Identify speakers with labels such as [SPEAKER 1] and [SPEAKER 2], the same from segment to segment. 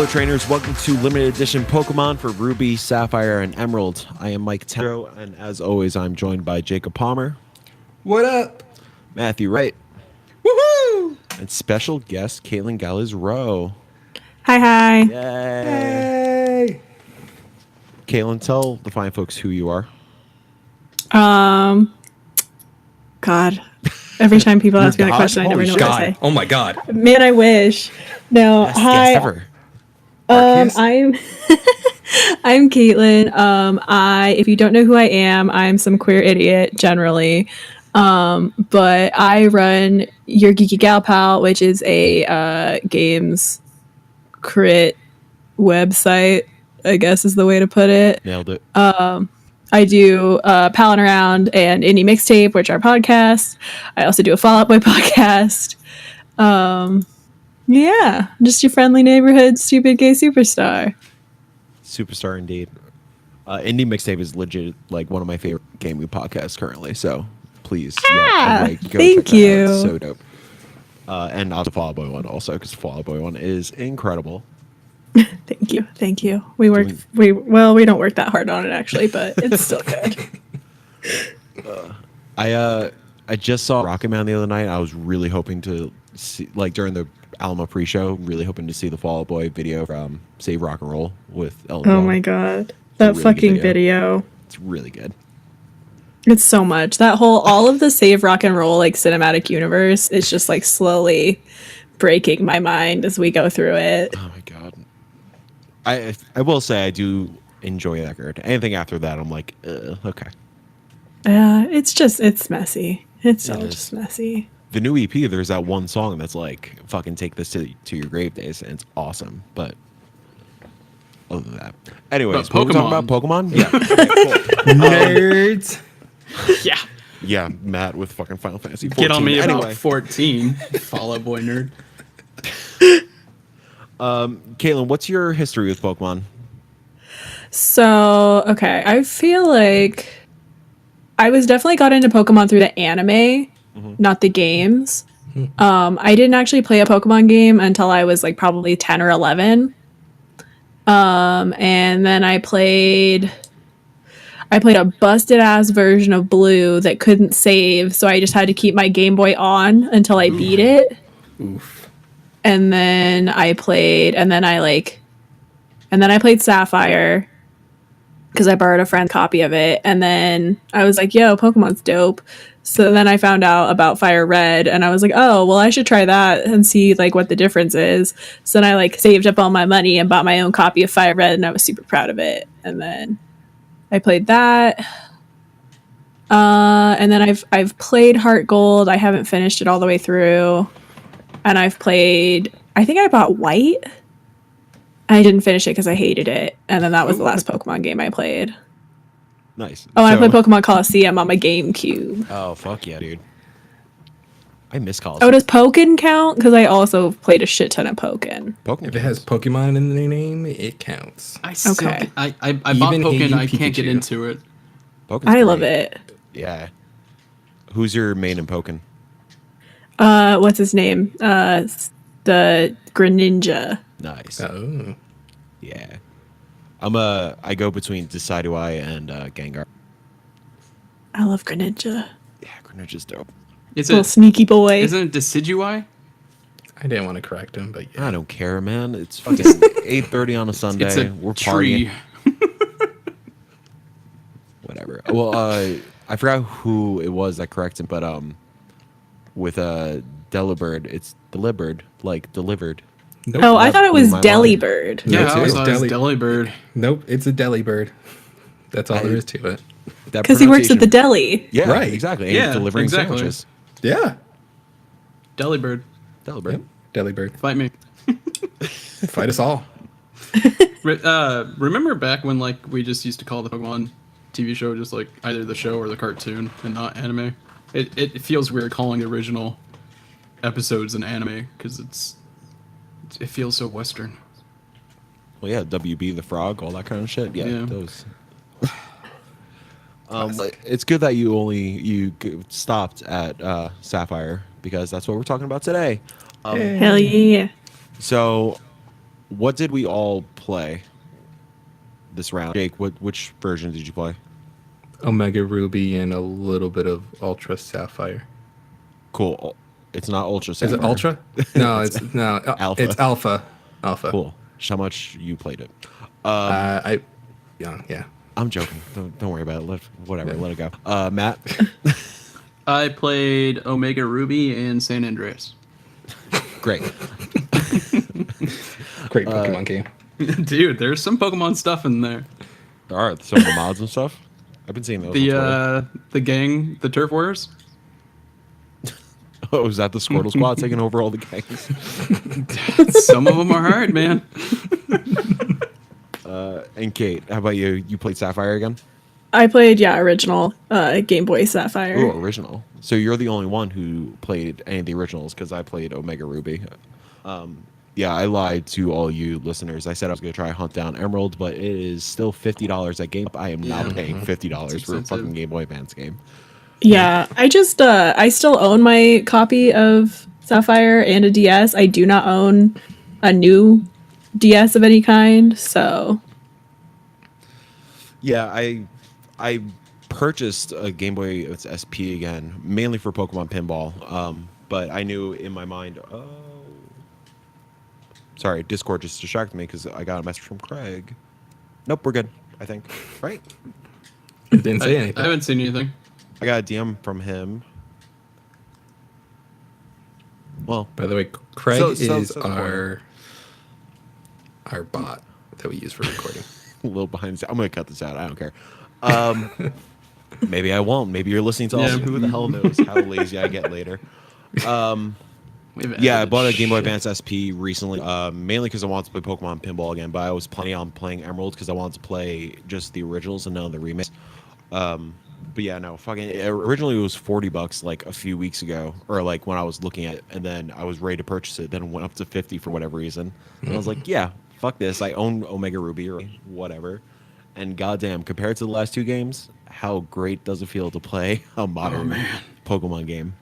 [SPEAKER 1] trainers, welcome to limited edition Pokemon for Ruby, Sapphire, and Emerald. I am Mike Towndrow, and as always, I'm joined by Jacob Palmer.
[SPEAKER 2] What up?
[SPEAKER 1] Matthew Wright.
[SPEAKER 2] Woohoo!
[SPEAKER 1] And special guest, Caitlin Galiz-Rowe.
[SPEAKER 3] Hi.
[SPEAKER 1] Yay!
[SPEAKER 2] Hey!
[SPEAKER 1] Caitlin, tell the fine folks who you are.
[SPEAKER 3] God. Every time people ask me that question, I never know what to say.
[SPEAKER 2] Oh my God.
[SPEAKER 3] Man, I wish. No,
[SPEAKER 1] Best
[SPEAKER 3] hi.
[SPEAKER 1] guest ever.
[SPEAKER 3] I'm I'm Caitlin. If you don't know who I am, I'm some queer idiot generally. But I run your Geeky Gal Pal, which is a games crit website, I guess is the way to put it.
[SPEAKER 1] Nailed it.
[SPEAKER 3] I do Palin Around and Indie Mixtape, which are podcasts. I also do a Fall Out Boy podcast. Yeah, just your friendly neighborhood stupid gay superstar.
[SPEAKER 1] Superstar indeed. Indie Mixtape is legit like one of my favorite gaming podcasts currently, so please. Go
[SPEAKER 3] thank
[SPEAKER 1] check that
[SPEAKER 3] you.
[SPEAKER 1] out. It's so dope. And also Fall Out Boy one also, because Fall Out Boy one is incredible.
[SPEAKER 3] Thank you. We don't work that hard on it actually, but it's still good.
[SPEAKER 1] I just saw Rocket Man the other night. I was really hoping to see, like during the Alamo pre-show, really hoping to see the Fall Out Boy video from Save Rock and Roll with Elton
[SPEAKER 3] Oh
[SPEAKER 1] John.
[SPEAKER 3] my God.
[SPEAKER 1] really
[SPEAKER 3] That
[SPEAKER 1] good
[SPEAKER 3] fucking video.
[SPEAKER 1] It's really good.
[SPEAKER 3] It's so much. All of the Save Rock and Roll like cinematic universe is just like slowly breaking my mind as we go through it.
[SPEAKER 1] Oh my God. I will say I do enjoy that record. Anything after that, I'm like, okay.
[SPEAKER 3] It's messy. It's all just messy.
[SPEAKER 1] The new EP, there's that one song that's like, fucking take this to your grave days, and it's awesome. But other than that, anyways,
[SPEAKER 4] but
[SPEAKER 1] we're talking about Pokemon. Yeah,
[SPEAKER 2] Nerds.
[SPEAKER 4] Yeah.
[SPEAKER 1] Yeah, Matt with fucking Final Fantasy 14.
[SPEAKER 4] Get on me
[SPEAKER 1] anyway.
[SPEAKER 4] about 14. Fall Out Boy nerd.
[SPEAKER 1] Caitlin, what's your history with Pokemon?
[SPEAKER 3] So, okay, I feel like I was definitely got into Pokemon through the anime, not the games. I didn't actually play a Pokemon game until I was like probably 10 or 11. And then I played a busted ass version of Blue that couldn't save, so I just had to keep my Game Boy on until I beat it.
[SPEAKER 2] Oof.
[SPEAKER 3] And then I played Sapphire because I borrowed a friend's copy of it. And then I was like, yo, Pokemon's dope. So then I found out about Fire Red and I was like, oh, well, I should try that and see like what the difference is. So then I like saved up all my money and bought my own copy of Fire Red and I was super proud of it. And then I played that. And then I've played Heart Gold. I haven't finished it all the way through. And I think I bought White. I didn't finish it because I hated it. And then that was the last Pokemon game I played.
[SPEAKER 1] Nice.
[SPEAKER 3] Oh, and I played Pokemon Coliseum on my GameCube.
[SPEAKER 1] Oh, fuck yeah, dude. I miss Coliseum.
[SPEAKER 3] Oh, does Pokken count? Because I also played a shit ton of Pokken.
[SPEAKER 1] Pokemon.
[SPEAKER 2] If it has Pokemon in the name, it counts.
[SPEAKER 4] I still
[SPEAKER 3] Okay.
[SPEAKER 4] I bought
[SPEAKER 2] Even
[SPEAKER 4] Pokemon.
[SPEAKER 2] hating
[SPEAKER 4] I can't get
[SPEAKER 2] Pikachu.
[SPEAKER 4] into it.
[SPEAKER 1] Pokemon's
[SPEAKER 3] I love
[SPEAKER 1] great.
[SPEAKER 3] it.
[SPEAKER 1] Yeah. Who's your main in Pokken?
[SPEAKER 3] What's his name? The Greninja.
[SPEAKER 1] Nice.
[SPEAKER 2] Oh.
[SPEAKER 1] Yeah. I go between Decidueye and Gengar.
[SPEAKER 3] I love Greninja.
[SPEAKER 1] Yeah, Greninja's dope.
[SPEAKER 4] Is
[SPEAKER 3] Little
[SPEAKER 4] it?
[SPEAKER 3] sneaky boy.
[SPEAKER 4] Isn't it Decidueye?
[SPEAKER 2] I didn't want to correct him, but yeah.
[SPEAKER 1] I don't care, man. It's fucking 8:30 on a Sunday.
[SPEAKER 4] It's a
[SPEAKER 1] We're
[SPEAKER 4] tree.
[SPEAKER 1] partying. Whatever. Well, I forgot who it was that corrected, but with Delibird, it's Delibird, like delivered.
[SPEAKER 2] Nope.
[SPEAKER 3] Oh, I thought it was
[SPEAKER 1] blew my mind.
[SPEAKER 3] Delibird.
[SPEAKER 2] Yeah,
[SPEAKER 4] Yeah,
[SPEAKER 2] it's
[SPEAKER 4] I was
[SPEAKER 2] Deli-
[SPEAKER 4] Delibird.
[SPEAKER 2] Nope, it's a deli bird. That's all there is to it.
[SPEAKER 3] Because he works at the deli.
[SPEAKER 1] Yeah,
[SPEAKER 2] Right.
[SPEAKER 1] exactly. And
[SPEAKER 4] Yeah,
[SPEAKER 1] he's delivering
[SPEAKER 4] exactly.
[SPEAKER 1] sandwiches.
[SPEAKER 2] Yeah.
[SPEAKER 4] Delibird.
[SPEAKER 1] Delibird.
[SPEAKER 2] Yep. Deli bird.
[SPEAKER 4] Fight me.
[SPEAKER 2] Fight us all.
[SPEAKER 4] Remember back when like we just used to call the Pokemon TV show just like either the show or the cartoon and not anime? It feels weird calling the original episodes an anime because it feels so Western.
[SPEAKER 1] Well, yeah, WB the Frog, all that kind of shit. Yeah. Those. It's good that you stopped at Sapphire because that's what we're talking about today.
[SPEAKER 3] Hell yeah.
[SPEAKER 1] So what did we all play this round? Jake, which version did you play?
[SPEAKER 2] Omega Ruby and a little bit of Ultra Sapphire.
[SPEAKER 1] Cool. It's not Ultra
[SPEAKER 2] Is
[SPEAKER 1] Sapphire.
[SPEAKER 2] it Ultra? No, it's
[SPEAKER 1] Alpha.
[SPEAKER 2] It's Alpha. Alpha.
[SPEAKER 1] Cool. How much you played it?
[SPEAKER 2] Yeah.
[SPEAKER 1] I'm joking. Don't worry about it. Let it go. Matt?
[SPEAKER 4] I played Omega Ruby and San Andreas.
[SPEAKER 1] Great.
[SPEAKER 2] Great Pokemon game.
[SPEAKER 4] Dude, there's some Pokemon stuff in there.
[SPEAKER 1] All right, some of the mods and stuff. I've been seeing those.
[SPEAKER 4] The gang, the Turf Warriors.
[SPEAKER 1] Oh, is that the Squirtle Squad taking over all the gangs?
[SPEAKER 4] Some of them are hard, man.
[SPEAKER 1] And Kate, how about you? You played Sapphire again?
[SPEAKER 3] I played original Game Boy Sapphire.
[SPEAKER 1] Oh, original. So you're the only one who played any of the originals because I played Omega Ruby. Yeah, I lied to all you listeners. I said I was going to try Hunt Down Emerald, but it is still $50 at Game. I am not paying $50 for a fucking Game Boy Advance game.
[SPEAKER 3] Yeah, I just I still own my copy of Sapphire and a DS. I do not own a new DS of any kind, so
[SPEAKER 1] Yeah, I purchased a Game Boy SP again, mainly for Pokemon Pinball. But I knew in my mind, sorry, Discord just distracted me because I got a message from Craig. Nope, we're good, I think. Right?
[SPEAKER 2] Didn't say anything.
[SPEAKER 4] I haven't seen anything.
[SPEAKER 1] I got a DM from him. Well,
[SPEAKER 2] By the way, Craig
[SPEAKER 1] So
[SPEAKER 2] is
[SPEAKER 1] the point.
[SPEAKER 2] our bot that we use for recording.
[SPEAKER 1] a little behind. I'm going to cut this out. I don't care. Maybe I won't. Maybe you're listening to all.
[SPEAKER 4] Yeah.
[SPEAKER 1] Who the hell knows how lazy I get later.
[SPEAKER 4] We've
[SPEAKER 1] Yeah, I
[SPEAKER 4] added
[SPEAKER 1] bought a Game Boy
[SPEAKER 4] shit.
[SPEAKER 1] Advance SP recently, mainly because I wanted to play Pokemon Pinball again, but I was planning on playing Emerald because I wanted to play just the originals and none of the remakes. But yeah, no, fucking, originally it was $40 like a few weeks ago, or like when I was looking at it, and then I was ready to purchase it, then it went up to 50 for whatever reason. And I was like, yeah, fuck this, I own Omega Ruby or whatever. And goddamn, compared to the last two games, how great does it feel to play a modern Pokemon game?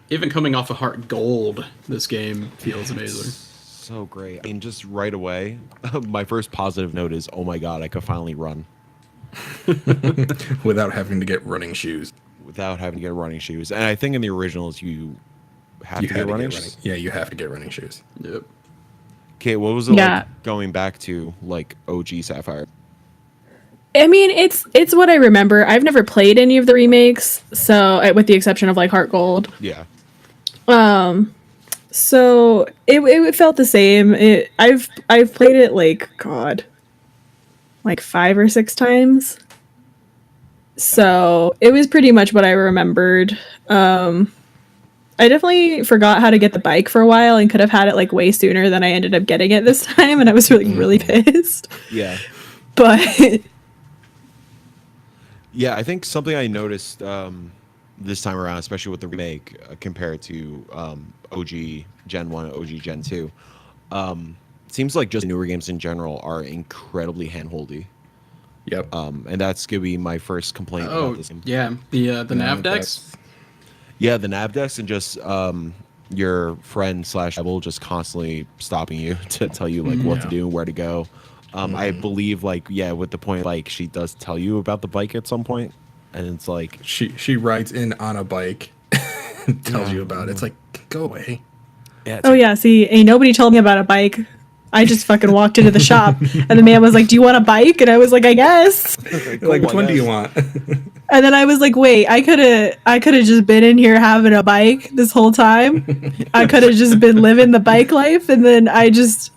[SPEAKER 4] Even coming off of Heart Gold, this game feels amazing.
[SPEAKER 1] So great. I mean, just right away, my first positive note is, oh my god, I could finally run
[SPEAKER 2] Without having to get running shoes.
[SPEAKER 1] without having to get running shoes. And I think in the originals, you have to get running shoes.
[SPEAKER 2] Yeah, you have to get running shoes.
[SPEAKER 4] Yep.
[SPEAKER 1] Okay, what was it
[SPEAKER 3] Yeah.
[SPEAKER 1] like going back to like OG Sapphire?
[SPEAKER 3] I mean, it's what I remember. I've never played any of the remakes, so with the exception of like Heart Gold.
[SPEAKER 1] Yeah.
[SPEAKER 3] So it felt the same. I've played it like like 5 or 6 times. So it was pretty much what I remembered. I definitely forgot how to get the bike for a while and could have had it like way sooner than I ended up getting it this time, and I was really pissed.
[SPEAKER 1] Yeah.
[SPEAKER 3] But
[SPEAKER 1] Yeah, I think something I noticed this time around, especially with the remake compared to OG Gen 1 and OG Gen 2, it seems like just newer games in general are incredibly handholdy.
[SPEAKER 2] Yep.
[SPEAKER 1] And that's going to be my first complaint
[SPEAKER 4] Oh,
[SPEAKER 1] about this game.
[SPEAKER 4] yeah. The nav decks.
[SPEAKER 1] Yeah, the nav decks and just your friend / Rebel just constantly stopping you to tell you like what to do and where to go. I believe like with the point like she does tell you about the bike at some point, and it's like
[SPEAKER 2] She rides in on a bike and tells you about it. It's like, go away.
[SPEAKER 3] oh yeah, see, ain't nobody told me about a bike. I just fucking walked into the shop, and the man was like, "Do you want a bike?" And I was like, "I guess."
[SPEAKER 2] Like, which one do you want?
[SPEAKER 3] And then I was like, "Wait, I could have just been in here having a bike this whole time. I could have just been living the bike life, and then I just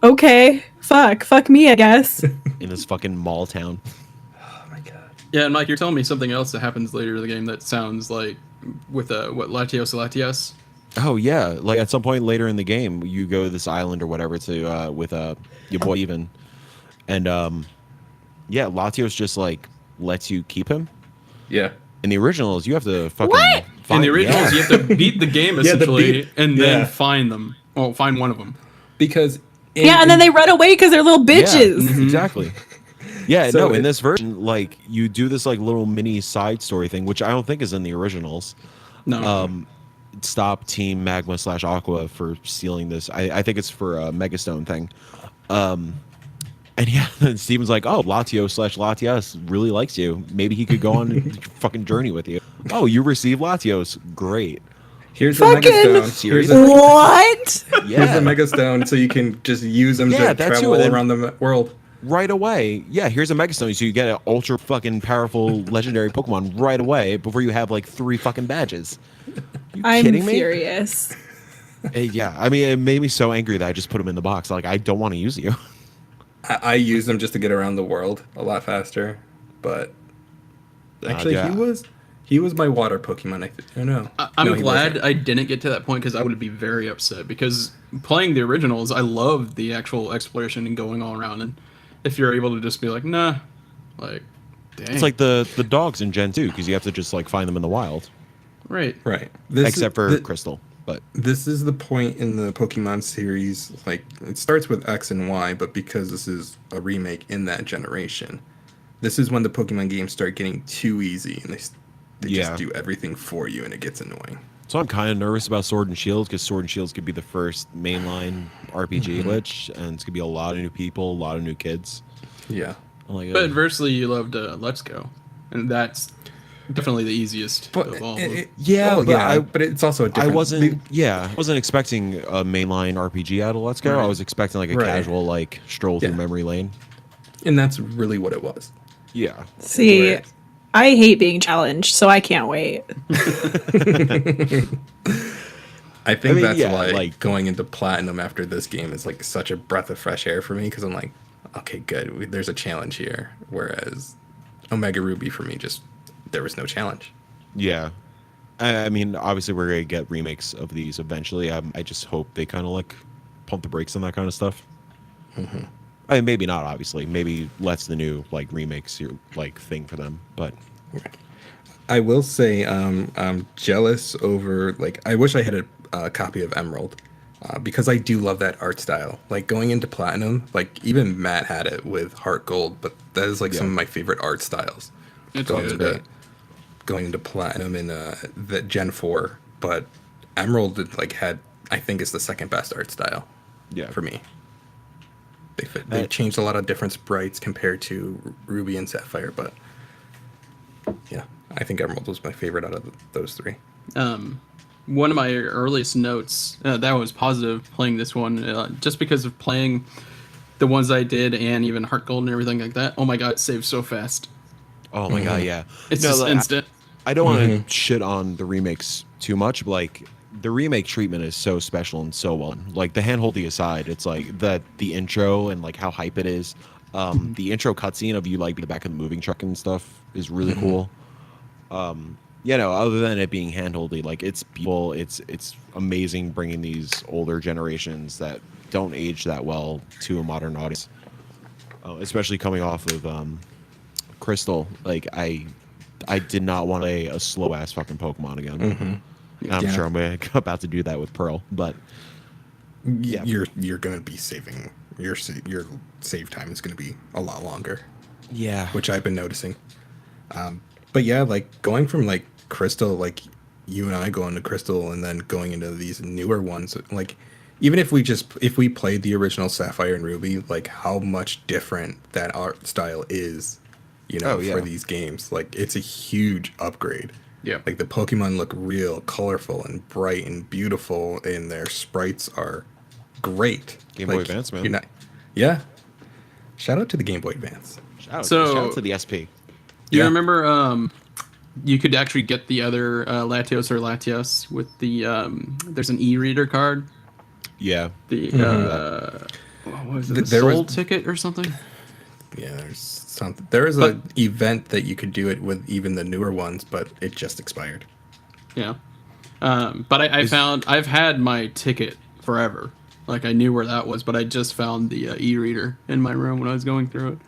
[SPEAKER 3] okay, fuck me, I guess."
[SPEAKER 1] in this fucking mall town.
[SPEAKER 2] Oh my god.
[SPEAKER 4] Yeah, and Mike, you're telling me something else that happens later in the game that sounds like with Latios.
[SPEAKER 1] Oh yeah, like at some point later in the game, you go to this island or whatever to with your boy Even, and Latios just like lets you keep him.
[SPEAKER 2] Yeah.
[SPEAKER 1] In the originals, you have to fucking
[SPEAKER 3] What?
[SPEAKER 4] In
[SPEAKER 1] find
[SPEAKER 4] the originals, you have to beat the game essentially,
[SPEAKER 2] beat-
[SPEAKER 4] and then
[SPEAKER 2] yeah.
[SPEAKER 4] find them. Oh, find one of them.
[SPEAKER 2] Because
[SPEAKER 3] Yeah, and then they run away because they're little bitches.
[SPEAKER 1] Yeah, exactly. Yeah,
[SPEAKER 2] So
[SPEAKER 1] no, in
[SPEAKER 2] it-
[SPEAKER 1] this version, like you do this like little mini side story thing, which I don't think is in the originals.
[SPEAKER 4] No.
[SPEAKER 1] Stop Team Magma / Aqua for stealing this. I think it's for a Megastone thing. And yeah, then Steven's like, oh, Latios/Latias really likes you. Maybe he could go on a fucking journey with you. Oh, you receive Latios. Great.
[SPEAKER 2] Here's a
[SPEAKER 3] Fucking-
[SPEAKER 2] Mega Stone.
[SPEAKER 3] What?
[SPEAKER 2] Here's a Mega Stone, so you can just use them
[SPEAKER 1] Yeah,
[SPEAKER 2] to
[SPEAKER 1] that
[SPEAKER 2] travel
[SPEAKER 1] too, and then-
[SPEAKER 2] around the world.
[SPEAKER 1] Right away. Yeah, here's a Megastone, so you get an ultra fucking powerful legendary Pokemon right away before you have like 3 fucking badges. You
[SPEAKER 3] I'm
[SPEAKER 1] kidding me?
[SPEAKER 3] furious.
[SPEAKER 1] Yeah, I mean, it made me so angry that I just put them in the box. Like, I don't want to use you.
[SPEAKER 2] I use them just to get around the world a lot faster, but actually
[SPEAKER 1] yeah.
[SPEAKER 2] he was my water Pokemon. I don't know.
[SPEAKER 4] I'm
[SPEAKER 2] No, he
[SPEAKER 4] glad
[SPEAKER 2] wasn't.
[SPEAKER 4] I didn't get to that point because I would be very upset. Because playing the originals, I love the actual exploration and going all around. And if you're able to just be like, nah, like, dang.
[SPEAKER 1] It's like the dogs in Gen 2, because you have to just like find them in the wild.
[SPEAKER 4] right.
[SPEAKER 2] Right.
[SPEAKER 1] Except for Crystal. But
[SPEAKER 2] This is the point in the Pokemon series, like, it starts with X and Y, but because this is a remake in that generation, this is when the Pokemon games start getting too easy, and they
[SPEAKER 1] Yeah.
[SPEAKER 2] just do everything for you, and it gets annoying.
[SPEAKER 1] so I'm kind of nervous about Sword and Shield, because Sword and Shield could be the first mainline RPG glitch, and it's gonna be a lot of new people, a lot of new kids.
[SPEAKER 2] Yeah.
[SPEAKER 1] I'm like,
[SPEAKER 4] But adversely, you loved Let's Go. And that's definitely the easiest
[SPEAKER 2] But
[SPEAKER 4] of all of them.
[SPEAKER 1] Yeah, but
[SPEAKER 2] but it's also a
[SPEAKER 1] I
[SPEAKER 2] different...
[SPEAKER 1] wasn't expecting a mainline RPG out of Let's Go.
[SPEAKER 4] Right.
[SPEAKER 1] I was expecting like a
[SPEAKER 2] Right.
[SPEAKER 1] casual like stroll through
[SPEAKER 2] Yeah.
[SPEAKER 1] memory lane.
[SPEAKER 2] And that's really what it was.
[SPEAKER 1] Yeah.
[SPEAKER 3] See,
[SPEAKER 2] Right.
[SPEAKER 3] I hate being challenged, so I can't wait.
[SPEAKER 2] I think
[SPEAKER 1] mean,
[SPEAKER 2] that's
[SPEAKER 1] yeah,
[SPEAKER 2] why
[SPEAKER 1] like-
[SPEAKER 2] going into Platinum after this game is like such a breath of fresh air for me, because I'm like, okay, good, there's a challenge here. Whereas Omega Ruby for me, just there was no challenge.
[SPEAKER 1] Yeah. I mean, obviously we're gonna get remakes of these eventually. I just hope they kind of like pump the brakes on that kind of stuff. I mean, maybe not. Obviously, maybe lets the new like remakes your like thing for them. But
[SPEAKER 2] I will say, I'm jealous over, like, I wish I had a copy of Emerald, because I do love that art style. Like, going into Platinum, like, even Matt had it with Heart Gold, but that is like some of my favorite art styles.
[SPEAKER 4] It's
[SPEAKER 2] going
[SPEAKER 4] good.
[SPEAKER 2] into going into Platinum in the Gen 4, but Emerald like had, I think, is the second best art style.
[SPEAKER 1] Yeah.
[SPEAKER 2] For me. They changed a lot of different sprites compared to Ruby and Sapphire, but yeah, I think Emerald was my favorite out of those 3.
[SPEAKER 4] One of my earliest notes that was positive playing this one, just because of playing the ones I did and even Heart Gold and everything like that. Oh my god, it saves so fast.
[SPEAKER 1] oh my god, yeah,
[SPEAKER 4] It's
[SPEAKER 1] No,
[SPEAKER 4] just
[SPEAKER 1] like,
[SPEAKER 4] instant.
[SPEAKER 1] I don't want to shit on the remakes too much, but like the remake treatment is so special and so well. Like the hand holding aside, it's like the intro and like how hype it is. The intro cutscene of you like the back of the moving truck and stuff is really cool. You know, other than it being handholdy, like it's beautiful. It's amazing bringing these older generations that don't age that well to a modern audience, especially coming off of Crystal. Like I did not want a slow ass fucking Pokemon again. I'm
[SPEAKER 2] Yeah.
[SPEAKER 1] sure I'm about to do that with Pearl, but yeah.
[SPEAKER 2] You're gonna be saving your save time is gonna be a lot longer,
[SPEAKER 1] yeah,
[SPEAKER 2] which I've been noticing. But yeah, like going from like Crystal, like you and I going to Crystal and then going into these newer ones, like even if we played the original Sapphire and Ruby, like how much different that art style is, you know,
[SPEAKER 1] Oh, yeah.
[SPEAKER 2] for these games. Like it's a huge upgrade.
[SPEAKER 4] Yeah.
[SPEAKER 2] Like the Pokemon look real colorful and bright and beautiful, and their sprites are great.
[SPEAKER 1] Game Boy
[SPEAKER 2] Like,
[SPEAKER 1] Advance, man.
[SPEAKER 2] you're not- yeah. Shout out to the Game Boy Advance.
[SPEAKER 1] shout
[SPEAKER 4] So-
[SPEAKER 1] out to the SP.
[SPEAKER 4] Do you
[SPEAKER 2] Yeah.
[SPEAKER 4] remember you could actually get the other Latios or Latias with the there's an e-reader card.
[SPEAKER 1] Yeah,
[SPEAKER 4] The what was it? The
[SPEAKER 2] There
[SPEAKER 4] Soul
[SPEAKER 2] was-
[SPEAKER 4] Ticket or something?
[SPEAKER 2] Yeah, there's something. There is an event that you could do it with even the newer ones, but it just expired.
[SPEAKER 4] Yeah. But I found I've had my ticket forever. Like I knew where that was, but I just found the e-reader in my room when I was going through it.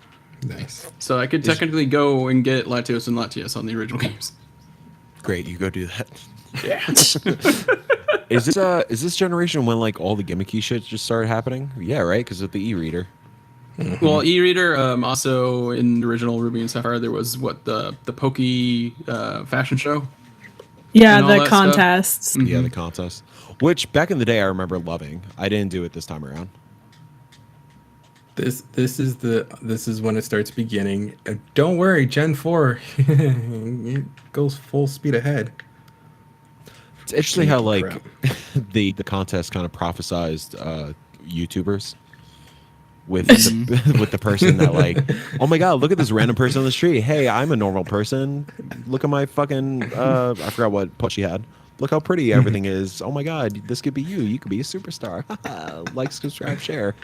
[SPEAKER 2] Nice.
[SPEAKER 4] So I could technically go and get Latios and Latias on the original games.
[SPEAKER 1] great. You go do that.
[SPEAKER 4] Yeah.
[SPEAKER 1] Is this generation when like all the gimmicky shit just started happening? Yeah, right. Because of the e-reader.
[SPEAKER 4] Well, e-reader. Also in the original Ruby and Sapphire, there was the Pokey fashion show.
[SPEAKER 3] Yeah,
[SPEAKER 4] And all
[SPEAKER 3] the
[SPEAKER 4] that stuff.
[SPEAKER 3] contests.
[SPEAKER 1] Yeah, the contest. Which back in the day I remember loving. I didn't do it this time around.
[SPEAKER 2] This is when it starts beginning. Don't worry, Gen 4 it goes full speed ahead.
[SPEAKER 1] It's interesting how like
[SPEAKER 2] Crap.
[SPEAKER 1] the contest kind of prophesized YouTubers with with the person that like, oh my god, look at this random person on the street. Hey, I'm a normal person. Look at my fucking I forgot what put she had. Look how pretty everything is. Oh my god, this could be you. You could be a superstar. Like, subscribe, share.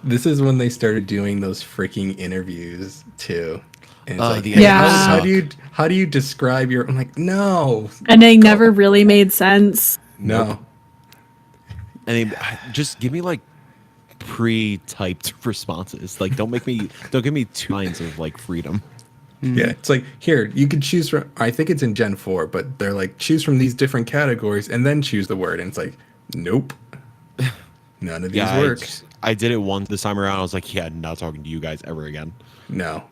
[SPEAKER 2] This is when they started doing those freaking interviews too. And it's like,
[SPEAKER 1] the
[SPEAKER 3] Yeah.
[SPEAKER 2] how do you describe your? I'm like, no,
[SPEAKER 3] And they never really made sense.
[SPEAKER 2] no.
[SPEAKER 1] And they, just give me like pre-typed responses. Like, don't give me 2 lines of like freedom.
[SPEAKER 2] Yeah, it's like, here, you could choose from, I think it's in Gen 4, but they're like, choose from these different categories and then choose the word. And it's like, nope. None of these work.
[SPEAKER 1] I did it once this time around. I was like, yeah, not talking to you guys ever again.
[SPEAKER 2] No,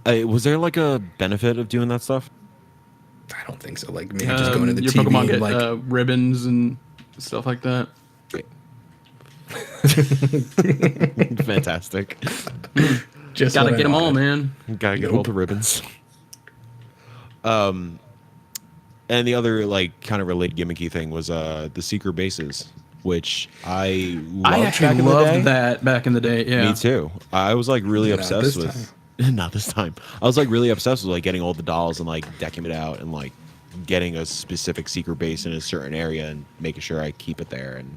[SPEAKER 1] Was there like a benefit of doing that stuff?
[SPEAKER 2] I don't think so. Like, maybe just going to the
[SPEAKER 4] your
[SPEAKER 2] TV
[SPEAKER 4] Pokemon
[SPEAKER 2] and
[SPEAKER 4] get
[SPEAKER 2] like,
[SPEAKER 4] ribbons and stuff like that.
[SPEAKER 1] Fantastic.
[SPEAKER 2] just
[SPEAKER 4] Gotta
[SPEAKER 2] what I
[SPEAKER 4] get them all,
[SPEAKER 2] wanted.
[SPEAKER 4] man.
[SPEAKER 1] Gotta get all the ribbons. And the other like kind of related gimmicky thing was the secret bases, which I loved
[SPEAKER 4] I
[SPEAKER 1] back
[SPEAKER 4] actually
[SPEAKER 1] in the day.
[SPEAKER 4] loved that back in the day. Yeah.
[SPEAKER 1] Me too. I was like really
[SPEAKER 2] Not
[SPEAKER 1] obsessed
[SPEAKER 2] this
[SPEAKER 1] with not this time. I was like really obsessed with like getting all the dolls and like decking it out and like getting a specific secret base in a certain area and making sure I keep it there. And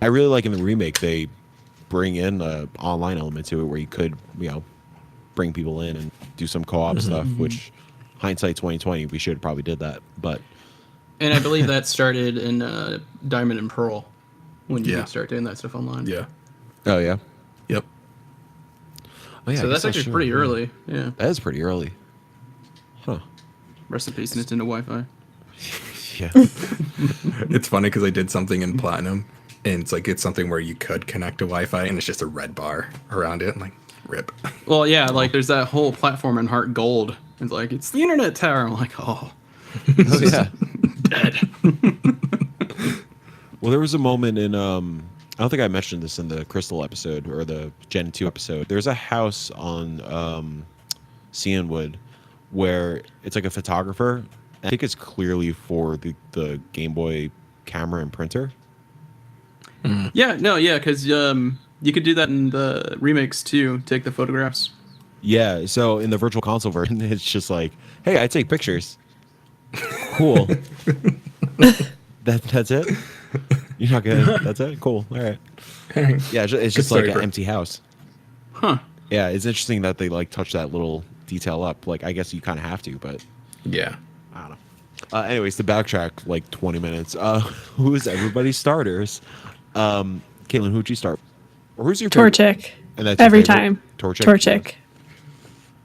[SPEAKER 1] I really like in the remake they bring in a online element to it where you could, bring people in and do some co-op stuff, which hindsight 2020 we should have probably did that. But
[SPEAKER 4] And I believe that started in Diamond and Pearl when you
[SPEAKER 2] Yeah.
[SPEAKER 4] could start doing that stuff online.
[SPEAKER 2] Yeah.
[SPEAKER 1] oh yeah.
[SPEAKER 2] Yep.
[SPEAKER 1] Oh, yeah,
[SPEAKER 4] So
[SPEAKER 1] I
[SPEAKER 4] that's
[SPEAKER 1] guess I
[SPEAKER 4] actually
[SPEAKER 1] should-
[SPEAKER 4] pretty early. Yeah.
[SPEAKER 1] That is pretty early. Huh.
[SPEAKER 4] Rest in peace, Nintendo Wi-Fi.
[SPEAKER 1] Yeah.
[SPEAKER 2] It's funny because I did something in Platinum, and it's something where you could connect to Wi-Fi, and it's just a red bar around it. I'm like, rip.
[SPEAKER 4] Well, yeah, like there's that whole platform in Heart Gold. It's like, it's the internet tower. I'm like, oh,
[SPEAKER 1] Oh yeah.
[SPEAKER 4] dead.
[SPEAKER 1] Well, there was a moment in I don't think I mentioned this in the Crystal episode or the Gen 2 episode. There's a house on Cianwood where it's like a photographer. I think it's clearly for the Game Boy camera and printer.
[SPEAKER 4] Yeah, no, yeah, because you could do that in the remakes too. Take the photographs.
[SPEAKER 1] Yeah, so in the Virtual Console version, it's just like, hey, I take pictures. Cool. That's it? You're not good. That's it? Cool. All right. Yeah, it's just like
[SPEAKER 2] story,
[SPEAKER 1] an
[SPEAKER 2] bro.
[SPEAKER 1] empty house.
[SPEAKER 4] Huh.
[SPEAKER 1] Yeah, it's interesting that they like touch that little detail up. Like, I guess you kind of have to, but
[SPEAKER 2] Yeah.
[SPEAKER 1] I don't know. Anyways, to backtrack like 20 minutes. Who's everybody's starters? Caitlin, who'd you start? Or who's your favorite?
[SPEAKER 3] Torchic.
[SPEAKER 1] And that's your
[SPEAKER 3] Every
[SPEAKER 1] favorite?
[SPEAKER 3] time.
[SPEAKER 1] Torchic.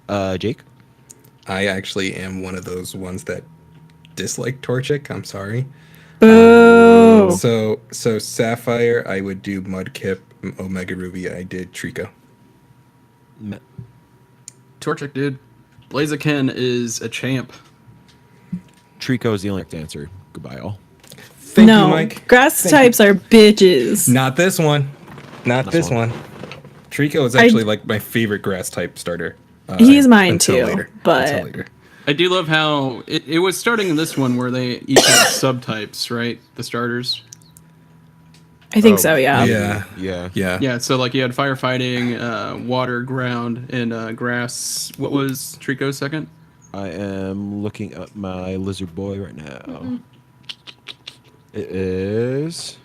[SPEAKER 3] Torchic.
[SPEAKER 1] Jake?
[SPEAKER 2] I actually am one of those ones that dislike Torchic. I'm sorry.
[SPEAKER 3] Boo.
[SPEAKER 2] So Sapphire, I would do Mudkip. Omega Ruby, I did Trico.
[SPEAKER 4] Torchic, dude. Blaziken is a champ.
[SPEAKER 1] Trico is the only correct answer. Goodbye, all.
[SPEAKER 2] Thank
[SPEAKER 3] no,
[SPEAKER 2] you, Mike.
[SPEAKER 3] grass
[SPEAKER 2] Thank
[SPEAKER 3] types are bitches.
[SPEAKER 2] Not this one. Not this
[SPEAKER 1] one.
[SPEAKER 2] one. Trico is actually like my favorite grass type starter.
[SPEAKER 3] He's mine
[SPEAKER 2] until
[SPEAKER 3] too,
[SPEAKER 2] later.
[SPEAKER 3] but-
[SPEAKER 2] Until later.
[SPEAKER 4] I do love how it was starting in this one where they each had subtypes, right? The starters.
[SPEAKER 3] I think so, yeah.
[SPEAKER 2] Yeah.
[SPEAKER 1] Yeah.
[SPEAKER 2] Yeah.
[SPEAKER 4] Yeah, so like you had firefighting, water, ground, and grass. What was Trico's second?
[SPEAKER 1] I am looking up my lizard boy right now. It is.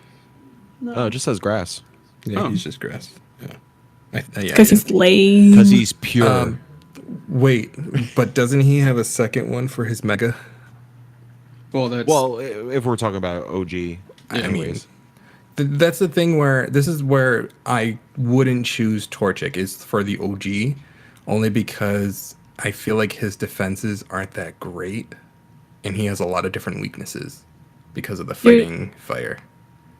[SPEAKER 1] Oh, it just says grass.
[SPEAKER 2] Yeah,
[SPEAKER 4] Oh.
[SPEAKER 2] he's just grass. Yeah. Yeah.
[SPEAKER 3] Because he's lame.
[SPEAKER 1] Because he's pure.
[SPEAKER 2] Wait, but doesn't he have a second one for his mega?
[SPEAKER 4] Well, that's
[SPEAKER 1] if we're talking about OG.
[SPEAKER 2] I mean,
[SPEAKER 1] anyways.
[SPEAKER 2] that's the thing where this is where I wouldn't choose Torchic is for the OG, only because I feel like his defenses aren't that great, and he has a lot of different weaknesses because of the fighting fire.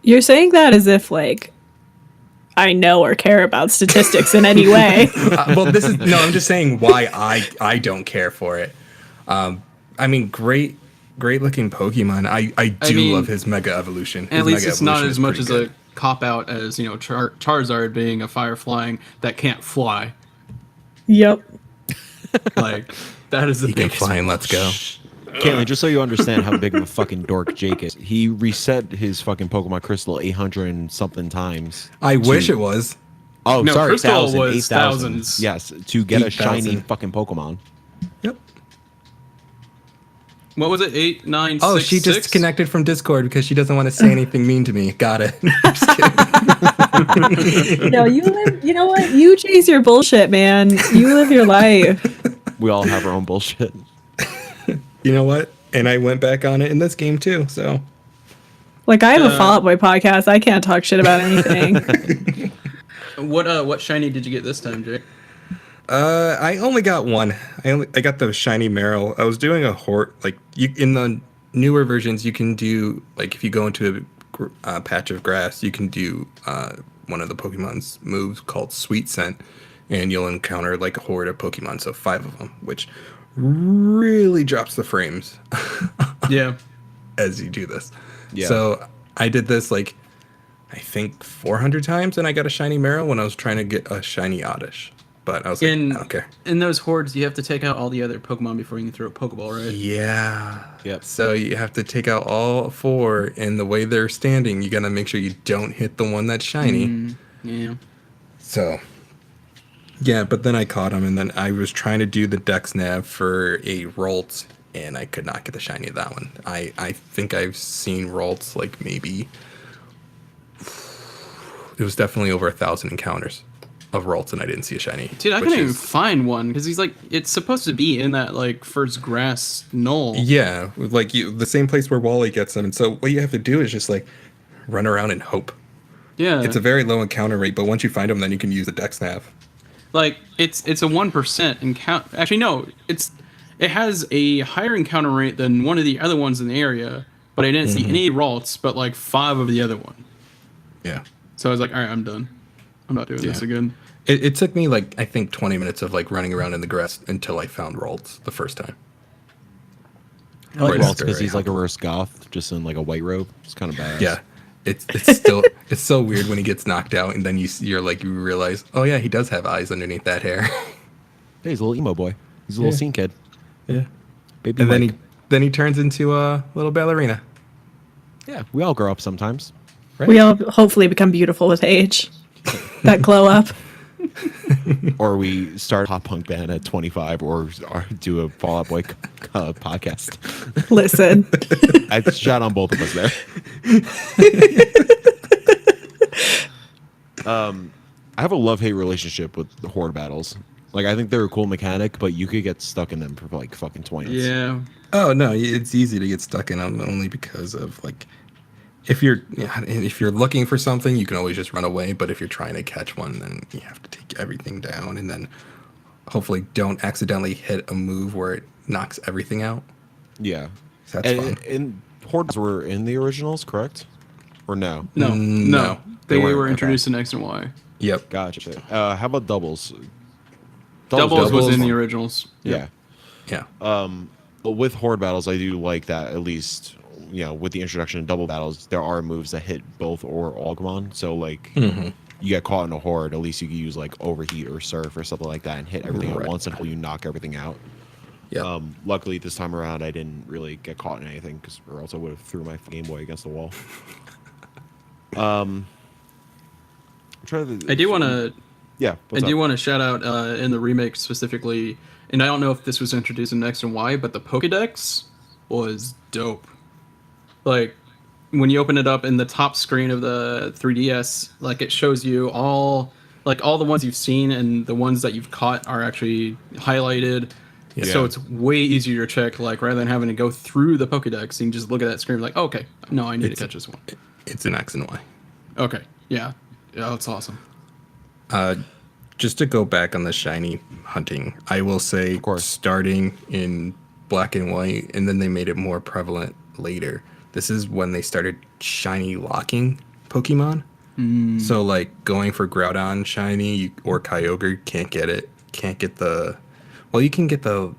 [SPEAKER 3] You're saying that as if, like, I know or care about statistics in any way.
[SPEAKER 2] Well, this is no. I'm just saying why I don't care for it. I mean, great looking Pokemon. I do
[SPEAKER 4] mean,
[SPEAKER 2] love his Mega Evolution.
[SPEAKER 4] at
[SPEAKER 2] His
[SPEAKER 4] least
[SPEAKER 2] Mega
[SPEAKER 4] it's not
[SPEAKER 2] Evolution
[SPEAKER 4] as
[SPEAKER 2] is
[SPEAKER 4] much
[SPEAKER 2] pretty
[SPEAKER 4] as
[SPEAKER 2] good.
[SPEAKER 4] a cop out as Charizard being a fire flying that can't fly.
[SPEAKER 3] Yep.
[SPEAKER 4] Like that is the
[SPEAKER 2] He can
[SPEAKER 4] biggest
[SPEAKER 2] fly and let's go.
[SPEAKER 1] Caitlin, just so you understand how big of a fucking dork Jake is, he reset his fucking Pokemon Crystal 800 and something times.
[SPEAKER 2] I wish it was.
[SPEAKER 1] Oh,
[SPEAKER 4] No,
[SPEAKER 1] sorry,
[SPEAKER 4] Crystal
[SPEAKER 1] 1,000,
[SPEAKER 4] was
[SPEAKER 1] 8,000.
[SPEAKER 4] thousands.
[SPEAKER 1] Yes, to get a
[SPEAKER 2] 8,000.
[SPEAKER 1] shiny fucking Pokemon.
[SPEAKER 2] Yep.
[SPEAKER 4] What was it? 8, 9,
[SPEAKER 2] Oh,
[SPEAKER 4] 6,
[SPEAKER 2] she just
[SPEAKER 4] 6?
[SPEAKER 2] connected from Discord because she doesn't want to say anything mean to me. Got it. I'm just kidding.
[SPEAKER 3] No, you know what? You chase your bullshit, man. You live your life.
[SPEAKER 1] We all have our own bullshit.
[SPEAKER 2] You know what? And I went back on it in this game too. So
[SPEAKER 3] Like, I have a Fall Out Boy podcast. I can't talk shit about anything.
[SPEAKER 4] What shiny did you get this time, Jake?
[SPEAKER 2] I only got one. I got the shiny Meryl. I was doing a horde. Like in the newer versions, you can do like if you go into a patch of grass, you can do one of the Pokemon's moves called Sweet Scent, and you'll encounter like a horde of Pokemon. So 5 of them, which really drops the frames.
[SPEAKER 4] Yeah.
[SPEAKER 2] As you do this.
[SPEAKER 1] Yeah.
[SPEAKER 2] So I did this like I think 400 times, and I got a shiny Meryl when I was trying to get a shiny Oddish. But I was like, I don't care.
[SPEAKER 4] In those hordes, you have to take out all the other Pokemon before you can throw a Pokeball, right?
[SPEAKER 2] Yeah.
[SPEAKER 1] Yep.
[SPEAKER 2] So you have to take out all 4, and the way they're standing, you gotta make sure you don't hit the one that's shiny.
[SPEAKER 4] Yeah.
[SPEAKER 2] So, yeah, but then I caught him, and then I was trying to do the Dex Nav for a Roltz, and I could not get the shiny of that one. I think I've seen Roltz like maybe it was definitely over 1,000 encounters of Roltz, and I didn't see a shiny.
[SPEAKER 4] Dude, I
[SPEAKER 2] which
[SPEAKER 4] couldn't even
[SPEAKER 2] is-
[SPEAKER 4] find one because he's like, it's supposed to be in that like first grass knoll.
[SPEAKER 2] Yeah, like the same place where Wally gets them, and so what you have to do is just like run around and hope.
[SPEAKER 4] Yeah.
[SPEAKER 2] It's a very low encounter rate, but once you find them, then you can use the Dex Nav.
[SPEAKER 4] Like it's a 1% encounter. Actually, no, it has a higher encounter rate than one of the other ones in the area, but I didn't see any Ralts, but like 5 of the other one.
[SPEAKER 2] Yeah.
[SPEAKER 4] So I was like, all right, I'm done. I'm not doing this again.
[SPEAKER 2] It took me like I think 20 minutes of like running around in the grass until I found Roltz the first time.
[SPEAKER 1] I like
[SPEAKER 2] Right
[SPEAKER 1] Roltz
[SPEAKER 2] after
[SPEAKER 1] because
[SPEAKER 2] I
[SPEAKER 1] he's like a
[SPEAKER 2] hopped.
[SPEAKER 1] reverse goth, just in like a white robe. It's kind of badass.
[SPEAKER 2] Yeah. It's still it's so weird when he gets knocked out and then you realize, oh yeah, he does have eyes underneath that hair.
[SPEAKER 1] Hey, he's a little emo boy. He's a little scene kid.
[SPEAKER 2] Yeah.
[SPEAKER 1] Baby
[SPEAKER 2] And
[SPEAKER 1] Mike.
[SPEAKER 2] then he turns into a little ballerina.
[SPEAKER 1] Yeah, we all grow up sometimes.
[SPEAKER 2] Right?
[SPEAKER 3] We all hopefully become beautiful with age. That glow up.
[SPEAKER 1] Or we start a pop punk band at 25, or do a Fall Out Boy podcast.
[SPEAKER 3] Listen.
[SPEAKER 1] I shot on both of us there. I have a love-hate relationship with the horde battles. Like, I think they're a cool mechanic, but you could get stuck in them for like fucking 20 minutes.
[SPEAKER 4] Yeah.
[SPEAKER 2] Oh no, it's easy to get stuck in them only because of like if you're looking for something, you can always just run away, but if you're trying to catch one, then you have to take everything down and then hopefully don't accidentally hit a move where it knocks everything out.
[SPEAKER 1] Yeah.
[SPEAKER 2] So that's
[SPEAKER 1] and,
[SPEAKER 2] fun.
[SPEAKER 1] and hordes were in the originals, correct? Or no?
[SPEAKER 4] No.
[SPEAKER 2] No.
[SPEAKER 4] They
[SPEAKER 1] They weren't,
[SPEAKER 4] were
[SPEAKER 1] okay.
[SPEAKER 4] introduced in X and Y.
[SPEAKER 2] Yep.
[SPEAKER 1] Gotcha. How about doubles?
[SPEAKER 4] Doubles was in
[SPEAKER 1] fun.
[SPEAKER 4] the originals.
[SPEAKER 1] Yeah.
[SPEAKER 2] Yeah.
[SPEAKER 1] But with horde battles, I do like that at least, you know, with the introduction of double battles, there are moves that hit both or all Pokemon. So, like, you get caught in a horde, at least you can use, like, Overheat or Surf or something like that and hit everything at
[SPEAKER 2] Right.
[SPEAKER 1] once until you knock everything out.
[SPEAKER 2] Yeah.
[SPEAKER 1] Luckily, this time around, I didn't really get caught in anything, or else I would have threw my Game Boy against the wall. I'm trying to...
[SPEAKER 4] I do want to.
[SPEAKER 1] Yeah.
[SPEAKER 4] I do want to shout out in the remake specifically, and I don't know if this was introduced in X and Y, but the Pokédex was dope. Like, when you open it up in the top screen of the 3DS, like it shows you all the ones you've seen and the ones that you've caught are actually highlighted.
[SPEAKER 2] Yeah.
[SPEAKER 4] So it's way easier to check, like rather than having to go through the Pokédex, you can just look at that screen like, oh, okay, no, I need to catch this one.
[SPEAKER 2] It's an X and Y.
[SPEAKER 4] Okay, yeah, that's awesome.
[SPEAKER 2] Just to go back on the shiny hunting, I will say,
[SPEAKER 1] course.
[SPEAKER 2] starting in Black and White, and then they made it more prevalent later. This is when they started shiny locking Pokemon. So, like, going for Groudon shiny or Kyogre, can't get it. Can't get the... Well, you can get the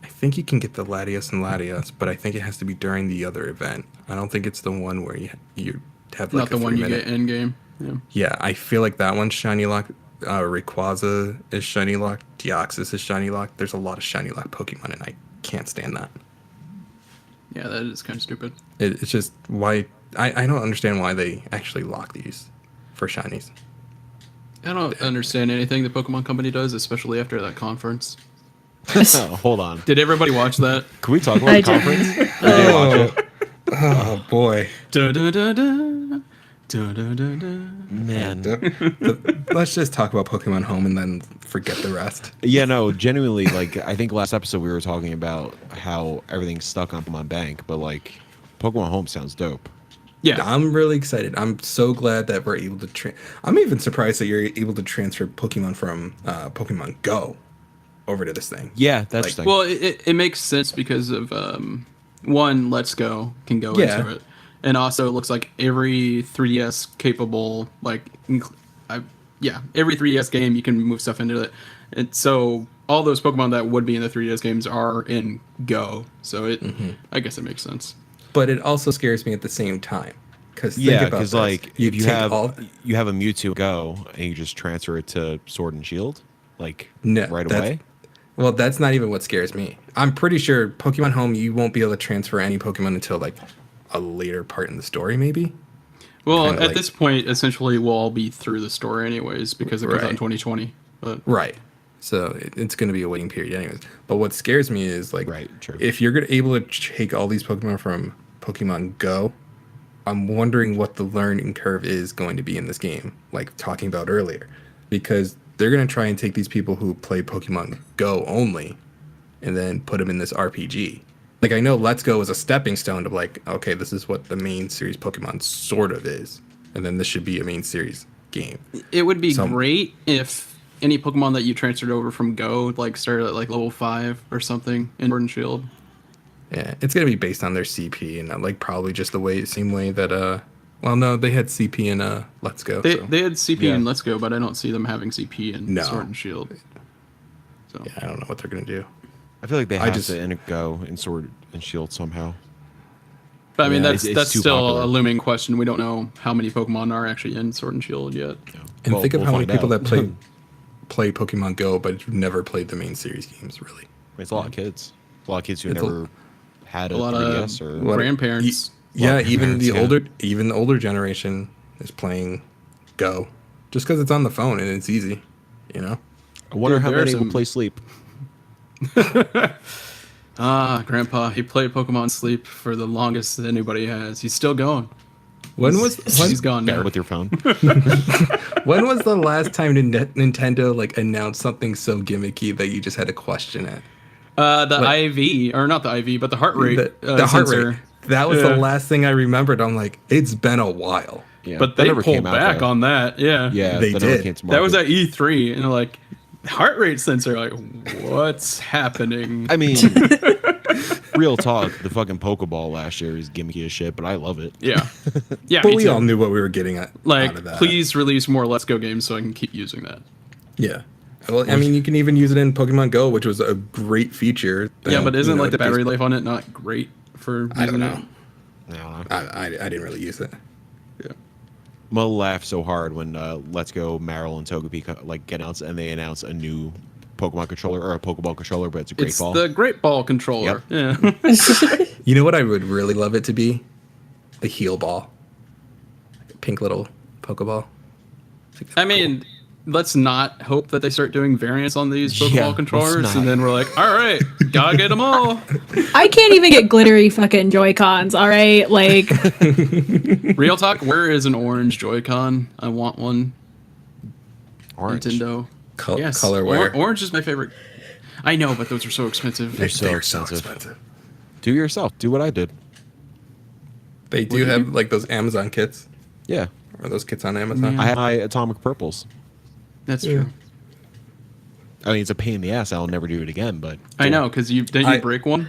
[SPEAKER 2] I think you can get the Latios and Latios, but I think it has to be during the other event. I don't think it's the one where you have like
[SPEAKER 4] Not the one you
[SPEAKER 2] 3 minute.
[SPEAKER 4] get in game. Yeah.
[SPEAKER 2] Yeah, I feel like that one's shiny lock. Rayquaza is shiny lock. Deoxys is shiny lock. There's a lot of shiny lock Pokemon, and I can't stand that.
[SPEAKER 4] Yeah, that is kind of stupid.
[SPEAKER 2] It's just why I don't understand why they actually lock these for shinies.
[SPEAKER 4] I don't understand anything the Pokemon Company does, especially after that conference.
[SPEAKER 1] Oh, hold on.
[SPEAKER 4] Did everybody watch that?
[SPEAKER 1] Can we talk about
[SPEAKER 3] I
[SPEAKER 1] the
[SPEAKER 3] did.
[SPEAKER 1] conference?
[SPEAKER 2] Oh boy,
[SPEAKER 4] Da, da, da, da. Da, da, da, da.
[SPEAKER 1] Man.
[SPEAKER 2] let's just talk about Pokemon Home and then forget the rest.
[SPEAKER 1] Yeah, no, genuinely, like, I think last episode we were talking about how everything's stuck on Pokemon Bank, but, like, Pokemon Home sounds dope.
[SPEAKER 4] Yeah.
[SPEAKER 2] I'm really excited. I'm so glad that we're able to. I'm even surprised that you're able to transfer Pokemon from Pokemon Go over to this thing.
[SPEAKER 1] Yeah, that's
[SPEAKER 2] Like,
[SPEAKER 1] the thing.
[SPEAKER 4] Well, it makes sense because of one, Let's Go can go
[SPEAKER 2] Yeah.
[SPEAKER 4] into it, and also it looks like every 3DS capable, like, every 3DS game you can move stuff into it, and so all those Pokemon that would be in the 3DS games are in Go, so it, I guess it makes sense.
[SPEAKER 2] But it also scares me at the same time. Because
[SPEAKER 1] Yeah, because, like, if you
[SPEAKER 2] take
[SPEAKER 1] have
[SPEAKER 2] all-
[SPEAKER 1] you have a Mewtwo Go and you just transfer it to Sword and Shield, like,
[SPEAKER 2] No,
[SPEAKER 1] right
[SPEAKER 2] that's-
[SPEAKER 1] away.
[SPEAKER 2] Well, that's not even what scares me. I'm pretty sure Pokemon Home, you won't be able to transfer any Pokemon until like a later part in the story, maybe.
[SPEAKER 4] Well,
[SPEAKER 2] Kinda
[SPEAKER 4] at
[SPEAKER 2] like-
[SPEAKER 4] this point, essentially, we'll all be through the story anyways because it comes out in
[SPEAKER 2] Right.
[SPEAKER 4] 2020. But
[SPEAKER 2] Right. So it's going to be a waiting period, anyways. But what scares me is like,
[SPEAKER 1] Right, true.
[SPEAKER 2] if you're gonna able to take all these Pokemon from Pokemon Go, I'm wondering what the learning curve is going to be in this game, like talking about earlier, because they're going to try and take these people who play Pokemon Go only and then put them in this RPG. Like, I know Let's Go is a stepping stone to like, okay, this is what the main series Pokemon sort of is, and then this should be a main series game.
[SPEAKER 4] it would be
[SPEAKER 2] So-
[SPEAKER 4] great if any Pokemon that you transferred over from Go like started at like level 5 or something in Sword and Shield.
[SPEAKER 2] Yeah, it's gonna be based on their CP and like probably just the same way that well, no, they had CP in Let's Go.
[SPEAKER 4] They
[SPEAKER 2] So.
[SPEAKER 4] they had CP
[SPEAKER 1] Yeah.
[SPEAKER 4] in Let's Go, but I don't see them having CP in
[SPEAKER 2] No.
[SPEAKER 4] Sword and Shield. So
[SPEAKER 2] Yeah, I don't know what they're gonna do.
[SPEAKER 1] I feel like they
[SPEAKER 2] I
[SPEAKER 1] have
[SPEAKER 2] just-
[SPEAKER 1] to go in Sword and Shield somehow.
[SPEAKER 4] but I mean,
[SPEAKER 2] Yeah,
[SPEAKER 4] that's
[SPEAKER 1] it's too
[SPEAKER 4] still
[SPEAKER 1] popular.
[SPEAKER 4] a looming question. We don't know how many Pokemon are actually in Sword and Shield yet.
[SPEAKER 2] And
[SPEAKER 1] Well,
[SPEAKER 2] think of
[SPEAKER 1] we'll
[SPEAKER 2] how many
[SPEAKER 1] find
[SPEAKER 2] people
[SPEAKER 1] out.
[SPEAKER 2] that play Pokemon Go but never played the main series games, really.
[SPEAKER 1] It's a lot of kids. A lot of kids who
[SPEAKER 2] It's a-
[SPEAKER 1] never had a
[SPEAKER 4] A lot
[SPEAKER 1] 3DS
[SPEAKER 4] of
[SPEAKER 1] or
[SPEAKER 2] What-
[SPEAKER 4] grandparents.
[SPEAKER 2] Yeah,
[SPEAKER 1] Well,
[SPEAKER 2] even the
[SPEAKER 1] parents, yeah.
[SPEAKER 2] the older generation is playing Go, just because it's on the phone and it's easy, you know.
[SPEAKER 1] I wonder
[SPEAKER 4] Dude,
[SPEAKER 1] how
[SPEAKER 4] there are
[SPEAKER 1] many will
[SPEAKER 4] some-
[SPEAKER 1] play Sleep.
[SPEAKER 4] Grandpa, he played Pokemon Sleep for the longest that anybody has. He's still going.
[SPEAKER 2] He's
[SPEAKER 4] gone
[SPEAKER 1] Bear
[SPEAKER 4] now.
[SPEAKER 1] with your phone.
[SPEAKER 2] When was the last time Nintendo like announced something so gimmicky that you just had to question it?
[SPEAKER 4] The
[SPEAKER 2] Like-
[SPEAKER 4] IV, or not the IV, but the heart rate.
[SPEAKER 2] The heart
[SPEAKER 4] sensor.
[SPEAKER 2] rate. That was
[SPEAKER 4] Yeah.
[SPEAKER 2] the last thing I rememred. I'm like, it's been a while.
[SPEAKER 1] Yeah,
[SPEAKER 4] But
[SPEAKER 1] that
[SPEAKER 4] they
[SPEAKER 1] never
[SPEAKER 4] pulled
[SPEAKER 1] came out,
[SPEAKER 4] back
[SPEAKER 1] though.
[SPEAKER 4] on that. Yeah.
[SPEAKER 1] Yeah,
[SPEAKER 2] They
[SPEAKER 1] that never
[SPEAKER 2] did.
[SPEAKER 1] came to
[SPEAKER 4] That was
[SPEAKER 1] market.
[SPEAKER 4] at E3, and they're like, heart rate sensor. Like, what's happening?
[SPEAKER 1] I mean, real talk. The fucking Pokeball last year is gimmicky as shit, but I love it.
[SPEAKER 4] Yeah. Yeah.
[SPEAKER 2] But
[SPEAKER 4] me
[SPEAKER 2] we
[SPEAKER 4] too.
[SPEAKER 2] all knew what we were getting at out
[SPEAKER 4] Like,
[SPEAKER 2] of that.
[SPEAKER 4] please release more Let's Go games so I can keep using that.
[SPEAKER 2] Yeah. Well, I mean, you can even use it in Pokemon Go, which was a great feature.
[SPEAKER 4] Yeah,
[SPEAKER 2] that,
[SPEAKER 4] but isn't
[SPEAKER 2] you know,
[SPEAKER 4] like the
[SPEAKER 2] because-
[SPEAKER 4] battery life on it not great for using
[SPEAKER 2] I don't
[SPEAKER 4] it?
[SPEAKER 2] know.
[SPEAKER 1] I don't know.
[SPEAKER 2] I didn't really use it.
[SPEAKER 4] Yeah.
[SPEAKER 1] Mo laughed so hard when Let's Go, Marill, and Togepi like get announced, and they announce a new Pokemon controller or a Pokeball controller, but it's a Great
[SPEAKER 4] It's
[SPEAKER 1] Ball.
[SPEAKER 4] the Great Ball controller. Yeah.
[SPEAKER 2] You know what I would really love it to be? The heal ball. Like a pink little Pokeball. think
[SPEAKER 4] I
[SPEAKER 2] that's
[SPEAKER 4] mean, let's not hope that they start doing variants on these Pokeball
[SPEAKER 1] Yeah, let's
[SPEAKER 4] controllers,
[SPEAKER 1] not.
[SPEAKER 4] and then we're like, all right, gotta get them all.
[SPEAKER 3] I can't even get glittery fucking Joy-Cons, all right? Like,
[SPEAKER 4] Real talk, where is an orange Joy-Con? I want one.
[SPEAKER 1] Orange.
[SPEAKER 4] Nintendo.
[SPEAKER 2] cool.
[SPEAKER 4] Yes,
[SPEAKER 2] Colorware.
[SPEAKER 4] orange is my favorite. I know, but those are so expensive.
[SPEAKER 1] They're so
[SPEAKER 2] They're so
[SPEAKER 1] expensive.
[SPEAKER 2] expensive.
[SPEAKER 1] Do yourself. Do what I did.
[SPEAKER 2] They
[SPEAKER 4] What
[SPEAKER 2] do
[SPEAKER 4] do you
[SPEAKER 2] have
[SPEAKER 4] do?
[SPEAKER 2] like those Amazon kits.
[SPEAKER 1] Yeah.
[SPEAKER 2] Or those kits on Amazon.
[SPEAKER 4] Yeah.
[SPEAKER 1] I had my Atomic Purples.
[SPEAKER 4] That's
[SPEAKER 2] Yeah.
[SPEAKER 4] true.
[SPEAKER 1] I mean, it's a pain in the ass. I'll never do it again, but
[SPEAKER 4] I know, because didn't you
[SPEAKER 2] I-
[SPEAKER 4] break one?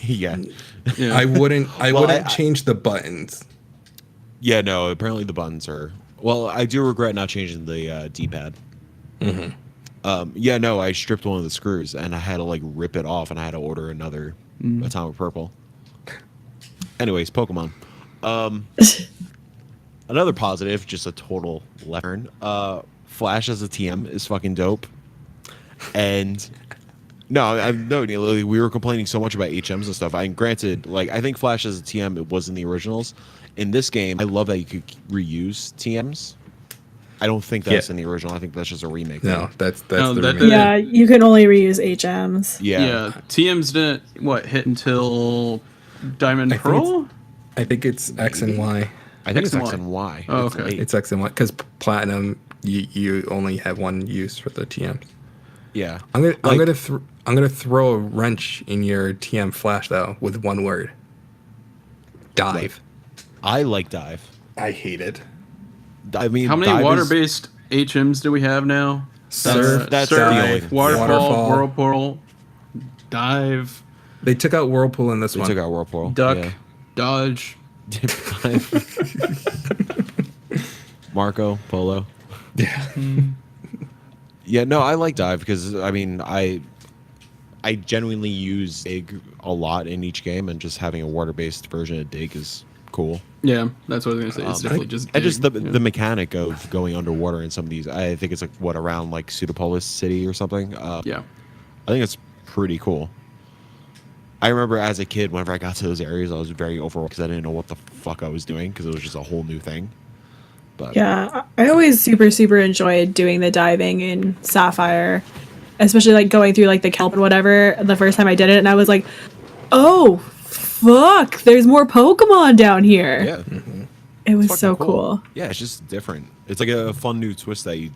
[SPEAKER 1] yeah.
[SPEAKER 4] Yeah.
[SPEAKER 2] I wouldn't
[SPEAKER 1] Well,
[SPEAKER 2] wouldn't
[SPEAKER 1] I-
[SPEAKER 2] change the buttons.
[SPEAKER 1] Yeah, no, apparently the buttons are. Well, I do regret not changing the D-pad. Yeah, no, I stripped one of the screws and I had to like rip it off and I had to order another Atomic Purple. Anyways, Pokemon. Another positive, just a total left turn. Flash as a TM is fucking dope. And no, we were complaining so much about HMs and stuff. Granted, like I think Flash as a TM it was in the originals. In this game, I love that you could reuse TMs. I don't think that's in the original. I think that's just a remake.
[SPEAKER 2] No, that's
[SPEAKER 4] No,
[SPEAKER 2] the
[SPEAKER 4] that-
[SPEAKER 2] remake.
[SPEAKER 3] Yeah, you can only reuse HMs.
[SPEAKER 1] Yeah.
[SPEAKER 4] TMs didn't hit until Diamond
[SPEAKER 2] I think
[SPEAKER 4] Pearl.
[SPEAKER 2] I think it's X and Y.
[SPEAKER 1] I think it's
[SPEAKER 4] X
[SPEAKER 1] X
[SPEAKER 4] and
[SPEAKER 1] and Y.
[SPEAKER 4] Oh,
[SPEAKER 1] It's
[SPEAKER 4] okay.
[SPEAKER 1] late.
[SPEAKER 2] It's X and Y because Platinum, you only have one use for the TMs.
[SPEAKER 1] Yeah.
[SPEAKER 2] I'm
[SPEAKER 1] Like-
[SPEAKER 2] gonna throw a wrench in your TM Flash though with one word. Dive.
[SPEAKER 1] I like dive.
[SPEAKER 2] I hate it.
[SPEAKER 1] I mean,
[SPEAKER 4] How many
[SPEAKER 1] dive is-
[SPEAKER 4] water-based HMs do we have now?
[SPEAKER 2] Surf,
[SPEAKER 1] that's
[SPEAKER 4] surf,
[SPEAKER 1] the only-
[SPEAKER 4] waterfall, whirlpool, dive,
[SPEAKER 2] They took out Whirlpool in this
[SPEAKER 1] They
[SPEAKER 2] one.
[SPEAKER 1] took out Whirlpool.
[SPEAKER 4] duck,
[SPEAKER 1] Yeah.
[SPEAKER 4] dodge.
[SPEAKER 1] Marco Polo.
[SPEAKER 2] Yeah.
[SPEAKER 1] Yeah, no, I like dive because I mean I genuinely use dig a lot in each game, and just having a water-based version of dig is cool.
[SPEAKER 4] Yeah, that's what I was gonna say. It's definitely just
[SPEAKER 1] And just
[SPEAKER 4] dig,
[SPEAKER 1] the mechanic of going underwater in some of these. I think it's like around like Pseudopolis City or something.
[SPEAKER 4] yeah.
[SPEAKER 1] I think it's pretty cool. I remember as a kid, whenever I got to those areas, I was very overwhelmed because I didn't know what the fuck I was doing because it was just a whole new thing. But
[SPEAKER 3] Yeah, I always super enjoyed doing the diving in Sapphire, especially like going through like the kelp and whatever. The first time I did it, and I was like, "Oh, fuck! There's more Pokemon down here."
[SPEAKER 1] yeah,
[SPEAKER 3] It was
[SPEAKER 1] fucking
[SPEAKER 3] so cool.
[SPEAKER 1] Yeah, it's just different. It's like a fun new twist that you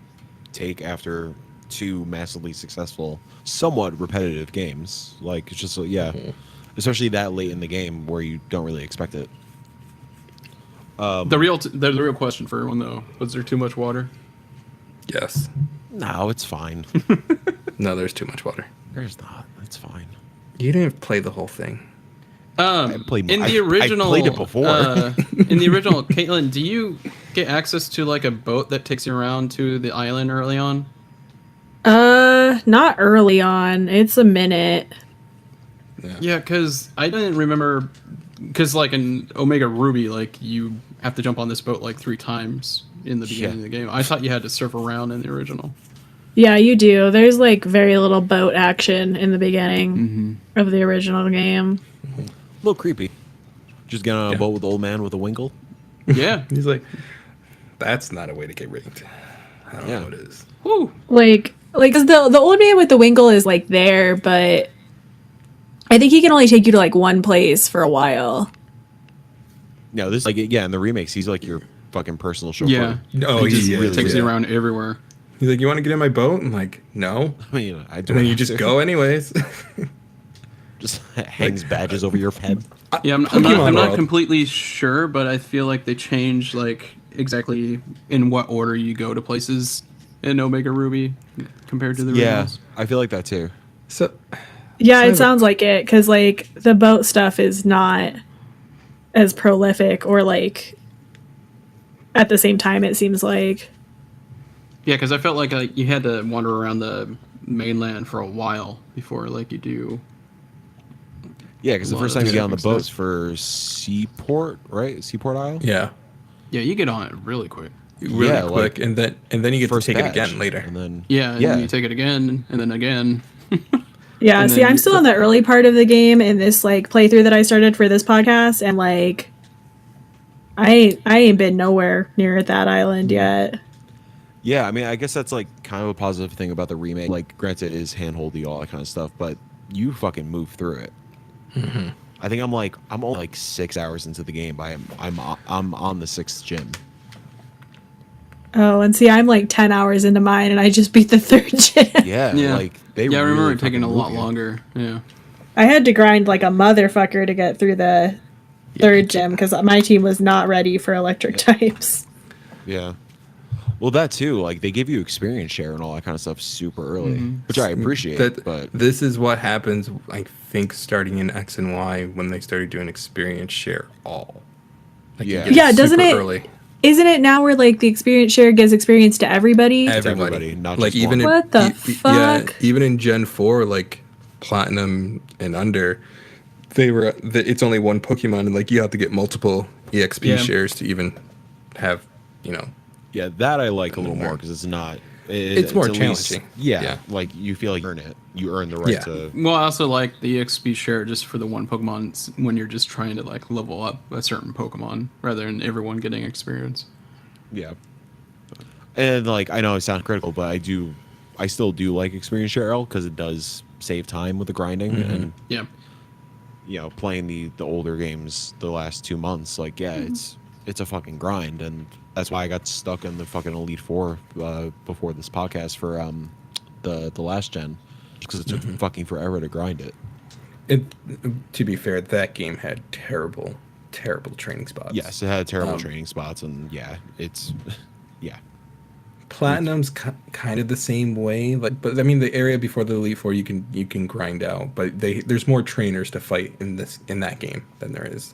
[SPEAKER 1] take after two massively successful, somewhat repetitive games. Like it's just especially that late in the game where you don't really expect it.
[SPEAKER 4] The real question for everyone though: was there too much water?
[SPEAKER 2] Yes.
[SPEAKER 1] No, it's fine.
[SPEAKER 2] No, there's too much water.
[SPEAKER 1] There's not. It's fine.
[SPEAKER 2] You didn't even play the whole thing.
[SPEAKER 1] played-
[SPEAKER 4] In the
[SPEAKER 1] I
[SPEAKER 4] original,
[SPEAKER 1] played it before.
[SPEAKER 4] In the original, Caitlin, do you get access to like a boat that takes you around to the island early on?
[SPEAKER 3] Not early on. It's a minute.
[SPEAKER 4] Yeah, because I didn't remember. Because like in Omega Ruby, like you have to jump on this boat like 3 times in the beginning of the game. I thought you had to surf around in the original.
[SPEAKER 3] Yeah, you do. There's like very little boat action in the beginning of the original game.
[SPEAKER 1] A little creepy. Just get on a boat with the old man with a winkle.
[SPEAKER 4] Yeah.
[SPEAKER 2] He's like, that's not a way to get ranked. I don't
[SPEAKER 1] Yeah.
[SPEAKER 2] know what it is.
[SPEAKER 4] Woo.
[SPEAKER 3] Like 'cause the old man with the winkle is like there, but I think he can only take you to like one place for a while.
[SPEAKER 1] No, this like in the remakes, he's like your fucking personal chauffeur.
[SPEAKER 4] Yeah.
[SPEAKER 2] No,
[SPEAKER 4] He just
[SPEAKER 2] he is,
[SPEAKER 4] takes you
[SPEAKER 2] yeah.
[SPEAKER 4] around everywhere.
[SPEAKER 2] He's like, you want to get in my boat? I'm like, no.
[SPEAKER 1] I mean, I do.
[SPEAKER 2] And then you just go anyways.
[SPEAKER 1] Just hangs badges over your head.
[SPEAKER 4] Yeah, I'm
[SPEAKER 2] Pokemon
[SPEAKER 4] not
[SPEAKER 2] World.
[SPEAKER 4] completely sure, but I feel like they changed like exactly in what order you go to places in Omega Ruby compared to the
[SPEAKER 1] Yeah,
[SPEAKER 4] originals.
[SPEAKER 1] I feel like that too.
[SPEAKER 2] So,
[SPEAKER 3] Yeah,
[SPEAKER 2] So-
[SPEAKER 3] it sounds like it because like the boat stuff is not as prolific or like at the same time. It seems like
[SPEAKER 4] Yeah, because I felt like you had to wander around the mainland for a while before like you do.
[SPEAKER 1] Yeah, because the
[SPEAKER 4] Lot
[SPEAKER 1] first
[SPEAKER 4] of
[SPEAKER 1] time you get on the
[SPEAKER 4] different
[SPEAKER 1] boat's
[SPEAKER 4] stuff.
[SPEAKER 1] for Seaport, right? Seaport Isle.
[SPEAKER 2] yeah.
[SPEAKER 4] Yeah, you get on it really quick.
[SPEAKER 2] Really
[SPEAKER 1] Yeah,
[SPEAKER 2] quick.
[SPEAKER 1] like,
[SPEAKER 2] and then you get to
[SPEAKER 1] First
[SPEAKER 2] take it
[SPEAKER 1] badge,
[SPEAKER 2] again later.
[SPEAKER 1] and then
[SPEAKER 4] Yeah, and
[SPEAKER 1] yeah,
[SPEAKER 4] then you take it again, and then again.
[SPEAKER 3] yeah.
[SPEAKER 4] And
[SPEAKER 3] See,
[SPEAKER 4] then
[SPEAKER 3] I'm still in the early part of the game in this like playthrough that I started for this podcast, and like I ain't been nowhere near that island yet.
[SPEAKER 1] yeah. I mean, I guess that's like kind of a positive thing about the remake. Like, granted, it is handholdy, all that kind of stuff, but you fucking move through it. I think I'm only like 6 hours into the game. I'm on the 6th gym.
[SPEAKER 3] Oh, and see, I'm like 10 hours into mine, and I just beat the 3rd gym.
[SPEAKER 1] Yeah,
[SPEAKER 4] Yeah,
[SPEAKER 1] like they.
[SPEAKER 4] yeah, I remember
[SPEAKER 1] really
[SPEAKER 4] it taking a
[SPEAKER 1] fucking
[SPEAKER 4] lot
[SPEAKER 1] move you.
[SPEAKER 4] longer. Yeah.
[SPEAKER 3] I had to grind like a motherfucker to get through the 3rd gym because my team was not ready for electric types.
[SPEAKER 1] Yeah. Well, that too. Like they give you experience share and all that kind of stuff super early, which I appreciate.
[SPEAKER 2] That
[SPEAKER 1] but
[SPEAKER 2] this is what happens, I think, starting in X and Y when they started doing experience share all. Like, you
[SPEAKER 1] Yeah.
[SPEAKER 2] get
[SPEAKER 3] Yeah, doesn't
[SPEAKER 2] super
[SPEAKER 3] it-
[SPEAKER 2] Early.
[SPEAKER 3] Isn't it now where like the experience share gives experience to everybody?
[SPEAKER 2] Everybody,
[SPEAKER 1] not
[SPEAKER 2] like
[SPEAKER 1] just
[SPEAKER 2] even
[SPEAKER 1] one.
[SPEAKER 2] in,
[SPEAKER 3] What the
[SPEAKER 2] yeah,
[SPEAKER 3] fuck?
[SPEAKER 2] even in Gen 4, like Platinum and under, it's only one Pokemon, and like you have to get multiple EXP
[SPEAKER 4] Yeah.
[SPEAKER 2] shares to even have you know,
[SPEAKER 1] Yeah, that I like a little
[SPEAKER 2] more.
[SPEAKER 1] more because it's not.
[SPEAKER 2] It's more
[SPEAKER 1] at least-
[SPEAKER 2] challenging.
[SPEAKER 1] yeah,
[SPEAKER 2] Yeah.
[SPEAKER 1] like you feel like you earn it. You earn the right
[SPEAKER 2] Yeah.
[SPEAKER 1] to.
[SPEAKER 4] Well, I also like the XP share just for the one Pokemon when you're just trying to like level up a certain Pokemon rather than everyone getting experience.
[SPEAKER 1] Yeah. And like I know it sounds critical, but I still do like experience share L because it does save time with the grinding and
[SPEAKER 4] Yeah.
[SPEAKER 1] playing the older games the last 2 months. Like it's a fucking grind, and that's why I got stuck in the fucking Elite Four before this podcast for the last gen because it took fucking forever to grind it.
[SPEAKER 2] To be fair, that game had terrible training spots.
[SPEAKER 1] Yes, it had terrible training spots, and yeah, it's yeah.
[SPEAKER 2] Platinum's kind of the same way, like, but I mean, the area before the Elite Four you can grind out, but there's more trainers to fight in that game than there is.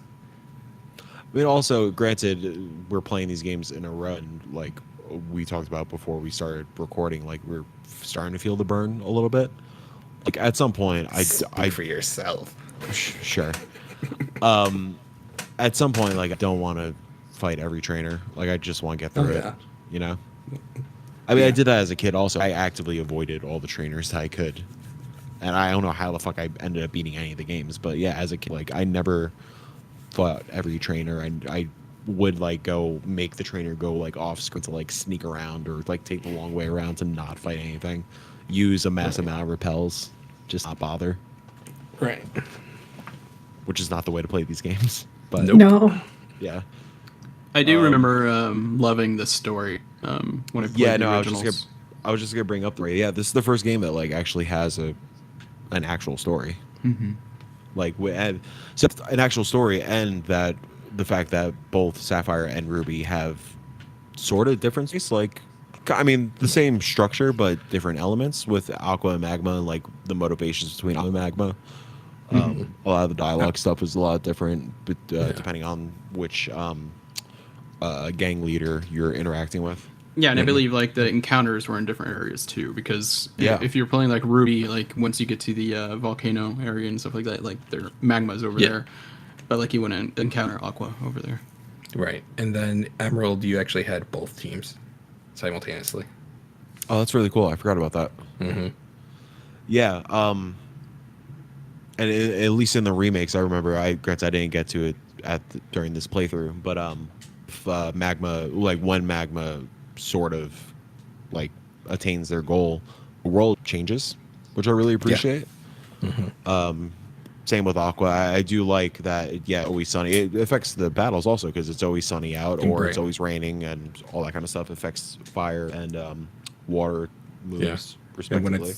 [SPEAKER 1] I mean, also, granted, we're playing these games in a run, like we talked about before we started recording. Like we're starting to feel the burn a little bit. Like at some point,
[SPEAKER 2] Speak for yourself.
[SPEAKER 1] Sure. At some point, like I don't want to fight every trainer. Like I just want to get through it. You know. I mean, I did that as a kid. Also, I actively avoided all the trainers that I could, and I don't know how the fuck I ended up beating any of the games. But yeah, as a kid, like I never fought every trainer, and I would like go make the trainer go like off screen to like sneak around or like take the long way around to not fight anything. Use a massive amount of repels, just not bother.
[SPEAKER 2] Right.
[SPEAKER 1] Which is not the way to play these games. But
[SPEAKER 3] No.
[SPEAKER 1] yeah.
[SPEAKER 4] I do remember loving the story when I played
[SPEAKER 1] Yeah,
[SPEAKER 4] the
[SPEAKER 1] no,
[SPEAKER 4] originals.
[SPEAKER 1] I was just gonna bring up the yeah. This is the first game that like actually has an actual story. Like so an actual story, and that the fact that both Sapphire and Ruby have sort of differences. Like, I mean, the same structure but different elements with Aqua and Magma, and like the motivations between Aqua and Magma. A lot of the dialogue stuff is a lot different, but depending on which gang leader you're interacting with.
[SPEAKER 4] Yeah, and I believe like the encounters were in different areas too, because
[SPEAKER 1] Yeah.
[SPEAKER 4] if you're playing like Ruby, like once you get to the volcano area and stuff like that, like their magma's over there, but like you wouldn't encounter Aqua over there.
[SPEAKER 2] Right. And then Emerald, you actually had both teams simultaneously.
[SPEAKER 1] Oh, that's really cool. I forgot about that. Yeah. And at least in the remakes, I remember. Granted, I didn't get to it during this playthrough, but Magma, like when Magma sort of like attains their goal, the world changes, which I really appreciate. Same with Aqua. I do like that. Yeah, always sunny. It affects the battles also because it's always sunny out or it's always raining and all that kind of stuff affects fire and water moves respectively.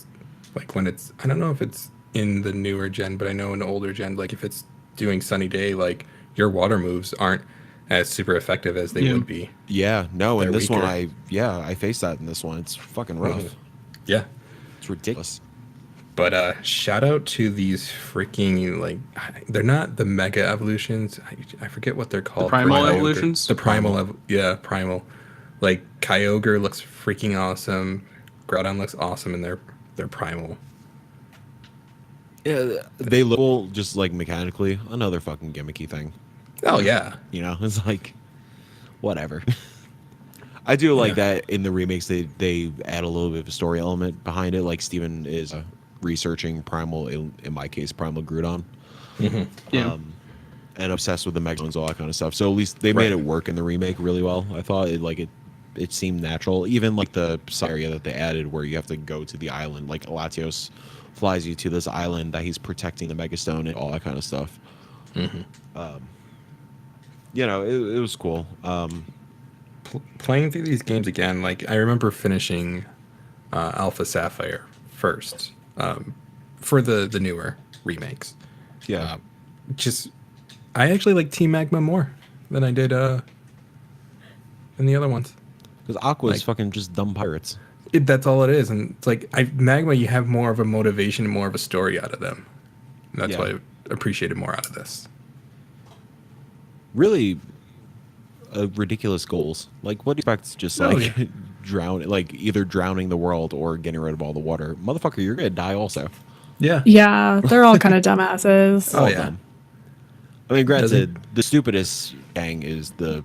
[SPEAKER 2] And when it's I don't know if it's in the newer gen, but I know in the older gen, like if it's doing sunny day, like your water moves aren't as super effective as they would be.
[SPEAKER 1] Yeah, no, in
[SPEAKER 2] They're
[SPEAKER 1] this one,
[SPEAKER 2] weaker.
[SPEAKER 1] I faced that in this one. It's fucking rough.
[SPEAKER 2] Yeah.
[SPEAKER 1] It's ridiculous.
[SPEAKER 2] But shout out to these freaking, like, they're not the mega evolutions. I forget what they're called.
[SPEAKER 4] Primal evolutions?
[SPEAKER 2] The primal, primal. Like Kyogre looks freaking awesome. Groudon looks awesome, and they're primal.
[SPEAKER 1] Yeah, they look just like mechanically another fucking gimmicky thing.
[SPEAKER 2] Oh yeah.
[SPEAKER 1] You know, it's like whatever. I do like that in the remakes they add a little bit of a story element behind it. Like Steven is researching primal, in my case, primal Groudon. And obsessed with the Megalons, all that kind of stuff. So at least they made it work in the remake really well. I thought it seemed natural. Even like the area that they added where you have to go to the island, like Latios flies you to this island that he's protecting the Megastone and all that kind of stuff. You know, it was cool.
[SPEAKER 2] Playing through these games again, like I remember finishing Alpha Sapphire first for the newer remakes.
[SPEAKER 1] Yeah.
[SPEAKER 2] I actually like Team Magma more than I did than the other ones.
[SPEAKER 1] Because Aqua is fucking just dumb pirates.
[SPEAKER 2] That's all it is, and it's like Magma, you have more of a motivation, more of a story out of them. And that's why I appreciated more out of this.
[SPEAKER 1] Really ridiculous goals. Like, what do you expect? Just like drown, like either drowning the world or getting rid of all the water. Motherfucker, you're gonna die also.
[SPEAKER 2] Yeah.
[SPEAKER 3] Yeah, they're all kind of dumbasses.
[SPEAKER 2] Oh
[SPEAKER 1] All
[SPEAKER 2] yeah.
[SPEAKER 1] dumb. I mean, granted, the stupidest gang is the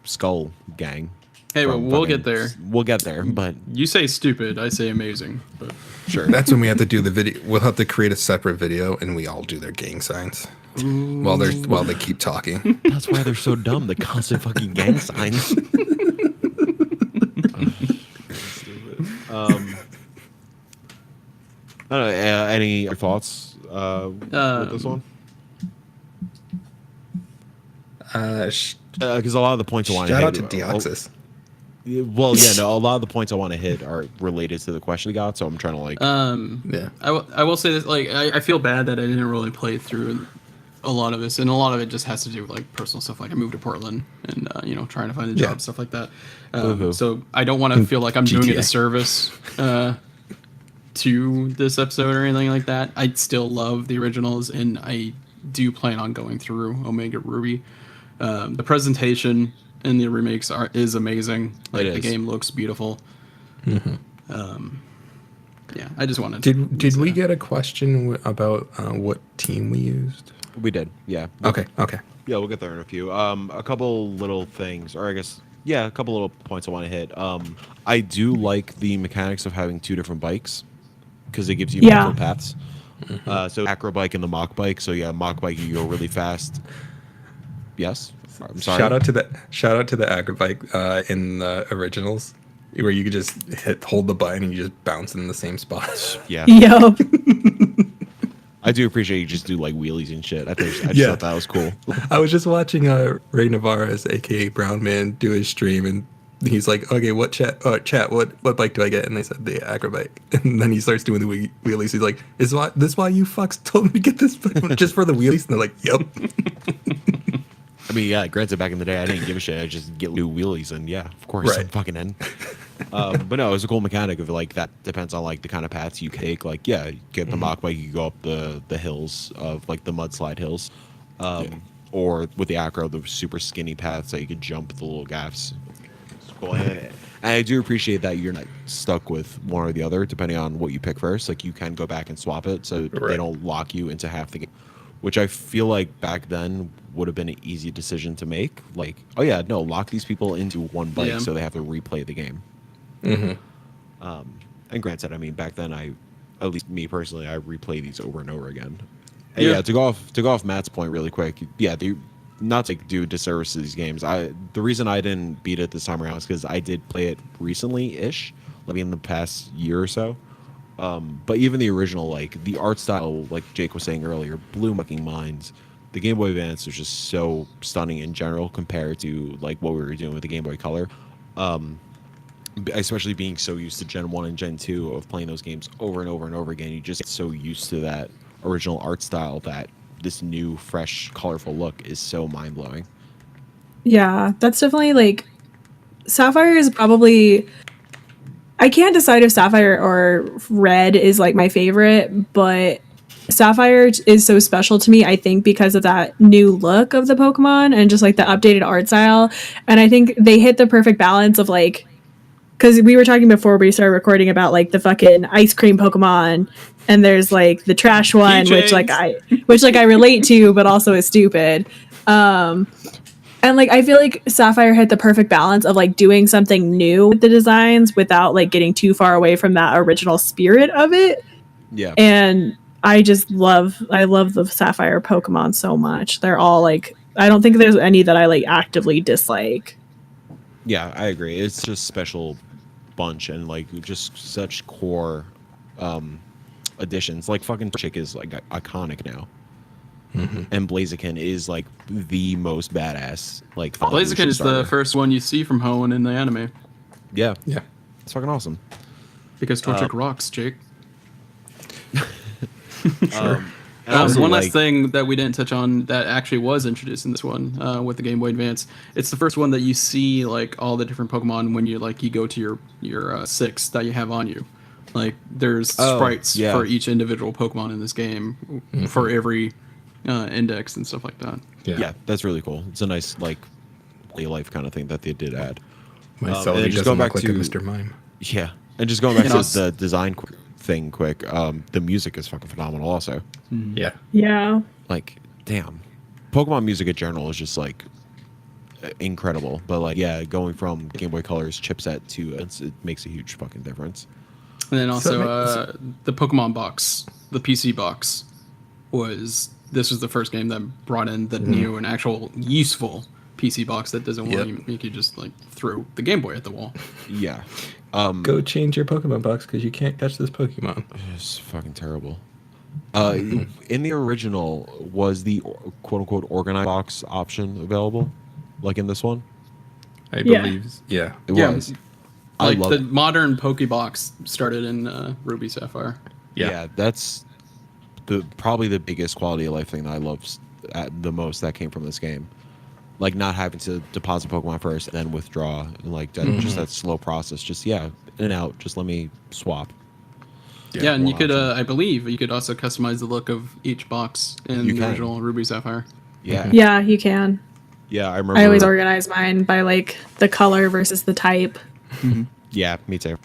[SPEAKER 1] Skull gang.
[SPEAKER 4] Hey, well,
[SPEAKER 1] from
[SPEAKER 4] we'll
[SPEAKER 1] fucking-
[SPEAKER 4] get there.
[SPEAKER 1] We'll get there, but
[SPEAKER 4] You say stupid, I say amazing. But
[SPEAKER 1] sure.
[SPEAKER 2] That's when we have to do the video. We'll have to create a separate video, and we all do their gang signs while they keep talking.
[SPEAKER 1] That's why they're so dumb. The constant fucking gang signs. I don't know, any thoughts with this one? Because a lot of the points I want to
[SPEAKER 2] Shout
[SPEAKER 1] hit.
[SPEAKER 2] out to Deoxys.
[SPEAKER 1] Well, yeah, no, a lot of the points I want to hit are related to the question we got, so I'm trying to like.
[SPEAKER 2] Yeah.
[SPEAKER 4] I will say this, like, I feel bad that I didn't really play through a lot of this, and a lot of it just has to do with like personal stuff. Like I moved to Portland, and trying to find a job,
[SPEAKER 2] Yeah.
[SPEAKER 4] stuff like that.
[SPEAKER 1] Boo-hoo.
[SPEAKER 4] So I don't want to feel like I'm doing a
[SPEAKER 2] GTA.
[SPEAKER 4] disservice to this episode or anything like that. I still love the originals, and I do plan on going through Omega Ruby. The presentation in the remakes is amazing. Like the
[SPEAKER 1] is.
[SPEAKER 4] game looks beautiful. Yeah, I just wanted.
[SPEAKER 2] Did we get a question about what team we used?
[SPEAKER 1] We did, yeah.
[SPEAKER 2] Okay.
[SPEAKER 1] Yeah, we'll get there in a few. A couple little things, or I guess, yeah, a couple little points I want to hit. I do like the mechanics of having two different bikes because it gives you
[SPEAKER 3] Yeah.
[SPEAKER 1] multiple paths. So acro bike and the mock bike. So yeah, mock bike you go really fast. Yes, I'm sorry.
[SPEAKER 2] Shout out to the agrobike in the originals, where you could just hold the button and you just bounce in the same spot.
[SPEAKER 1] Yeah,
[SPEAKER 3] Yup.
[SPEAKER 1] I do appreciate you just do like wheelies and shit. I just
[SPEAKER 2] Yeah.
[SPEAKER 1] thought that was cool.
[SPEAKER 2] I was just watching Ray Navarez, aka Brown Man, do his stream, and he's like, "Okay, what chat? What bike do I get?" And they said the agrobike, and then he starts doing the wheelies. He's like, "Is this why you fucks told me to get this just for the wheelies?" And they're like, "Yep."
[SPEAKER 1] I mean, yeah, granted, back in the day, I didn't give a shit. I just get new wheelies, and yeah, of course, I'm
[SPEAKER 2] Right.
[SPEAKER 1] fucking in. But no, it was a cool mechanic of like that depends on like the kind of paths you take. Like, yeah, you get the mock bike, you go up the hills of like the mudslide hills, or with the acro, the super skinny paths that you could jump the little gaps. It's cool. And I do appreciate that you're not stuck with one or the other, depending on what you pick first. Like, you can go back and swap it, so they
[SPEAKER 2] Right.
[SPEAKER 1] don't lock you into half the game. Which I feel like back then would have been an easy decision to make. Like, oh yeah, no, lock these people into one bike
[SPEAKER 4] Yeah.
[SPEAKER 1] so they have to replay the game. And granted, I mean, back then at least me personally, I replay these over and over again. And
[SPEAKER 4] Yeah.
[SPEAKER 1] yeah, to go off Matt's point really quick, yeah, not to do disservice to these games. The reason I didn't beat it this time around is because I did play it recently-ish, like in the past year or so. But even the original, like the art style, like Jake was saying earlier, blew fucking minds. The Game Boy Advance was just so stunning in general compared to like what we were doing with the Game Boy Color. Especially being so used to Gen 1 and Gen 2 of playing those games over and over and over again, you just get so used to that original art style that this new, fresh, colorful look is so mind-blowing.
[SPEAKER 3] Yeah, that's definitely like Sapphire is probably I can't decide if Sapphire or Red is like my favorite, but Sapphire is so special to me, I think, because of that new look of the Pokemon and just like the updated art style. And I think they hit the perfect balance of like, because we were talking before we started recording about like the fucking ice cream Pokemon, and there's like the trash one, which I relate to, but also is stupid. And like I feel like Sapphire hit the perfect balance of like doing something new with the designs without like getting too far away from that original spirit of it.
[SPEAKER 1] Yeah.
[SPEAKER 3] And I love the Sapphire Pokemon so much. They're all like, I don't think there's any that I like actively dislike.
[SPEAKER 1] Yeah, I agree. It's just special bunch and like just such core additions. Like fucking Chick is like iconic now. And Blaziken is like the most badass. Like
[SPEAKER 4] Blaziken is the
[SPEAKER 1] starter.
[SPEAKER 4] first one you see from Hoenn in the anime
[SPEAKER 1] Yeah,
[SPEAKER 2] Yeah.
[SPEAKER 1] it's fucking awesome.
[SPEAKER 4] because Torchic rocks, Jake.
[SPEAKER 1] And also,
[SPEAKER 4] One
[SPEAKER 1] like,
[SPEAKER 4] last thing that we didn't touch on that actually was introduced in this one with the Game Boy Advance. It's the first one that you see like all the different Pokemon when you go to your 6 that you have on you. Like there's sprites
[SPEAKER 1] yeah.
[SPEAKER 4] for each individual Pokemon in this game for every index and stuff like that.
[SPEAKER 1] yeah, that's really cool. It's a nice like way of life kind of thing that they did add.
[SPEAKER 2] My
[SPEAKER 1] and
[SPEAKER 2] Celebi
[SPEAKER 1] just
[SPEAKER 2] doesn't
[SPEAKER 1] going
[SPEAKER 2] look
[SPEAKER 1] back
[SPEAKER 2] like a
[SPEAKER 1] to
[SPEAKER 2] Mr. Mime.
[SPEAKER 1] Yeah, and just going back
[SPEAKER 4] And
[SPEAKER 1] to
[SPEAKER 4] also-
[SPEAKER 1] the design thing quick. The music is fucking phenomenal. Also,
[SPEAKER 2] Yeah.
[SPEAKER 3] Yeah.
[SPEAKER 1] like, damn, Pokemon music in general is just like incredible. But like, yeah, going from Game Boy Color's chipset to it makes a huge fucking difference.
[SPEAKER 4] And then also the Pokemon box, the PC box, was the first game that brought in the new and actual useful PC box that doesn't want to make you just like throw the Game Boy at the wall.
[SPEAKER 1] Yeah.
[SPEAKER 2] Go change your Pokemon box because you can't catch this Pokemon.
[SPEAKER 1] It's fucking terrible. In the original, was the quote-unquote organized box option available? Like in this one?
[SPEAKER 2] I believe. Yeah.
[SPEAKER 1] It was.
[SPEAKER 4] Like the modern Pokebox started in Ruby Sapphire.
[SPEAKER 1] Yeah, that's probably the biggest quality of life thing that I love the most that came from this game. Like not having to deposit Pokemon first and then withdraw, and like just that slow process. Just in and out. Just let me swap.
[SPEAKER 4] Yeah, and you could, I believe, you could also customize the look of each box in the original Ruby Sapphire.
[SPEAKER 1] Yeah.
[SPEAKER 3] Yeah, you can.
[SPEAKER 1] Yeah, I remember.
[SPEAKER 3] I always organize mine by like the color versus the type.
[SPEAKER 1] Yeah, me too.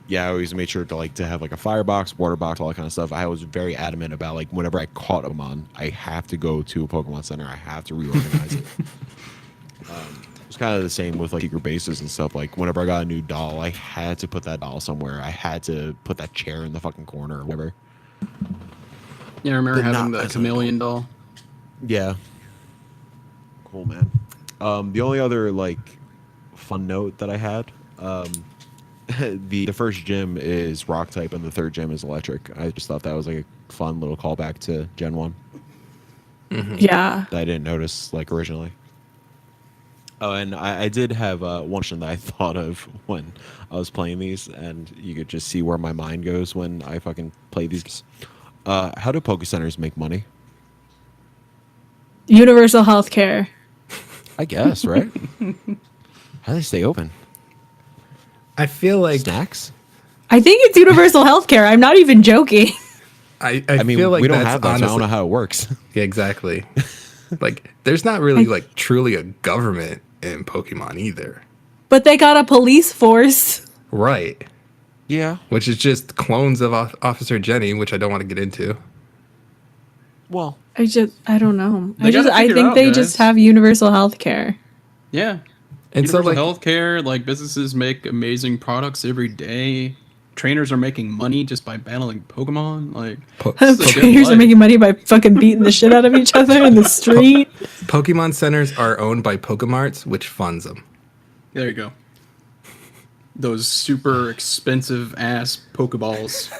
[SPEAKER 1] Yeah, I always made sure to have like a fire box, water box, all that kind of stuff. I was very adamant about like whenever I caught a Pokemon, I have to go to a Pokemon Center. I have to reorganize it. It's kind of the same with like secret bases and stuff. Like whenever I got a new doll, I had to put that doll somewhere. I had to put that chair in the fucking corner or whatever.
[SPEAKER 4] Yeah, I remember having the chameleon doll.
[SPEAKER 1] Yeah. Cool, man. The only other like fun note that I had, the first gym is rock type and the third gym is electric. I just thought that was like a fun little callback to Gen 1.
[SPEAKER 3] Yeah.
[SPEAKER 1] That I didn't notice like originally. Oh, and I did have one question that I thought of when I was playing these, and you could just see where my mind goes when I fucking play these. How do Poke Centers make money?
[SPEAKER 3] Universal healthcare.
[SPEAKER 1] I guess, right? How do they stay open?
[SPEAKER 2] I feel like
[SPEAKER 1] Snacks?
[SPEAKER 3] I think it's universal healthcare. I'm not even joking.
[SPEAKER 2] I
[SPEAKER 1] mean,
[SPEAKER 2] feel like
[SPEAKER 1] we don't
[SPEAKER 2] that's
[SPEAKER 1] have that,
[SPEAKER 2] honestly,
[SPEAKER 1] so I don't know how it works.
[SPEAKER 2] Yeah, exactly. Like, there's not really like truly a government in Pokemon either.
[SPEAKER 3] But they got a police force.
[SPEAKER 2] Right.
[SPEAKER 1] Yeah.
[SPEAKER 2] Which is just clones of Officer Jenny, which I don't want to get into.
[SPEAKER 1] Well,
[SPEAKER 3] I don't know.
[SPEAKER 4] They gotta
[SPEAKER 3] I
[SPEAKER 4] figure
[SPEAKER 3] think
[SPEAKER 4] out,
[SPEAKER 3] they
[SPEAKER 4] guys.
[SPEAKER 3] just have universal healthcare.
[SPEAKER 4] Yeah.
[SPEAKER 2] And so,
[SPEAKER 4] Universal
[SPEAKER 2] like,
[SPEAKER 4] healthcare, like businesses make amazing products every day. Trainers are making money just by battling Pokemon. Like this is a good
[SPEAKER 3] Trainers are
[SPEAKER 4] life.
[SPEAKER 3] making money by fucking beating the shit out of each other in the street.
[SPEAKER 2] Pokemon centers are owned by Pokemarts, which funds them.
[SPEAKER 4] There you go. Those super expensive ass Pokeballs.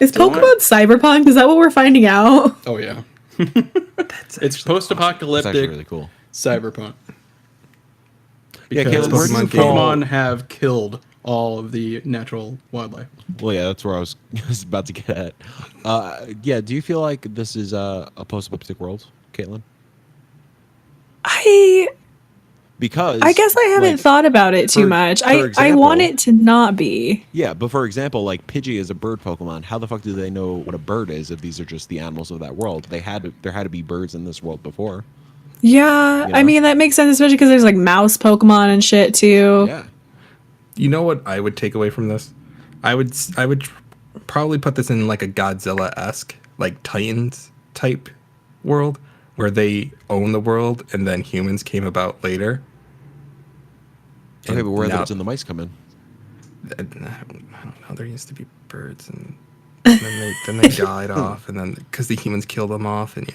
[SPEAKER 3] Is Pokemon cyberpunk? Is that what we're finding out?
[SPEAKER 4] Oh yeah.
[SPEAKER 2] That's
[SPEAKER 4] It's
[SPEAKER 1] it's
[SPEAKER 4] post-apocalyptic
[SPEAKER 1] actually really cool.
[SPEAKER 4] cyberpunk.
[SPEAKER 1] Yeah,
[SPEAKER 4] Because
[SPEAKER 1] Caitlin, where do you
[SPEAKER 4] Pokemon have killed all of the natural wildlife.
[SPEAKER 1] Well, yeah, that's where I was about to get at. Yeah, do you feel like this is a post-apocalyptic world, Caitlin? Because
[SPEAKER 3] I guess I haven't
[SPEAKER 1] like,
[SPEAKER 3] thought about it too much.
[SPEAKER 1] for
[SPEAKER 3] I
[SPEAKER 1] example-
[SPEAKER 3] want it to not be.
[SPEAKER 1] Yeah, but for example, like Pidgey is a bird Pokemon. How the fuck do they know what a bird is if these are just the animals of that world? There had to be birds in this world before.
[SPEAKER 3] Yeah,
[SPEAKER 1] You
[SPEAKER 3] I
[SPEAKER 1] know?
[SPEAKER 3] mean that makes sense, especially because there's like mouse Pokemon and shit too.
[SPEAKER 1] Yeah.
[SPEAKER 2] You know what I would take away from this? I would probably put this in like a Godzilla-esque, like Titans type world where they own the world and then humans came about later.
[SPEAKER 1] Okay, but where
[SPEAKER 2] now-
[SPEAKER 1] did the mice come in?
[SPEAKER 2] I don't know. There used to be birds, and then they died off, and then because the humans killed them off, and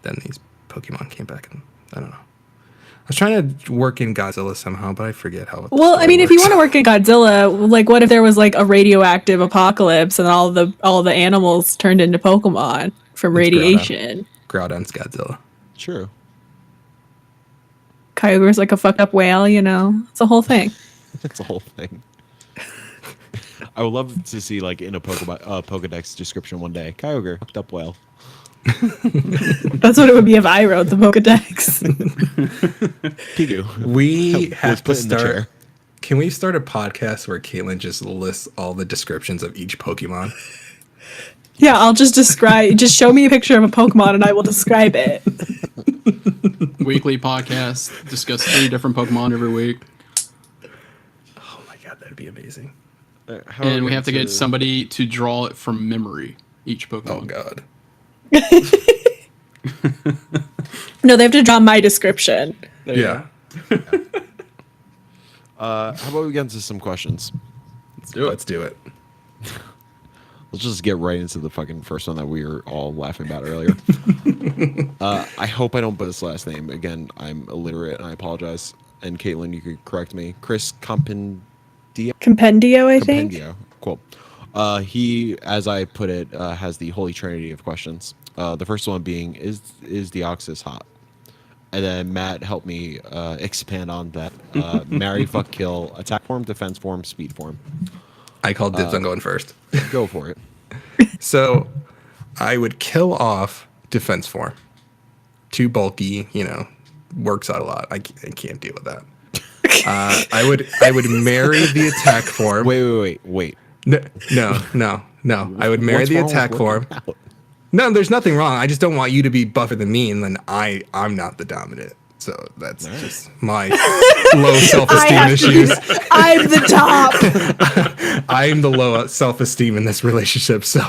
[SPEAKER 2] then these Pokemon came back, and I don't know. I was trying to work in Godzilla somehow, but I forget how.
[SPEAKER 3] Well, I mean, if you want to work in Godzilla, like, what if there was like a radioactive apocalypse and all the animals turned into Pokemon from radiation?
[SPEAKER 2] Groudon's Godzilla.
[SPEAKER 1] True.
[SPEAKER 3] Kyogre's like a fucked up whale, it's a whole thing.
[SPEAKER 1] That's the whole thing. I would love to see like in a Pokedex description one day. Kyogre, fucked up whale.
[SPEAKER 3] That's what it would be if I wrote the Pokedex.
[SPEAKER 1] Pigu.
[SPEAKER 2] We
[SPEAKER 1] Was
[SPEAKER 2] have to
[SPEAKER 1] put in the
[SPEAKER 2] start.
[SPEAKER 1] chair.
[SPEAKER 2] Can we start a podcast where Caitlin just lists all the descriptions of each Pokemon?
[SPEAKER 3] Yeah, I'll just just show me a picture of a Pokemon and I will describe it.
[SPEAKER 4] Weekly podcast, discuss 3 different Pokemon every week.
[SPEAKER 2] Oh my god, that'd be amazing.
[SPEAKER 4] And we have to get somebody to draw it from memory, each Pokemon.
[SPEAKER 2] Oh god.
[SPEAKER 3] No, they have to draw my description.
[SPEAKER 4] There you
[SPEAKER 2] Yeah.
[SPEAKER 4] go.
[SPEAKER 1] How about we get into some questions?
[SPEAKER 4] Let's do it.
[SPEAKER 2] Let's do it.
[SPEAKER 1] Let's just get right into the fucking first one that we were all laughing about earlier. I hope I don't put his last name. Again, I'm illiterate and I apologize. And Caitlin, you could correct me. Chris Compendio?
[SPEAKER 3] Compendio, I think.
[SPEAKER 1] Compendio. Cool. He, as I put it, has the holy trinity of questions. The first one being, is Deoxys hot? And then Matt helped me expand on that. Marry, fuck, kill, attack form, defense form, speed form.
[SPEAKER 2] I called dibs on going first.
[SPEAKER 1] Go for it.
[SPEAKER 2] So I would kill off defense form. Too bulky, works out a lot. I can't deal with that. I would marry the attack form.
[SPEAKER 1] Wait.
[SPEAKER 2] No. I would marry
[SPEAKER 1] What's
[SPEAKER 2] the
[SPEAKER 1] wrong with
[SPEAKER 2] attack form.
[SPEAKER 1] working out?
[SPEAKER 2] No, there's nothing wrong. I just don't want you to be buffer than me, and then I'm not the dominant. So that's just my low self-esteem issues.
[SPEAKER 3] I'm the top.
[SPEAKER 2] I'm the low self-esteem in this relationship, so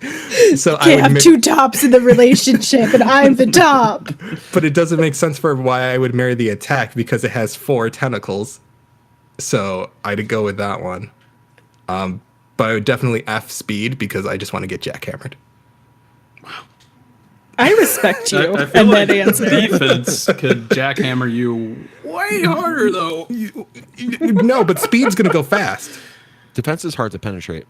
[SPEAKER 2] I
[SPEAKER 3] Can't
[SPEAKER 2] would
[SPEAKER 3] have two tops in the relationship, and I'm the top.
[SPEAKER 2] but it doesn't make sense for why I would marry the attack because it has 4 tentacles. So I'd go with that one. But I would definitely F speed because I just want to get jackhammered.
[SPEAKER 3] I respect you.
[SPEAKER 4] I feel
[SPEAKER 3] and
[SPEAKER 4] like
[SPEAKER 3] that answer.
[SPEAKER 4] defense could jackhammer you way harder, though.
[SPEAKER 2] No, but speed's gonna go fast.
[SPEAKER 1] Defense is hard to penetrate.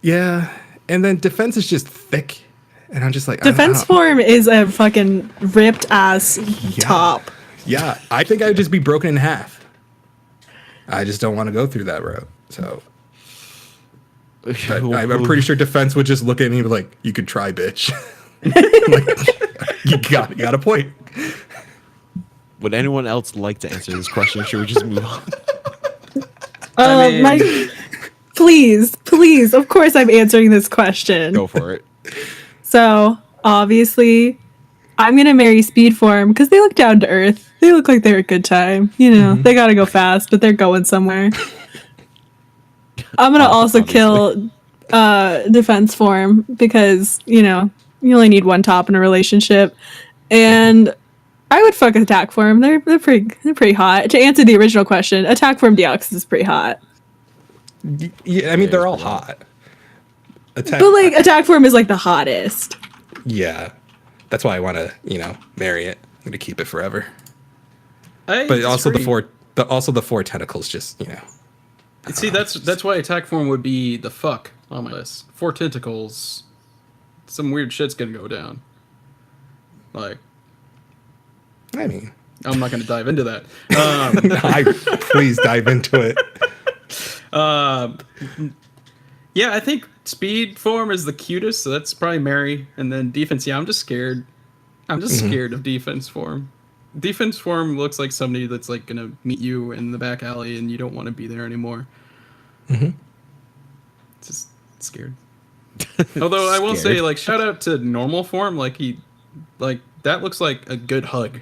[SPEAKER 2] Yeah, and then defense is just thick, and I'm just like
[SPEAKER 3] Defense form is a fucking ripped ass top.
[SPEAKER 2] Yeah, I think I would just be broken in half. I just don't want to go through that route. So I'm pretty sure defense would just look at me and be like, "You could try, bitch." Like, you got a point.
[SPEAKER 1] Would anyone else like to answer this question? Should we just move on?
[SPEAKER 3] Please. Of course, I'm answering this question.
[SPEAKER 1] Go for it.
[SPEAKER 3] So obviously, I'm gonna marry speed form because they look down to earth. They look like they're a good time. They gotta go fast, but they're going somewhere. I'm gonna also kill defense form because you only need one top in a relationship, and I would fuck attack form. They're pretty hot. To answer the original question, attack form Deoxys is pretty hot.
[SPEAKER 2] Yeah, I mean they're all hot. Attack,
[SPEAKER 3] But attack form is the hottest.
[SPEAKER 2] yeah, that's why I want to marry it. I'm gonna keep it forever.
[SPEAKER 4] I
[SPEAKER 2] But also
[SPEAKER 4] disagree.
[SPEAKER 2] the four tentacles just
[SPEAKER 4] See, that's why attack form would be the fuck on my list. 4 tentacles. Some weird shit's gonna go down.
[SPEAKER 2] I mean,
[SPEAKER 4] I'm not gonna dive into that.
[SPEAKER 2] please dive into it.
[SPEAKER 4] Yeah, I think speed form is the cutest, so that's probably Mary. And then defense, yeah, I'm just scared. I'm just scared of defense form. Defense form looks like somebody that's gonna meet you in the back alley and you don't want to be there anymore. Just scared. Although I will say, shout out to normal form. That looks like a good hug.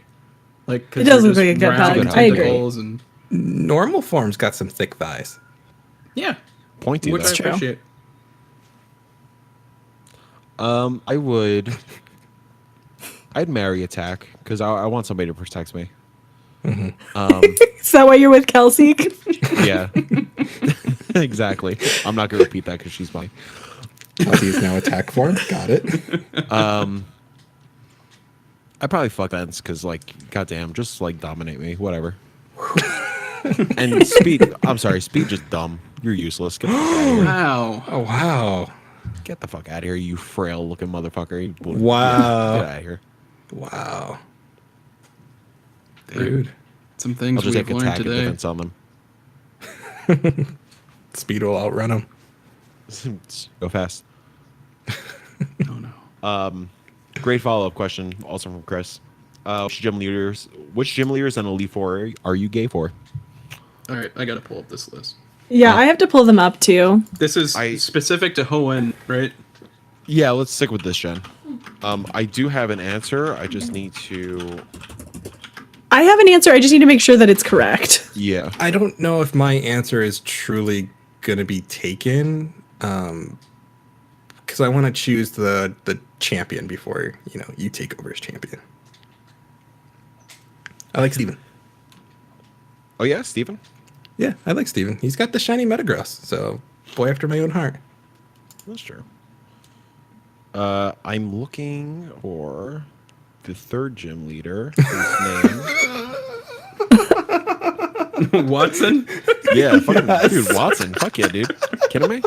[SPEAKER 4] 'Cause
[SPEAKER 3] It does
[SPEAKER 4] they're
[SPEAKER 3] look like a
[SPEAKER 4] just
[SPEAKER 3] good
[SPEAKER 4] round
[SPEAKER 3] hug. I agree.
[SPEAKER 4] tentacles and
[SPEAKER 2] Normal form's got some thick thighs.
[SPEAKER 4] yeah,
[SPEAKER 1] Pointy
[SPEAKER 4] which I
[SPEAKER 1] though.
[SPEAKER 3] true.
[SPEAKER 4] appreciate.
[SPEAKER 1] I'd marry attack because I want somebody to protect me.
[SPEAKER 3] Is that why you're with Kelsey?
[SPEAKER 1] Yeah, exactly. I'm not gonna repeat that because she's mine.
[SPEAKER 2] Kelsey is now attack form. Got it.
[SPEAKER 1] I'd probably fuck Vince because goddamn, just dominate me, whatever. And speed. I'm sorry, speed just dumb. You're useless. Get the fuck out of here.
[SPEAKER 4] Wow.
[SPEAKER 2] Oh wow.
[SPEAKER 1] Get the fuck out of here, you frail looking motherfucker.
[SPEAKER 2] Wow.
[SPEAKER 1] Get out of here.
[SPEAKER 2] Wow. Rude.
[SPEAKER 4] Some things
[SPEAKER 1] I'll just
[SPEAKER 4] we've
[SPEAKER 1] take
[SPEAKER 4] learned
[SPEAKER 1] attack and
[SPEAKER 4] today.
[SPEAKER 1] defense on them.
[SPEAKER 2] Speed will outrun him.
[SPEAKER 1] Go fast.
[SPEAKER 4] Oh no.
[SPEAKER 1] Great follow-up question, also from Chris. Which gym leaders in Elite Four are you gay for?
[SPEAKER 4] All right, I gotta pull up this list.
[SPEAKER 3] Yeah, I have to pull them up too.
[SPEAKER 4] This is
[SPEAKER 1] I-
[SPEAKER 4] specific to Hoenn, right?
[SPEAKER 1] Yeah, let's stick with this, Jen. I do have an answer. I just need to.
[SPEAKER 3] I have an answer. I just need to make sure that it's correct.
[SPEAKER 1] Yeah.
[SPEAKER 2] I don't know if my answer is truly gonna be taken, because I want to choose the champion before you take over as champion. I like Steven.
[SPEAKER 1] Oh yeah, Steven?
[SPEAKER 2] Yeah, I like Steven. He's got the shiny Metagross, so boy after my own heart.
[SPEAKER 1] That's true. I'm looking for the third gym leader. Whose name?
[SPEAKER 4] Watson?
[SPEAKER 1] Yeah, fucking dude, Watson. Fuck yeah, dude. Kidding me?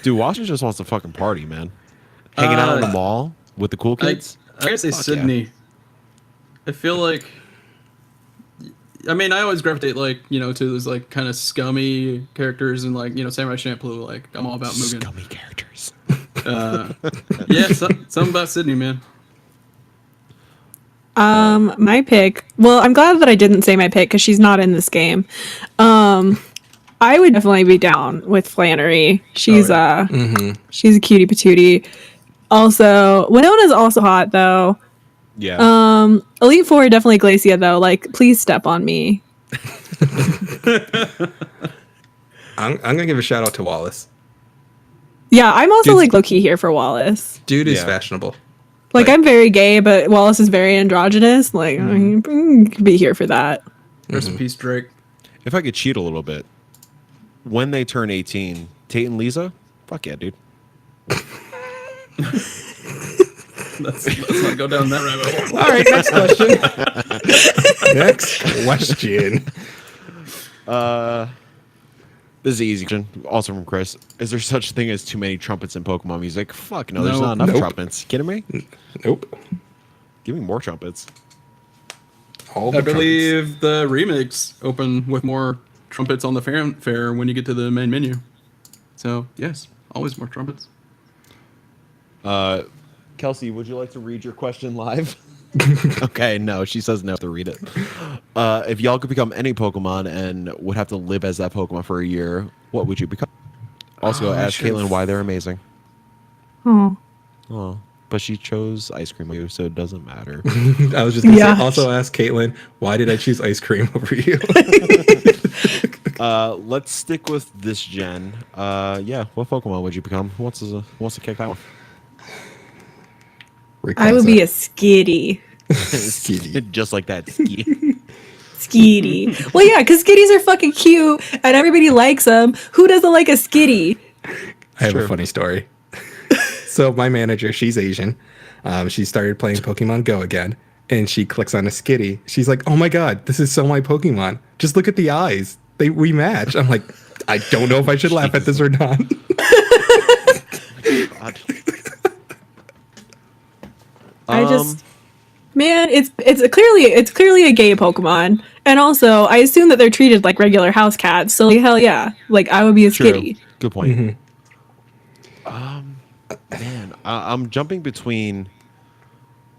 [SPEAKER 1] Dude, Watson just wants to fucking party, man. Hanging out in the mall with the cool kids.
[SPEAKER 4] I gotta say
[SPEAKER 1] Fuck
[SPEAKER 4] Sydney.
[SPEAKER 1] yeah.
[SPEAKER 4] I feel like, I mean, I always gravitate like, you know, to those like kind of scummy characters and like, you know, Samurai Champloo. Like I'm all about Mugen.
[SPEAKER 1] Scummy characters.
[SPEAKER 4] Yeah, something about Sydney, man.
[SPEAKER 3] My pick. Well, I'm glad that I didn't say my pick because she's not in this game. I would definitely be down with Flannery. She's she's a cutie patootie. Also, Winona's also hot though.
[SPEAKER 1] Yeah.
[SPEAKER 3] Elite Four definitely Glacia though. Like, please step on me.
[SPEAKER 2] I'm gonna give a shout out to Wallace.
[SPEAKER 3] Yeah, I'm also
[SPEAKER 2] Dude's-
[SPEAKER 3] like low key here for Wallace.
[SPEAKER 2] Dude is
[SPEAKER 1] Yeah.
[SPEAKER 2] fashionable.
[SPEAKER 3] Like, I'm very gay, but Wallace is very androgynous. Like, I could be here for that.
[SPEAKER 4] Rest in peace, Drake.
[SPEAKER 1] If I could cheat a little bit, when they turn 18, Tate and Lisa, fuck yeah, dude.
[SPEAKER 4] Let's not go down that rabbit hole.
[SPEAKER 2] All right, next question. Next question.
[SPEAKER 1] This is an easy question. Also from Chris. Is there such a thing as too many trumpets in Pokemon music? Fuck no, there's
[SPEAKER 4] No.
[SPEAKER 1] not enough
[SPEAKER 2] Nope.
[SPEAKER 1] trumpets. Kidding me?
[SPEAKER 2] Nope.
[SPEAKER 1] Give me more trumpets.
[SPEAKER 2] All the
[SPEAKER 4] I believe the remakes open with more trumpets on the fanfare when you get to the main menu. So, yes, always more trumpets.
[SPEAKER 1] Kelsey, would you like to read your question live? Okay, no, she says no to read it. If y'all could become any Pokemon and would have to live as that Pokemon for a year, what would you become? Also, ask Caitlin why they're amazing.
[SPEAKER 3] Oh.
[SPEAKER 1] Oh, but she chose ice cream over you, so it doesn't matter.
[SPEAKER 2] I was just gonna
[SPEAKER 3] Yeah.
[SPEAKER 2] say, also ask Caitlin, why did I choose ice cream over you?
[SPEAKER 1] Let's stick with this gen. Yeah, what Pokemon would you become? Who wants to kick that one?
[SPEAKER 3] I would be a Skitty.
[SPEAKER 2] Skitty.
[SPEAKER 1] Just like that. Ski.
[SPEAKER 3] Skitty. Well, yeah, because Skitties are fucking cute and everybody likes them. Who doesn't like a Skitty?
[SPEAKER 2] I have
[SPEAKER 1] Sure.
[SPEAKER 2] a funny story. So my manager, she's Asian. She started playing Pokemon Go again, and she clicks on a Skitty. She's like, "Oh my god, this is so my Pokemon. Just look at the eyes. We match." I'm like, I don't know if I should laugh at this or not.
[SPEAKER 1] God.
[SPEAKER 3] I just, man, it's clearly a gay Pokemon, and also I assume that they're treated like regular house cats. So like, hell yeah, like I would be a
[SPEAKER 1] True.
[SPEAKER 3] Skitty.
[SPEAKER 1] Good point. Man, I'm jumping between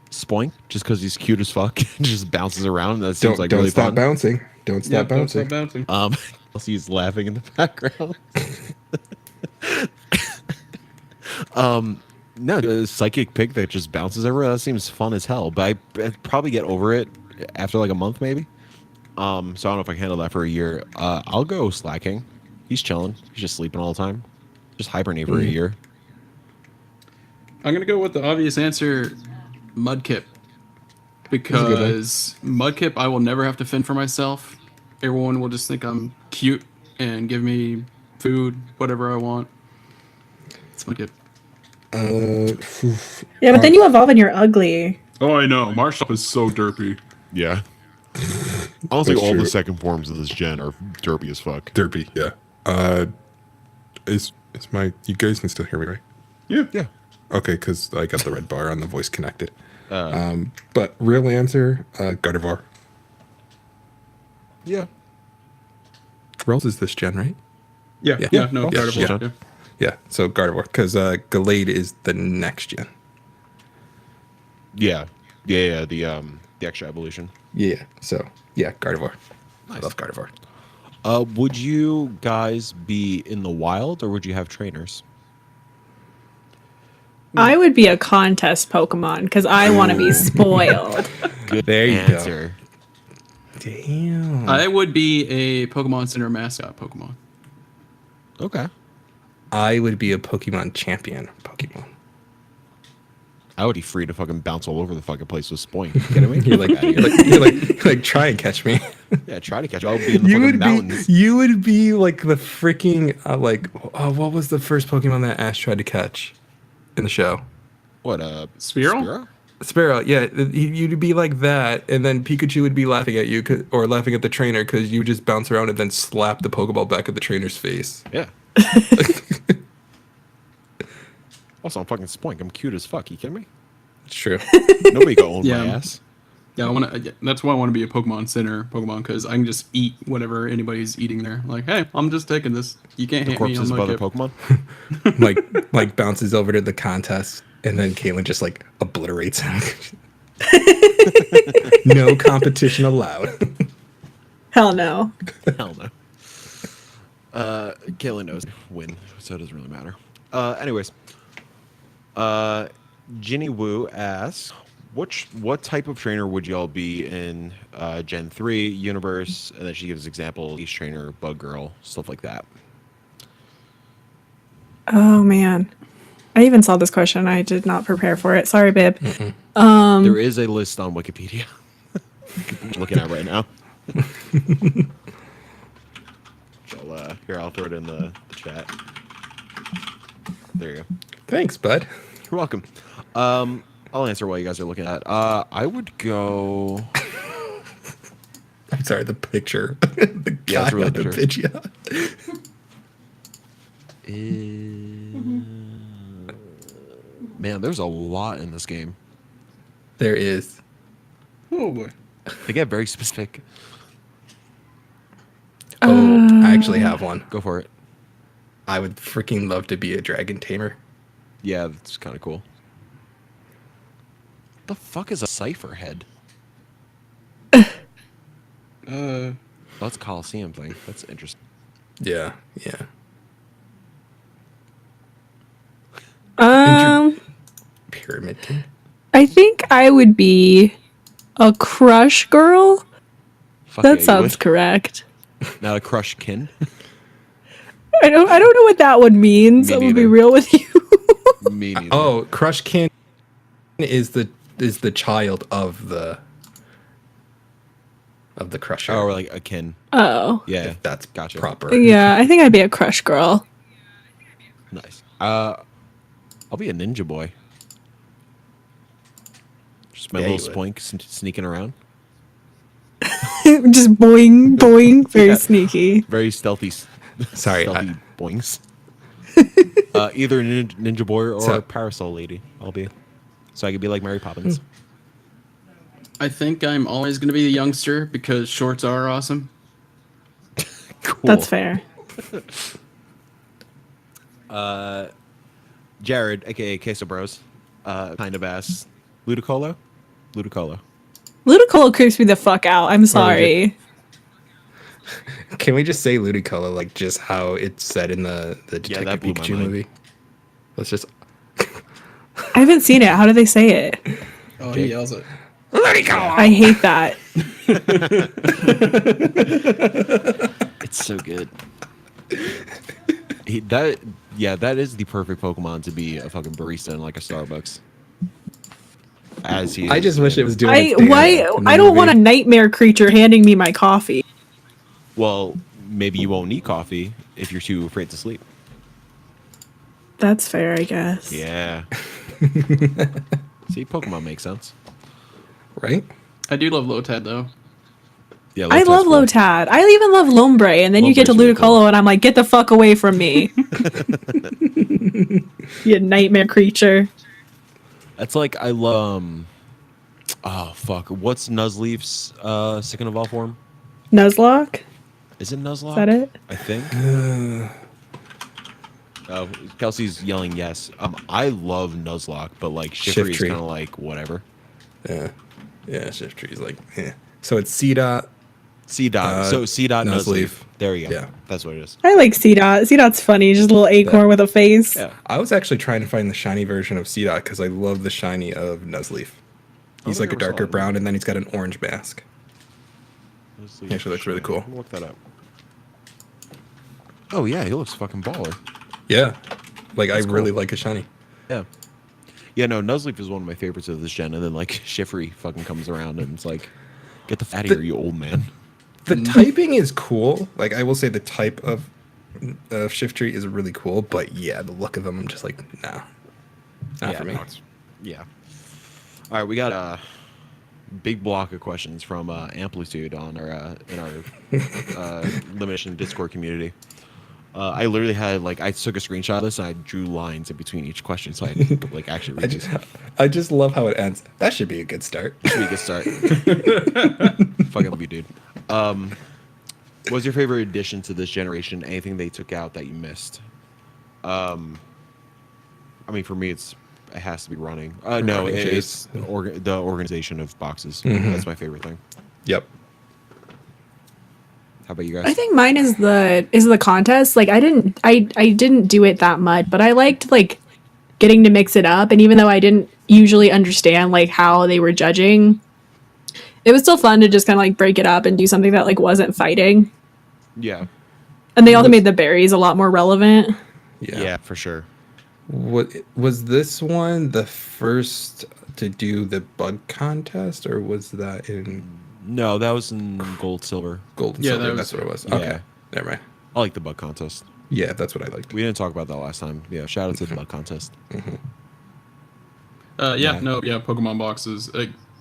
[SPEAKER 1] Spoink just because he's cute as fuck, just bounces around. That seems
[SPEAKER 2] Don't
[SPEAKER 1] like really
[SPEAKER 2] stop
[SPEAKER 1] fun.
[SPEAKER 2] bouncing. Don't stop
[SPEAKER 4] Don't
[SPEAKER 2] bouncing.
[SPEAKER 4] stop bouncing.
[SPEAKER 1] He's laughing in the background. No, the psychic pig that just bounces everywhere. That seems fun as hell. But I'd probably get over it after like a month, maybe. So I don't know if I can handle that for a year. I'll go Slacking. He's chilling. He's just sleeping all the time. Just hibernate for a year.
[SPEAKER 4] I'm going to go with the obvious answer, Mudkip. Because Mudkip, I will never have to fend for myself. Everyone will just think I'm cute and give me food, whatever I want. It's Mudkip.
[SPEAKER 3] Yeah, but then you evolve and you're ugly.
[SPEAKER 5] Oh, I know. Marshall is so derpy.
[SPEAKER 6] Yeah. Honestly,
[SPEAKER 2] That's
[SPEAKER 6] all
[SPEAKER 2] true.
[SPEAKER 6] the second forms of this gen are derpy as fuck.
[SPEAKER 5] Derpy, yeah. Is my... You guys can still hear me, right?
[SPEAKER 6] Yeah. Yeah.
[SPEAKER 2] Okay, because I got the red bar on the voice connected. But real answer, Gardevoir.
[SPEAKER 1] Yeah.
[SPEAKER 2] Rolls is this gen, right?
[SPEAKER 4] Yeah, no,
[SPEAKER 2] Yeah,
[SPEAKER 4] Gardevoir,
[SPEAKER 2] yeah.
[SPEAKER 4] yeah.
[SPEAKER 2] Yeah, so Gardevoir, because Gallade is the next gen.
[SPEAKER 1] Yeah. The extra evolution.
[SPEAKER 2] Yeah, so yeah, Gardevoir. I love Gardevoir.
[SPEAKER 1] Would you guys be in the wild or would you have trainers?
[SPEAKER 3] I would be a contest Pokemon because I want to be spoiled.
[SPEAKER 1] Good
[SPEAKER 2] There you go.
[SPEAKER 1] answer.
[SPEAKER 2] Damn.
[SPEAKER 4] I would be a Pokemon Center mascot Pokemon.
[SPEAKER 1] Okay.
[SPEAKER 2] I would be a Pokemon champion Pokemon.
[SPEAKER 1] I would be free to fucking bounce all over the fucking place with Spoink. You kidding me?
[SPEAKER 2] You're like, try and catch me.
[SPEAKER 1] Yeah, try to catch. I'll be in the fucking mountains.
[SPEAKER 2] You would be like the freaking what was the first Pokemon that Ash tried to catch in the show?
[SPEAKER 1] What,
[SPEAKER 4] Spearow?
[SPEAKER 2] Sparrow. Yeah, you'd be like that, and then Pikachu would be laughing at you or laughing at the trainer because you would just bounce around and then slap the Pokeball back at the trainer's face.
[SPEAKER 1] Yeah. Also, I'm fucking Spoink. I'm cute as fuck. You kidding me?
[SPEAKER 2] It's true.
[SPEAKER 1] Nobody go own
[SPEAKER 4] Yeah.
[SPEAKER 1] my ass.
[SPEAKER 4] Yeah, that's why I want to be a Pokemon Center Pokemon, because I can just eat whatever anybody's eating there. Like, hey, I'm just taking this. You can't
[SPEAKER 1] The
[SPEAKER 4] hit me.
[SPEAKER 1] corpses
[SPEAKER 4] I'm
[SPEAKER 1] of
[SPEAKER 4] like
[SPEAKER 1] other
[SPEAKER 4] a-
[SPEAKER 1] Pokemon.
[SPEAKER 2] Mike bounces over to the contest, and then Caitlin just like obliterates him. No competition allowed.
[SPEAKER 3] Hell no.
[SPEAKER 1] Hell no. Caitlin knows win, so it doesn't really matter. Anyways, Ginny Woo asks, what type of trainer would y'all be in Gen 3 universe? And then she gives example, Leash Trainer, Bug Girl, stuff like that.
[SPEAKER 3] Oh man. I even saw this question. I did not prepare for it. Sorry, babe.
[SPEAKER 1] There is a list on Wikipedia. I'm looking at it right now. I'll throw it in the chat. There you go.
[SPEAKER 2] Thanks, bud.
[SPEAKER 1] You're welcome. I'll answer while you guys are looking at. I would go.
[SPEAKER 2] I'm sorry, the picture. The guy
[SPEAKER 1] it's a really
[SPEAKER 2] on the
[SPEAKER 1] picture.
[SPEAKER 2] video.
[SPEAKER 1] Man, there's a lot in this game.
[SPEAKER 2] There is.
[SPEAKER 4] Oh boy.
[SPEAKER 1] They get very specific.
[SPEAKER 2] Oh, I actually have one.
[SPEAKER 1] Go for it.
[SPEAKER 2] I would freaking love to be a dragon tamer.
[SPEAKER 1] Yeah, that's kind of cool. The fuck is a cipher head? Oh, that's a Coliseum thing. That's interesting.
[SPEAKER 2] Yeah, yeah. Pyramid King.
[SPEAKER 3] I think I would be a crush girl.
[SPEAKER 1] Fuck
[SPEAKER 3] That
[SPEAKER 1] yeah,
[SPEAKER 3] sounds
[SPEAKER 1] you
[SPEAKER 3] correct.
[SPEAKER 1] would. Not a crush kin.
[SPEAKER 3] I don't know what that one means.
[SPEAKER 1] Me
[SPEAKER 3] I'm gonna be
[SPEAKER 1] neither.
[SPEAKER 3] real with you.
[SPEAKER 1] Me neither.
[SPEAKER 2] Oh, Crush King is the child of the Crusher.
[SPEAKER 1] Oh, or like a kin.
[SPEAKER 3] Oh.
[SPEAKER 1] Yeah,
[SPEAKER 2] if that's
[SPEAKER 1] gotcha.
[SPEAKER 2] proper.
[SPEAKER 3] Yeah, I think I'd be a crush girl.
[SPEAKER 1] Nice. I'll be a ninja boy. Just my
[SPEAKER 2] Yeah,
[SPEAKER 1] little
[SPEAKER 2] you would.
[SPEAKER 1] spoink sneaking around.
[SPEAKER 3] Just boing, boing. Very
[SPEAKER 1] Yeah.
[SPEAKER 3] sneaky.
[SPEAKER 1] Very stealthy.
[SPEAKER 2] Sorry,
[SPEAKER 1] stealthy boings. Either ninja boy or
[SPEAKER 2] So-
[SPEAKER 1] parasol lady. I'll be. So I could be like Mary Poppins.
[SPEAKER 4] I think I'm always going to be the youngster because shorts are awesome.
[SPEAKER 1] Cool.
[SPEAKER 3] That's fair.
[SPEAKER 1] Jared, aka Queso Bros, kind of asks Ludicolo.
[SPEAKER 3] Ludicolo creeps me the fuck out. I'm sorry.
[SPEAKER 2] Can we just say Ludicolo like just how it's said in the
[SPEAKER 1] that
[SPEAKER 2] Detective
[SPEAKER 1] blew my
[SPEAKER 2] Pikachu
[SPEAKER 1] mind.
[SPEAKER 2] movie? Let's just
[SPEAKER 3] I haven't seen it. How do they say it?
[SPEAKER 4] Oh, he yells it.
[SPEAKER 3] I hate that.
[SPEAKER 1] It's so good. That is the perfect Pokemon to be a fucking barista in like a Starbucks. As he is.
[SPEAKER 2] I just wish it was doing.
[SPEAKER 3] I
[SPEAKER 2] its dance in the
[SPEAKER 3] I don't
[SPEAKER 2] movie.
[SPEAKER 3] want a nightmare creature handing me my coffee.
[SPEAKER 1] Well, maybe you won't need coffee if you're too afraid to sleep.
[SPEAKER 3] That's fair, I guess.
[SPEAKER 1] Yeah. See, Pokemon makes sense.
[SPEAKER 2] right.
[SPEAKER 4] I do love Lotad though.
[SPEAKER 1] Yeah,
[SPEAKER 3] I love Lotad. I even love Lombre, and then you get to
[SPEAKER 1] Lombre's really
[SPEAKER 3] Ludicolo,
[SPEAKER 1] cool.
[SPEAKER 3] and I'm like, get the fuck away from me. You nightmare creature.
[SPEAKER 1] That's like I love. Oh fuck! What's Nuzleaf's second evolve form?
[SPEAKER 3] Nuzlocke?
[SPEAKER 1] Is it Nuzlocke?
[SPEAKER 3] Is that it?
[SPEAKER 1] I think. Kelsey's yelling yes. I love Nuzlocke, but like Shiftry is
[SPEAKER 2] Shiftry.
[SPEAKER 1] kind of like whatever.
[SPEAKER 2] Yeah. Shift tree's like. Eh. So it's C dot.
[SPEAKER 1] C dot. So C dot
[SPEAKER 2] Nuzleaf.
[SPEAKER 1] Nuzleaf. There you go.
[SPEAKER 2] Yeah.
[SPEAKER 1] That's what it is.
[SPEAKER 3] I like C-Dot. C-Dot's funny. Just a little acorn with a face.
[SPEAKER 1] Yeah.
[SPEAKER 2] I was actually trying to find the shiny version of C dot because I love the shiny of Nuzleaf. He's
[SPEAKER 1] I
[SPEAKER 2] like a
[SPEAKER 1] never saw
[SPEAKER 2] darker
[SPEAKER 1] it.
[SPEAKER 2] brown, and then he's got an orange mask.
[SPEAKER 1] Nuzleaf
[SPEAKER 2] Actually looks really cool.
[SPEAKER 1] I'm gonna look that up. Oh yeah, he looks fucking baller.
[SPEAKER 2] Yeah. Like I
[SPEAKER 1] cool.
[SPEAKER 2] really like a shiny.
[SPEAKER 1] Yeah. Yeah, no, Nuzleaf is one of my favorites of this gen, and then like Shiftry fucking comes around and it's like, get the fat here, you old man.
[SPEAKER 2] The typing is cool. Like I will say, the type of Shiftry is really cool. But yeah, the look of them, I'm just like, nah, not for me.
[SPEAKER 1] No, yeah. All right, we got a big block of questions from Amplitude on our in our limitation Discord community. I literally had I took a screenshot of this and I drew lines in between each question, so I could, actually read these.
[SPEAKER 2] I just love how it ends. That should be a good start.
[SPEAKER 1] Should be a good start. Fucking love you, dude. What's your favorite addition to this generation? Anything they took out that you missed? I mean, for me, it has to be running. No, it's the organization of boxes.
[SPEAKER 2] Mm-hmm.
[SPEAKER 1] That's my favorite thing.
[SPEAKER 2] Yep.
[SPEAKER 1] How about you guys?
[SPEAKER 3] I think mine is the contest. Like I didn't do it that much, but I liked getting to mix it up. And even though I didn't usually understand how they were judging, it was still fun to just kind of break it up and do something that wasn't fighting.
[SPEAKER 1] Yeah.
[SPEAKER 3] And they also made the berries a lot more relevant.
[SPEAKER 1] Yeah, for sure.
[SPEAKER 2] What was this one the first to do the bug contest, or was that in
[SPEAKER 1] No, that was in gold, silver.
[SPEAKER 2] gold and
[SPEAKER 4] Yeah,
[SPEAKER 2] silver?
[SPEAKER 4] that was-
[SPEAKER 2] That's what it was.
[SPEAKER 1] Yeah.
[SPEAKER 2] Okay, never mind.
[SPEAKER 1] I like the bug contest.
[SPEAKER 2] Yeah, that's what I liked.
[SPEAKER 1] We didn't talk about that last time. Yeah, shout out to the bug contest.
[SPEAKER 4] Pokemon boxes.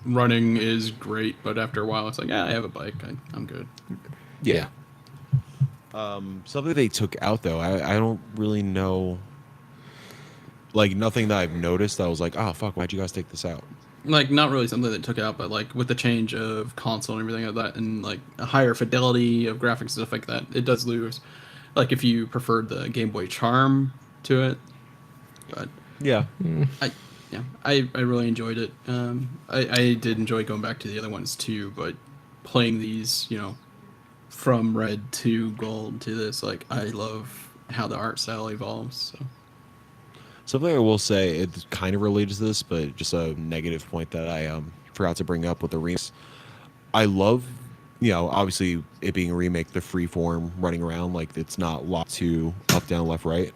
[SPEAKER 4] Running is great, but after a while, it's I have a bike. I'm good.
[SPEAKER 2] Yeah.
[SPEAKER 1] Something they took out though, I don't really know. Nothing that I've noticed that I was oh fuck, why'd you guys take this out?
[SPEAKER 4] Not really something that took out, but with the change of console and everything like that, and a higher fidelity of graphics and stuff like that, it does lose. If you preferred the Game Boy Charm to it, but
[SPEAKER 1] Yeah.
[SPEAKER 4] I really enjoyed it. I did enjoy going back to the other ones too, but playing these, from red to gold to this, I love how the art style evolves. So.
[SPEAKER 1] Something I will say, it's kind of related to this, but just a negative point that I forgot to bring up with the remakes. I love, obviously it being a remake, the free form running around, it's not locked to up, down, left, right.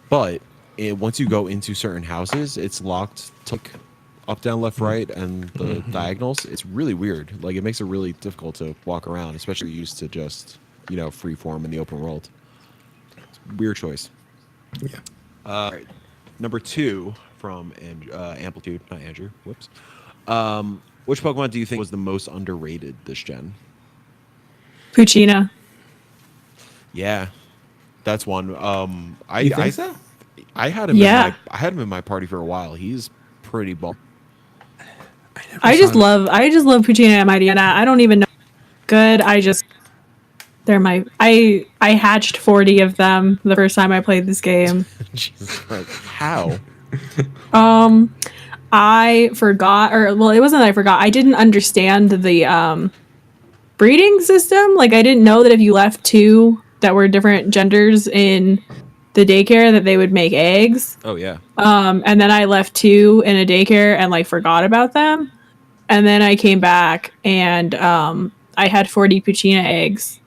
[SPEAKER 1] But once you go into certain houses, it's locked to up, down, left, right, and the diagonals. It's really weird. It makes it really difficult to walk around, especially used to just, free form in the open world. It's a weird choice.
[SPEAKER 2] Yeah.
[SPEAKER 1] All right. Number 2 from Amplitude, not Andrew. Whoops. Which Pokemon do you think was the most underrated this gen?
[SPEAKER 3] Puccina.
[SPEAKER 1] Yeah, that's one.
[SPEAKER 2] You think so?
[SPEAKER 1] I had him.
[SPEAKER 3] Yeah.
[SPEAKER 1] I had him in my party for a while. He's pretty bum.
[SPEAKER 3] I just love Puccina and Mightyena. I don't even know good. They're I hatched 40 of them the first time I played this game.
[SPEAKER 1] Jesus Christ. How?
[SPEAKER 3] I forgot, it wasn't that I forgot. I didn't understand the breeding system. I didn't know that if you left 2 that were different genders in the daycare that they would make eggs.
[SPEAKER 1] Oh yeah.
[SPEAKER 3] And then I left 2 in a daycare and forgot about them. And then I came back and I had 40 Puccina eggs.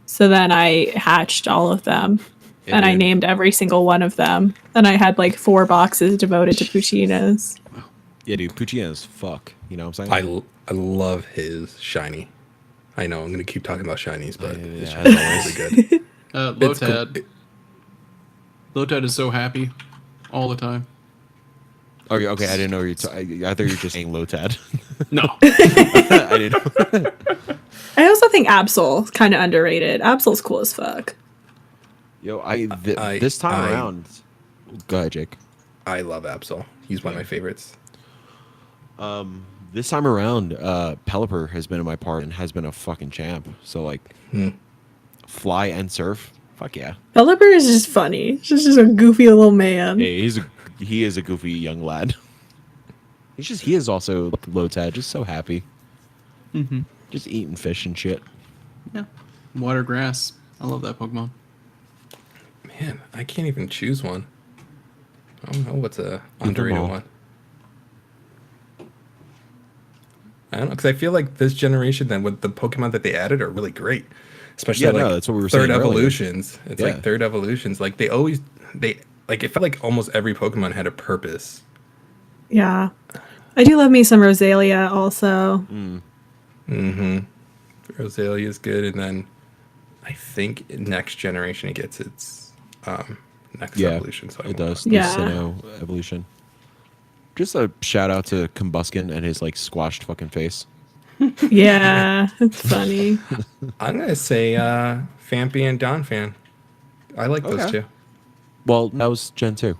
[SPEAKER 3] So then I hatched all of them.
[SPEAKER 1] Yeah,
[SPEAKER 3] and I
[SPEAKER 1] dude.
[SPEAKER 3] named every single one of them. And I had 4 boxes devoted to Puccinas.
[SPEAKER 1] Yeah, dude. Puccina is fuck. You know what I'm saying?
[SPEAKER 2] I love his shiny. I know I'm gonna keep talking about shinies, but his
[SPEAKER 1] Yeah,
[SPEAKER 2] shiny is really good. It's cool.
[SPEAKER 4] Lotad. Lotad is so happy all the time.
[SPEAKER 1] Okay. I didn't know I thought you were just saying Lotad.
[SPEAKER 4] No.
[SPEAKER 1] I didn't.
[SPEAKER 3] I also think Absol's kind of underrated. Absol's cool as fuck.
[SPEAKER 1] Yo, this time around. Go ahead, Jake.
[SPEAKER 2] I love Absol. He's one of my favorites.
[SPEAKER 1] This time around, Pelipper has been in my part and has been a fucking champ. So fly and surf. Fuck yeah.
[SPEAKER 3] Pelipper is just funny. He's just a goofy little man.
[SPEAKER 1] Hey, he is a goofy young lad. He is also Lotad, just so happy.
[SPEAKER 4] Mm-hmm.
[SPEAKER 1] Just eating fish and shit.
[SPEAKER 4] Yeah. Water grass. I love that Pokemon.
[SPEAKER 2] Man, I can't even choose one. I don't know what's a
[SPEAKER 1] them
[SPEAKER 2] underrated
[SPEAKER 1] all.
[SPEAKER 2] one. I don't know, because I feel like this generation, then with the Pokemon that they added, are really great. Especially
[SPEAKER 1] Yeah, no, that's what we were
[SPEAKER 2] third
[SPEAKER 1] saying earlier.
[SPEAKER 2] evolutions. It's
[SPEAKER 1] Yeah.
[SPEAKER 2] third evolutions. It felt like almost every Pokemon had a purpose.
[SPEAKER 3] Yeah. I do love me some Rosalia also.
[SPEAKER 2] Rosalia is good, and then I think next generation it gets its next evolution. So
[SPEAKER 1] it does.
[SPEAKER 3] Yeah.
[SPEAKER 1] The Sinnoh evolution. Just a shout out to Combuskin and his like squashed fucking face.
[SPEAKER 3] Yeah, it's funny.
[SPEAKER 2] I'm gonna say Fampy and Donphan. I like those
[SPEAKER 1] Okay.
[SPEAKER 2] two.
[SPEAKER 1] Well, that was Gen 2.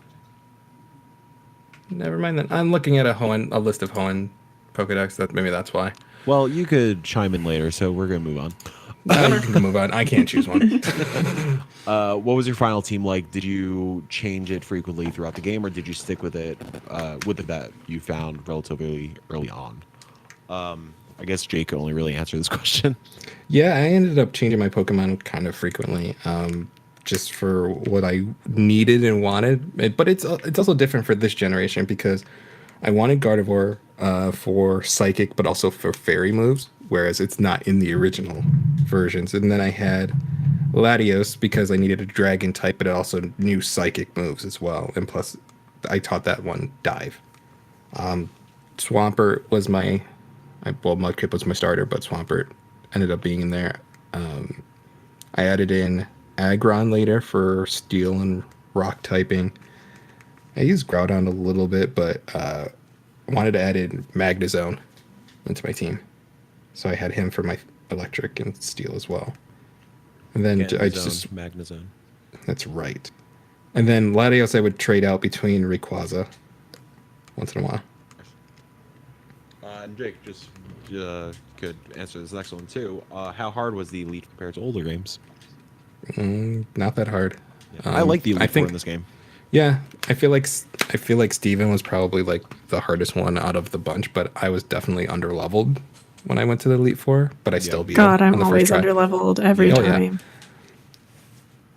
[SPEAKER 2] Never mind that. I'm looking at a list of Hoenn Pokedex. Maybe that's why.
[SPEAKER 1] Well, you could chime in later, so we're gonna move on.
[SPEAKER 2] You can move on. I can't choose one.
[SPEAKER 1] What was your final team like? Did you change it frequently throughout the game, or did you stick with it that you found relatively early on? I guess Jake could only really answer this question.
[SPEAKER 2] Yeah, I ended up changing my Pokemon kind of frequently, just for what I needed and wanted. But it's also different for this generation because I wanted Gardevoir for Psychic, but also for Fairy moves, whereas it's not in the original versions. And then I had Latios because I needed a Dragon type, but it also knew Psychic moves as well. And plus, I taught that one Dive. Swampert was Mudkip was my starter, but Swampert ended up being in there. I added in Aggron later for Steel and Rock typing. I used Groudon a little bit, but I wanted to add in Magnezone into my team. So I had him for my Electric and Steel as well. And then I just...
[SPEAKER 1] Magnezone.
[SPEAKER 2] That's right. And then Latios I would trade out between Rayquaza once in a while.
[SPEAKER 1] And Jake just could answer this next one too. How hard was the Elite compared to older games?
[SPEAKER 2] Not that hard.
[SPEAKER 1] I like the
[SPEAKER 2] I
[SPEAKER 1] Elite Four
[SPEAKER 2] think-
[SPEAKER 1] in this game.
[SPEAKER 2] Yeah, I feel like Steven was probably like the hardest one out of the bunch, but I was definitely underleveled when I went to the Elite Four, but I still beat
[SPEAKER 3] God,
[SPEAKER 2] him on
[SPEAKER 3] I'm
[SPEAKER 2] the first
[SPEAKER 3] always
[SPEAKER 2] try.
[SPEAKER 3] underleveled every
[SPEAKER 2] Oh, yeah.
[SPEAKER 3] time.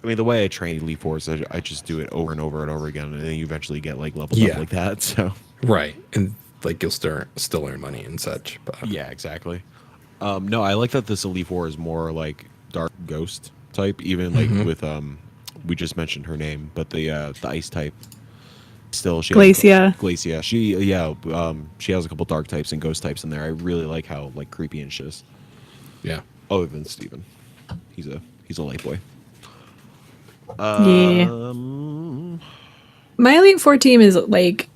[SPEAKER 1] I mean, the way I train Elite Four is I just do it over and over and over again, and then you eventually get like leveled
[SPEAKER 2] Yeah.
[SPEAKER 1] up like that. So
[SPEAKER 2] Right, and like you'll still earn money and such. But
[SPEAKER 1] yeah, exactly. No, I like that this Elite Four is more like Dark Ghost type, even like with we just mentioned her name, but the Ice type. Still, she
[SPEAKER 3] Glacia.
[SPEAKER 1] Glacia. She has a couple Dark types and Ghost types in there. I really like how like creepy and shit is.
[SPEAKER 2] yeah,
[SPEAKER 1] Other than Steven. He's a light boy.
[SPEAKER 3] Yeah. My Elite Four team is like,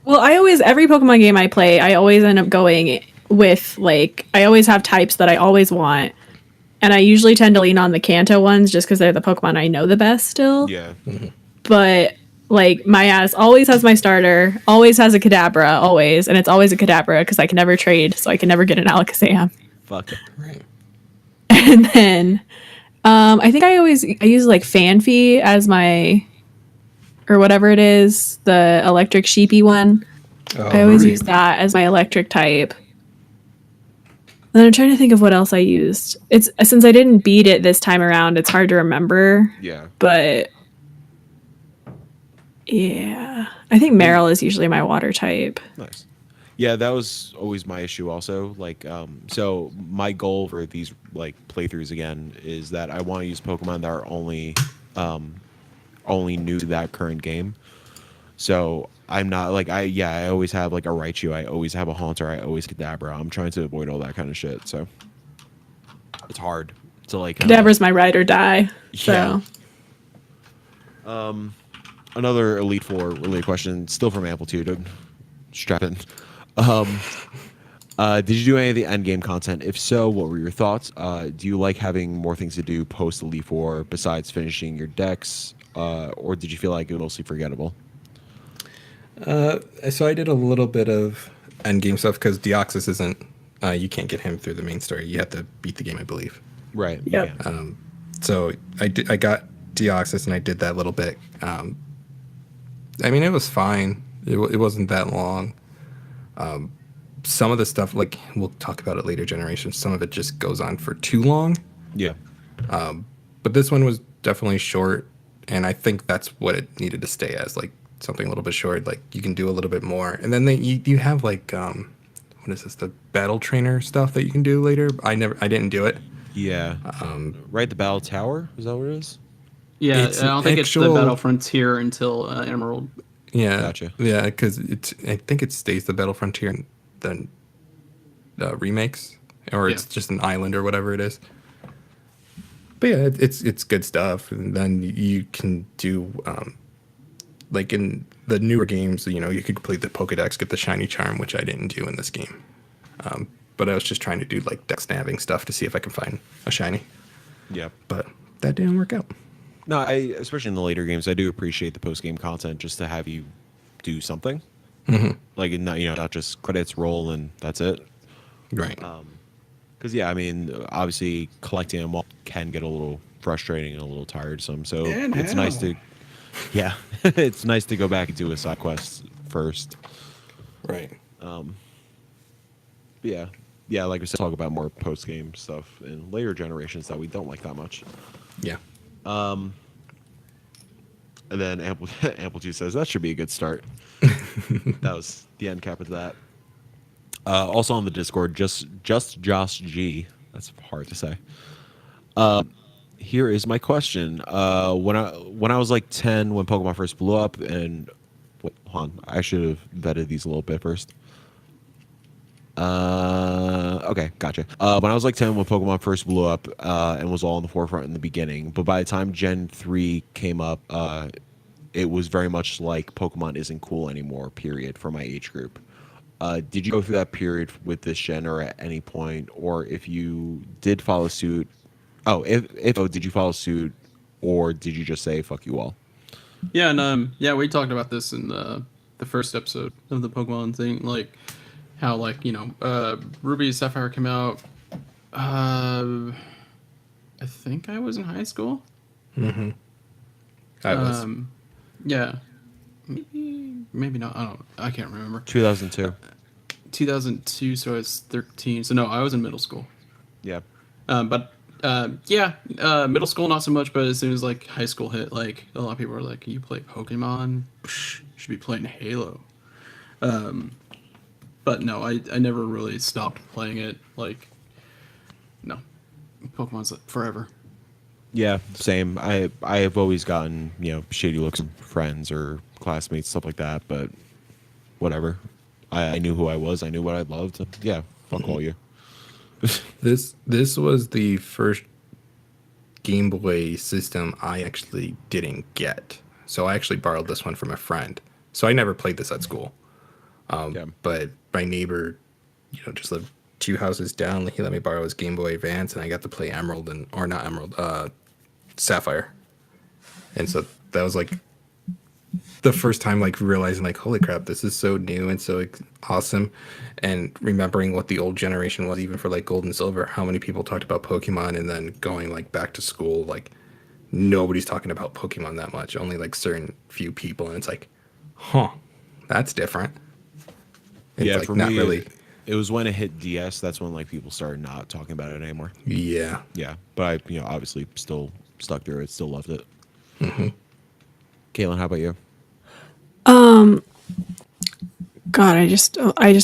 [SPEAKER 3] well, every Pokemon game I play, I always end up going with like, I always have types that I always want. And I usually tend to lean on the Kanto ones just because they're the Pokemon I know the best still.
[SPEAKER 1] Yeah.
[SPEAKER 3] But like my ass always has my starter, always has a Kadabra, always. And it's always a Kadabra because I can never trade, so I can never get an Alakazam.
[SPEAKER 1] Fuck.
[SPEAKER 2] right.
[SPEAKER 3] And then I think I use like Fanfi as my, or whatever it is, the electric sheepy one. I always use that as my electric type. And then I'm trying to think of what else I used. It's since I didn't beat it this time around, it's hard to remember.
[SPEAKER 1] Yeah.
[SPEAKER 3] But yeah, I think Meryl is usually my water type.
[SPEAKER 1] Nice. Yeah, that was always my issue also. Like, so my goal for these like playthroughs again is that I want to use Pokemon that are only new to that current game. So I'm not like I always have like a Raichu, I always have a Haunter, I always Kadabra. I'm trying to avoid all that kind of shit. So it's hard to like.
[SPEAKER 3] Kadabra's my ride or die.
[SPEAKER 1] Yeah.
[SPEAKER 3] So
[SPEAKER 1] Another Elite Four related question, still from Amplitude. Strap in. Did you do any of the end game content? If so, what were your thoughts? Do you like having more things to do post Elite Four besides finishing your decks, or did you feel like it was mostly forgettable?
[SPEAKER 2] So I did a little bit of end game stuff because Deoxys isn't. You can't get him through the main story. You have to beat the game, I believe.
[SPEAKER 1] Right.
[SPEAKER 3] Yep.
[SPEAKER 1] Yeah.
[SPEAKER 2] So I got Deoxys and I did that little bit. I mean, it was fine. It wasn't that long. Some of the stuff, like we'll talk about it later generations, some of it just goes on for too long.
[SPEAKER 1] Yeah.
[SPEAKER 2] But this one was definitely short, and I think that's what it needed to stay as, like something a little bit short. Like you can do a little bit more, and then you have like what is this? The battle trainer stuff that you can do later. I didn't do it.
[SPEAKER 1] Yeah. Right. The Battle Tower. Is that what it is?
[SPEAKER 4] Yeah,
[SPEAKER 2] It's
[SPEAKER 4] I don't think it's
[SPEAKER 2] actual-
[SPEAKER 4] the Battle Frontier until Emerald.
[SPEAKER 2] Yeah,
[SPEAKER 1] Gotcha.
[SPEAKER 2] Yeah, because I think it stays the Battle Frontier and then remakes, or it's just an island or whatever it is. But yeah, it's good stuff. And then you can do like in the newer games, you could complete the Pokedex, get the shiny charm, which I didn't do in this game. But I was just trying to do like dex nabbing stuff to see if I can find a shiny.
[SPEAKER 1] Yeah.
[SPEAKER 2] But that didn't work out.
[SPEAKER 1] No, especially in the later games, I do appreciate the post game content just to have you do something. Like not just credits roll and that's it.
[SPEAKER 2] Right.
[SPEAKER 1] Because yeah, I mean, obviously collecting them all can get a little frustrating and a little tiresome. So it's nice to, it's nice to go back and do a side quest first.
[SPEAKER 2] Right.
[SPEAKER 1] Yeah, like we said, talk about more post game stuff in later generations that we don't like that much.
[SPEAKER 2] Yeah.
[SPEAKER 1] And then Amplitude says that should be a good start. That was the end cap of that. Also on the Discord, just Josh G. That's hard to say. Here is my question. When I was like 10, when Pokemon first blew up, and hold on, I should have vetted these a little bit first. Okay, gotcha. When I was like 10, when Pokemon first blew up, and was all in the forefront in the beginning, but by the time Gen 3 came up, it was very much like Pokemon isn't cool anymore, period, for my age group. Did you go through that period with this gen or at any point, or if you did follow suit, did you follow suit, or did you just say, fuck you all?
[SPEAKER 4] Yeah, and we talked about this in the first episode of the Pokemon thing, like, how, like, Ruby Sapphire came out, I think I was in high school.
[SPEAKER 2] Mm-hmm. I was.
[SPEAKER 4] Yeah. Maybe not. I can't remember.
[SPEAKER 1] 2002.
[SPEAKER 4] 2002, so I was 13. So no, I was in middle school.
[SPEAKER 1] Yeah.
[SPEAKER 4] Middle school not so much, but as soon as like high school hit, like a lot of people were like, "You play Pokemon? Psh, you should be playing Halo." But no, I never really stopped playing it. Like, no, Pokemon's like forever.
[SPEAKER 1] Yeah, same. I have always gotten, shady looks from friends or classmates, stuff like that, but whatever. I knew who I was. I knew what I loved. Yeah, fuck all you.
[SPEAKER 2] This was the first Game Boy system I actually didn't get. So I actually borrowed this one from a friend. So I never played this at school. But my neighbor, just lived 2 houses down. He let me borrow his Game Boy Advance, and I got to play Sapphire. And so that was like the first time like realizing like, holy crap, this is so new and so awesome. And remembering what the old generation was, even for like Gold and Silver, how many people talked about Pokemon, and then going like back to school, like nobody's talking about Pokemon that much, only like certain few people. And it's like, that's different. It's
[SPEAKER 1] Yeah,
[SPEAKER 2] like
[SPEAKER 1] for
[SPEAKER 2] not
[SPEAKER 1] me,
[SPEAKER 2] really.
[SPEAKER 1] it was when it hit DS. That's when like people started not talking about it anymore.
[SPEAKER 2] Yeah.
[SPEAKER 1] Yeah, but I, obviously still stuck through it. Still loved it.
[SPEAKER 2] Mm-hmm.
[SPEAKER 1] Caitlin, how about you?
[SPEAKER 3] God, I just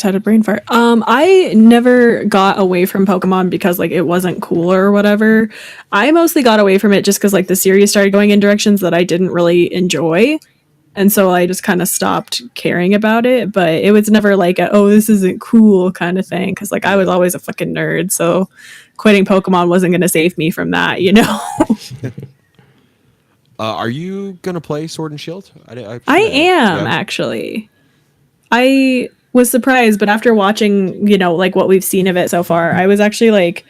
[SPEAKER 3] had a brain fart. I never got away from Pokemon because like it wasn't cool or whatever. I mostly got away from it just because like the series started going in directions that I didn't really enjoy. And so I just kind of stopped caring about it, but it was never like this isn't cool kind of thing. Cause like I was always a fucking nerd. So quitting Pokemon wasn't going to save me from that,
[SPEAKER 1] Are you going to play Sword and Shield?
[SPEAKER 3] I am actually. I was surprised, but after watching, like what we've seen of it so far, I was actually like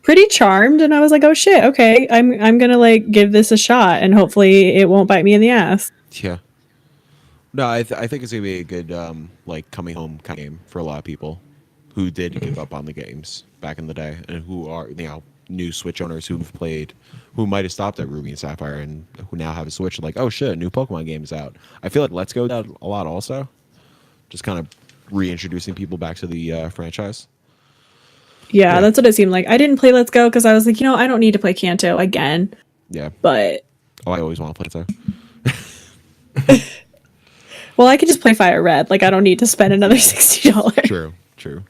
[SPEAKER 3] pretty charmed, and I was like, oh shit, okay, I'm going to like give this a shot and hopefully it won't bite me in the ass.
[SPEAKER 1] Yeah. No, I think it's gonna be a good like coming home kind of game for a lot of people who did give up on the games back in the day, and who are new Switch owners who might have stopped at Ruby and Sapphire and who now have a Switch. Like, oh shit, a new Pokemon game is out. I feel like Let's Go did a lot also, just kind of reintroducing people back to the franchise.
[SPEAKER 3] Yeah, that's what it seemed like. I didn't play Let's Go because I was like, I don't need to play Kanto again.
[SPEAKER 1] Yeah,
[SPEAKER 3] but
[SPEAKER 1] I always want to play so.
[SPEAKER 3] Well, I could just play Fire Red. Like, I don't need to spend another $60.
[SPEAKER 1] True.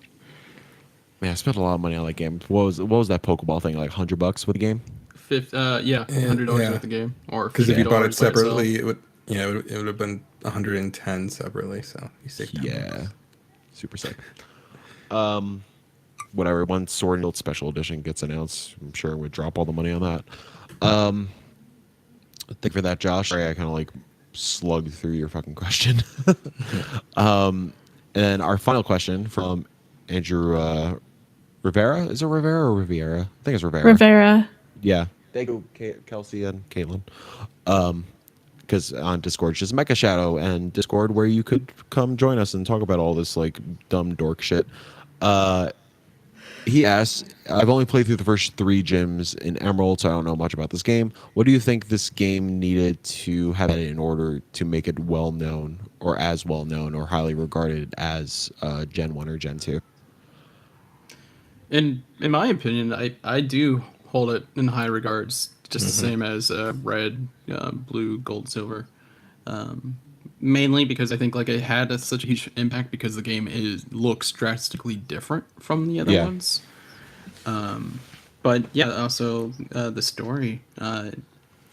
[SPEAKER 1] Man, I spent a lot of money on that game. What was that Pokeball thing? Like $100 with the game?
[SPEAKER 4] $100 with the game, or
[SPEAKER 2] because if you bought it separately, it would have been 110 separately, so you save 10
[SPEAKER 1] Yeah,
[SPEAKER 2] bucks.
[SPEAKER 1] super sick. Whatever. Once Sword and Shield Special Edition gets announced, I'm sure we'd drop all the money on that. Thank you for that, Josh. Sorry, I kind of like slugged through your fucking question. And our final question from Andrew Rivera. Is it Rivera or Riviera? I think it's Rivera.
[SPEAKER 3] Rivera.
[SPEAKER 1] Yeah. Thank you, Kelsey and Caitlin. Because on Discord, it's just Mecha Shadow and Discord, where you could come join us and talk about all this like dumb dork shit. He asks, I've only played through the first 3 gyms in Emerald, so I don't know much about this game. What do you think this game needed to have in order to make it well known, or as well known, or highly regarded as Gen 1 or Gen 2?
[SPEAKER 4] In my opinion, I do hold it in high regards, just the same as red, blue, gold, silver. Mainly because I think like it had such a huge impact because the game looks drastically different from the other ones. But yeah, also the story,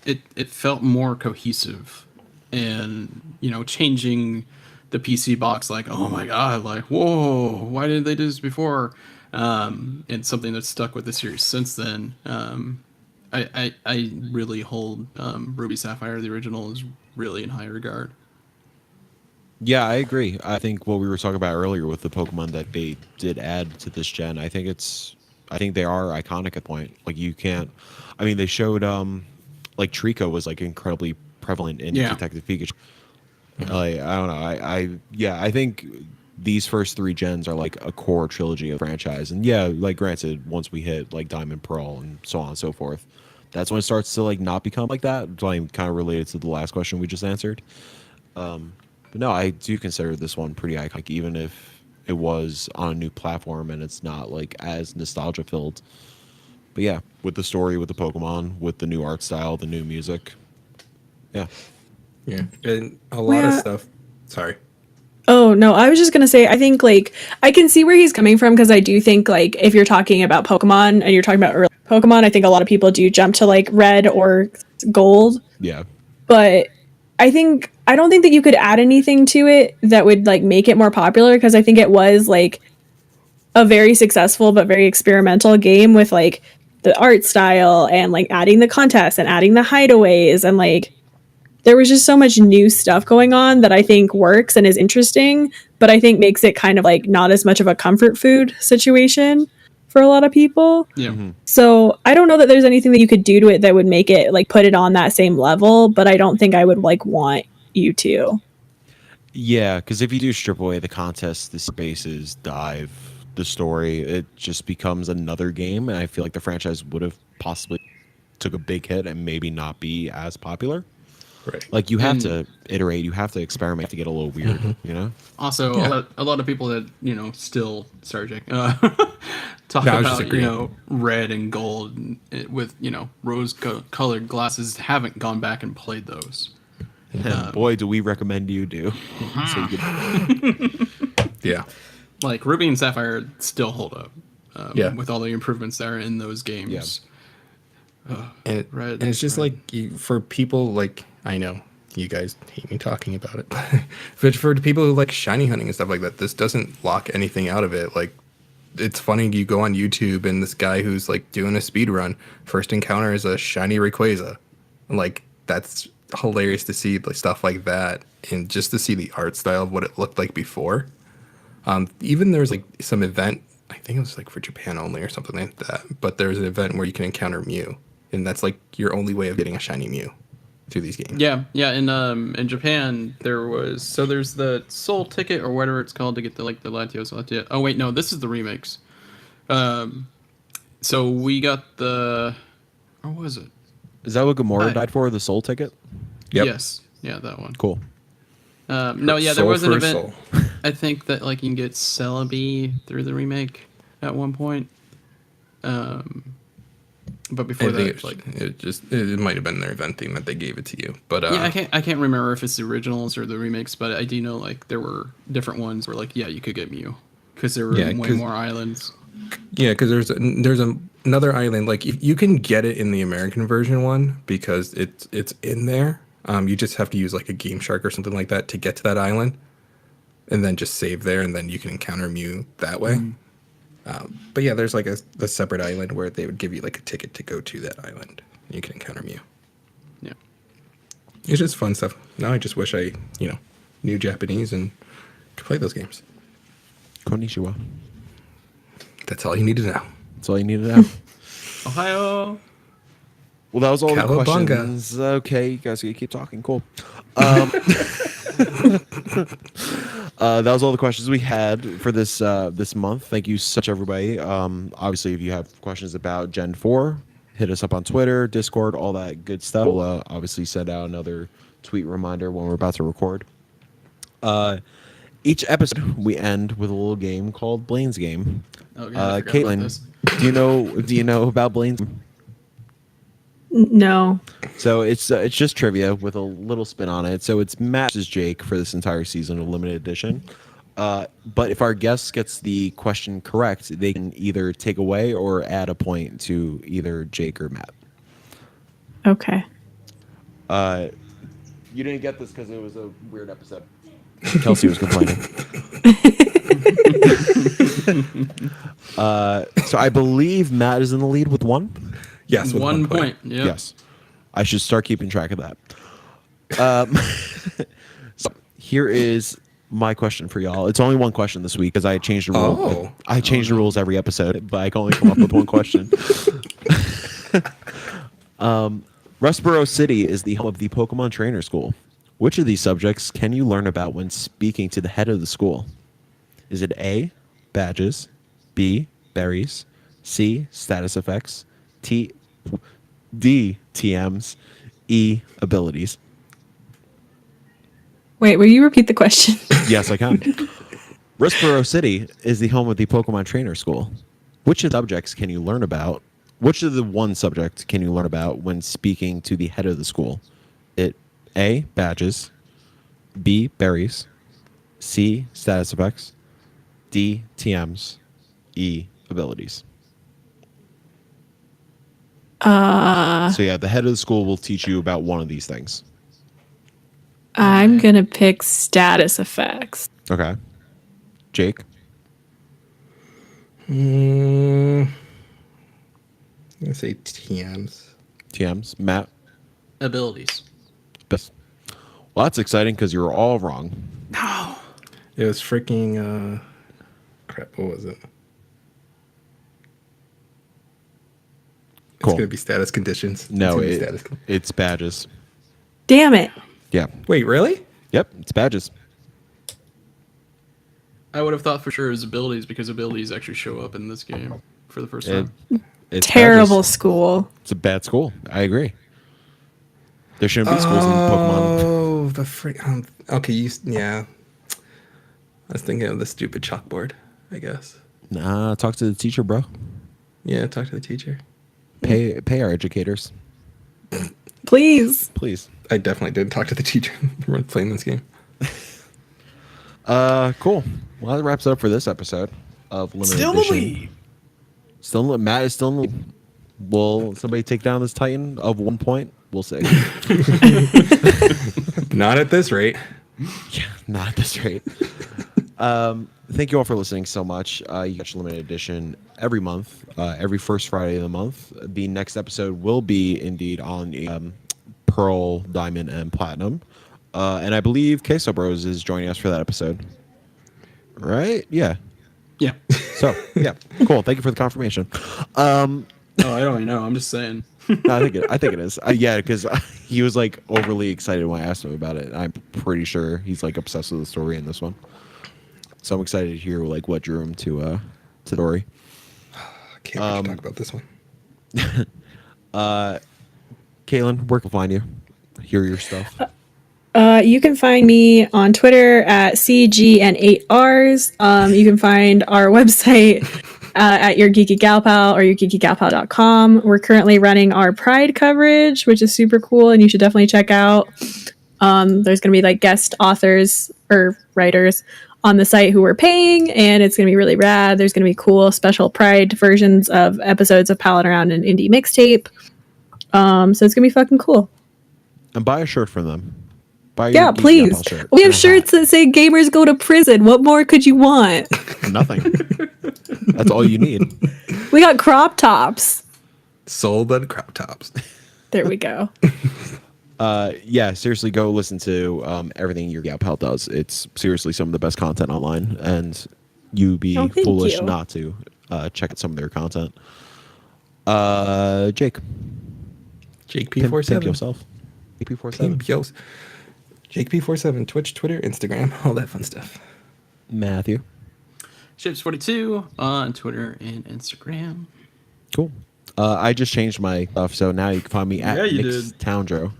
[SPEAKER 4] it felt more cohesive, and changing the PC box, like, oh my god, like, whoa, why didn't they do this before? And something that's stuck with the series since then. I really hold Ruby Sapphire, the original, is really in high regard.
[SPEAKER 1] Yeah, I agree. I think what we were talking about earlier with the Pokemon that they did add to this gen, I think they are iconic at the point. Like you can't, I mean, they showed like Trico was like incredibly prevalent in Detective Pikachu. Like I don't know, I think these first 3 gens are like a core trilogy of the franchise, and yeah, like granted, once we hit like Diamond, Pearl, and so on and so forth, that's when it starts to like not become like that. It's like kind of related to the last question we just answered. But no, I do consider this one pretty iconic, even if it was on a new platform and it's not like as nostalgia filled. But yeah, with the story, with the Pokemon, with the new art style, the new music. Yeah.
[SPEAKER 2] Yeah, and a lot of stuff. Sorry.
[SPEAKER 3] Oh, no, I was just going to say, I think, like, I can see where he's coming from, because I do think, like, if you're talking about Pokemon and you're talking about early Pokemon, I think a lot of people do jump to, like, red or gold.
[SPEAKER 1] Yeah.
[SPEAKER 3] But I don't think that you could add anything to it that would, like, make it more popular, because I think it was, like, a very successful but very experimental game with, like, the art style and, like, adding the contests and adding the hideaways, and, like, there was just so much new stuff going on that I think works and is interesting, but I think makes it kind of like not as much of a comfort food situation for a lot of people.
[SPEAKER 4] Yeah.
[SPEAKER 1] Mm-hmm.
[SPEAKER 3] So I don't know that there's anything that you could do to it that would make it like put it on that same level, but I don't think I would like want you to.
[SPEAKER 1] Yeah, because if you do strip away the contest, the spaces, dive, the story, it just becomes another game, and I feel like the franchise would have possibly took a big hit and maybe not be as popular.
[SPEAKER 2] Right.
[SPEAKER 1] Like you have to iterate, you have to experiment to get a little weird, you know?
[SPEAKER 4] Also, a lot of people that, still, sorry, Jake, talk
[SPEAKER 2] No, I was just
[SPEAKER 4] about,
[SPEAKER 2] agreeing.
[SPEAKER 4] red and gold with, rose-colored glasses haven't gone back and played those.
[SPEAKER 1] And boy, do we recommend you do. So you can,
[SPEAKER 2] Yeah.
[SPEAKER 4] Like, Ruby and Sapphire still hold up. With all the improvements that are in those games.
[SPEAKER 2] And,
[SPEAKER 4] Red,
[SPEAKER 2] and it's just
[SPEAKER 4] red.
[SPEAKER 2] like for people like, I know you guys hate me talking about it, but for the people who like shiny hunting and stuff like that, this doesn't lock anything out of it. Like, it's funny, you go on YouTube and this guy who's like doing a speed run, first encounter is a shiny Rayquaza. Like, that's hilarious to see like stuff like that, and just to see the art style of what it looked like before. Even there's like some event, I think it was like for Japan only or something like that, but there's an event where you can encounter Mew, and that's like your only way of getting a shiny Mew through these games.
[SPEAKER 4] Yeah. In Japan there's the Soul Ticket or whatever it's called to get the Latios. Oh wait, no, this is the remakes. So we got the, or was it?
[SPEAKER 1] is that what Gamora died for, the soul ticket?
[SPEAKER 2] Yep.
[SPEAKER 4] Yes. Yeah, that one.
[SPEAKER 1] Cool.
[SPEAKER 4] No, yeah, there
[SPEAKER 2] Soul
[SPEAKER 4] was an
[SPEAKER 2] for
[SPEAKER 4] event.
[SPEAKER 2] soul.
[SPEAKER 4] I think that like you can get Celebi through the remake at one point. But before
[SPEAKER 2] I
[SPEAKER 4] that,
[SPEAKER 2] think it might have been their event theme that they gave it to you. But
[SPEAKER 4] yeah, I can't remember if it's the originals or the remakes, but I do know like there were different ones where like you could get Mew because there were way more islands.
[SPEAKER 2] yeah, because there's another island, like you can get it in the American version one because it's in there, You just have to use like a Game Shark or something like that to get to that island, and then just save there, and then you can encounter Mew that way. But yeah, there's like a separate island where they would give you like a ticket to go to that island. You can encounter Mew.
[SPEAKER 4] Yeah.
[SPEAKER 2] It's just fun stuff. Now I just wish I, knew Japanese and could play those games.
[SPEAKER 1] Konnichiwa.
[SPEAKER 2] That's all you need to know.
[SPEAKER 1] That's all you need to know.
[SPEAKER 4] Ohio.
[SPEAKER 1] Well, that was all the
[SPEAKER 2] Cowabunga.
[SPEAKER 1] questions. Okay, you guys keep talking. Cool. That was all the questions we had for this this month. Thank you so much, everybody. Obviously, if you have questions about Gen 4, hit us up on Twitter, Discord, all that good stuff. We'll obviously send out another tweet reminder when we're about to record. Each episode, we end with a little game called Blaine's Game.
[SPEAKER 4] Oh, yeah, I forgot about
[SPEAKER 1] Caitlin,
[SPEAKER 4] this.
[SPEAKER 1] do you know about Blaine's Game?
[SPEAKER 3] No.
[SPEAKER 1] So it's just trivia with a little spin on it. So it's Matt versus Jake for this entire season of limited edition. But if our guest gets the question correct, they can either take away or add a point to either Jake or Matt.
[SPEAKER 3] Okay.
[SPEAKER 1] You didn't get this because it was a weird episode. Kelsey was complaining. So I believe Matt is in the lead with one.
[SPEAKER 2] Yes, with
[SPEAKER 4] 1 point. Yeah.
[SPEAKER 1] Yes. I should start keeping track of that. So here is my question for y'all. It's only one question this week because I changed the rule.
[SPEAKER 2] Oh.
[SPEAKER 1] I change the rules every episode, but I can only come up with one question. Rustboro City is the home of the Pokemon Trainer School. Which of these subjects can you learn about when speaking to the head of the school? Is it A, badges, B, berries, C, status effects, D, TMs, E, abilities?
[SPEAKER 3] Wait, will you repeat the question?
[SPEAKER 1] Yes, I can. Rustboro City is the home of the Pokemon Trainer School. Which of the subjects can you learn about? Which of the one subject can you learn about when speaking to the head of the school? It A, badges, B, berries, C, status effects, D, TMs, E, abilities. So yeah, the head of the school will teach you about one of these things.
[SPEAKER 3] I'm gonna pick status effects.
[SPEAKER 1] Okay. Jake?
[SPEAKER 2] I'm gonna say TMs.
[SPEAKER 1] TMs? Matt?
[SPEAKER 4] Abilities.
[SPEAKER 1] Best. Well, that's exciting because you're all wrong.
[SPEAKER 2] It was freaking crap. What was it?
[SPEAKER 1] Cool.
[SPEAKER 2] It's gonna be status conditions.
[SPEAKER 1] No,
[SPEAKER 2] It's gonna be status
[SPEAKER 1] it's badges.
[SPEAKER 3] Damn it.
[SPEAKER 1] Yeah.
[SPEAKER 2] Wait, really?
[SPEAKER 1] Yep, it's badges.
[SPEAKER 4] I would have thought for sure it was abilities because abilities actually show up in this game for the first
[SPEAKER 1] It-
[SPEAKER 4] time.
[SPEAKER 1] it's
[SPEAKER 3] Terrible
[SPEAKER 1] badges.
[SPEAKER 3] school.
[SPEAKER 1] It's a bad school. I agree. There shouldn't be schools in Pokemon.
[SPEAKER 2] Oh, the freak. Okay, yeah. I was thinking of the stupid chalkboard, I guess.
[SPEAKER 1] Nah, talk to the teacher, bro.
[SPEAKER 2] Yeah, talk to the teacher.
[SPEAKER 1] Pay our educators,
[SPEAKER 3] Please.
[SPEAKER 1] please.
[SPEAKER 2] I definitely did talk to the teacher when playing this game.
[SPEAKER 1] Cool. Well, that wraps it up for this episode of Limited Edition. Matt is still in the lead. Will somebody take down this Titan of 1 point? We'll see.
[SPEAKER 2] Not at this rate.
[SPEAKER 1] Yeah, not at this rate. Thank you all for listening so much. You catch Limited Edition every month, every first Friday of the month. The next episode will be indeed on Pearl, Diamond, and Platinum. And I believe Queso Bros is joining us for that episode. Right? Yeah.
[SPEAKER 4] Yeah.
[SPEAKER 1] So, yeah. Cool. Thank you for the confirmation.
[SPEAKER 4] Oh, I don't even know. I'm just saying.
[SPEAKER 1] No, I think it is. Yeah, because he was like overly excited when I asked him about it. I'm pretty sure he's like obsessed with the story in this one. So I'm excited to hear like what drew him to the story.
[SPEAKER 2] I can't wait to talk about this one.
[SPEAKER 1] Caitlin, where can we find you? Hear your stuff.
[SPEAKER 3] You can find me on Twitter at CGN8Rs. You can find our website at your Geeky Gal Pal or yourgeekygalpal.com. We're currently running our Pride coverage, which is super cool, and you should definitely check out. There's going to be like guest authors or writers on the site who are paying, and it's going to be really rad. There's going to be cool special Pride versions of episodes of Palette Around an Indie Mixtape. So it's going to be fucking cool.
[SPEAKER 1] And buy a shirt from them. Buy your
[SPEAKER 3] Yeah,
[SPEAKER 1] Geeky Gal
[SPEAKER 3] please.
[SPEAKER 1] Pal shirt.
[SPEAKER 3] We have
[SPEAKER 1] And a
[SPEAKER 3] shirts that say gamers go to prison. What more could you want?
[SPEAKER 1] hat. Nothing. That's all you need.
[SPEAKER 3] We got crop tops.
[SPEAKER 2] Sold on crop tops.
[SPEAKER 3] There we go.
[SPEAKER 1] Yeah, seriously, go listen to everything your Gal Pal does. It's seriously some of the best content online, and you'd be
[SPEAKER 3] Oh, thank
[SPEAKER 1] foolish
[SPEAKER 3] you.
[SPEAKER 1] not to check out some of their content. Jake,
[SPEAKER 2] Jake
[SPEAKER 1] pimp
[SPEAKER 2] P47.
[SPEAKER 1] yourself. AP47.
[SPEAKER 2] Pimp yours. Jake P47. Twitch, Twitter, Instagram, all that fun stuff.
[SPEAKER 1] Matthew.
[SPEAKER 4] Ships42 on Twitter and Instagram.
[SPEAKER 1] Cool. I just changed my stuff, so now you can find me at
[SPEAKER 4] Yeah, you
[SPEAKER 1] Nick's
[SPEAKER 4] did.
[SPEAKER 1] Towndrow.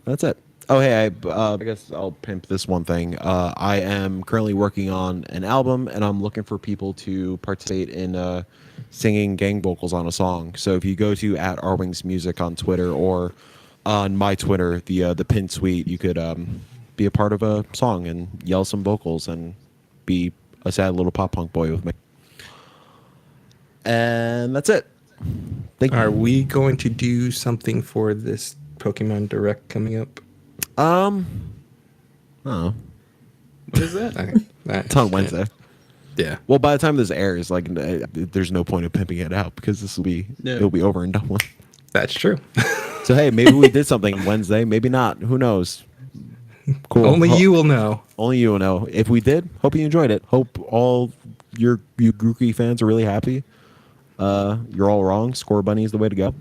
[SPEAKER 1] That's it. Oh, hey, I guess I'll pimp this one thing. I am currently working on an album, and I'm looking for people to participate in singing gang vocals on a song. So if you go to @rwings music on Twitter or on my Twitter, the pin tweet, you could be a part of a song and yell some vocals and be a sad little pop punk boy with me. And that's it. Thank you.
[SPEAKER 2] Are we going to do something for this Pokemon Direct coming up?
[SPEAKER 1] Oh,
[SPEAKER 4] What is that?
[SPEAKER 2] Okay.
[SPEAKER 1] it's on Wednesday.
[SPEAKER 2] Yeah.
[SPEAKER 1] Well, by the time this airs, like, there's no point of pimping it out because this will be
[SPEAKER 4] Yeah.
[SPEAKER 1] it'll be over and done with.
[SPEAKER 2] That's true.
[SPEAKER 1] So hey, maybe we did something Wednesday, maybe not. Who knows? Cool.
[SPEAKER 2] Only you will know.
[SPEAKER 1] Only you will know. If we did, hope you enjoyed it. Hope all you Grookey fans are really happy. You're all wrong. Score Bunny is the way to go.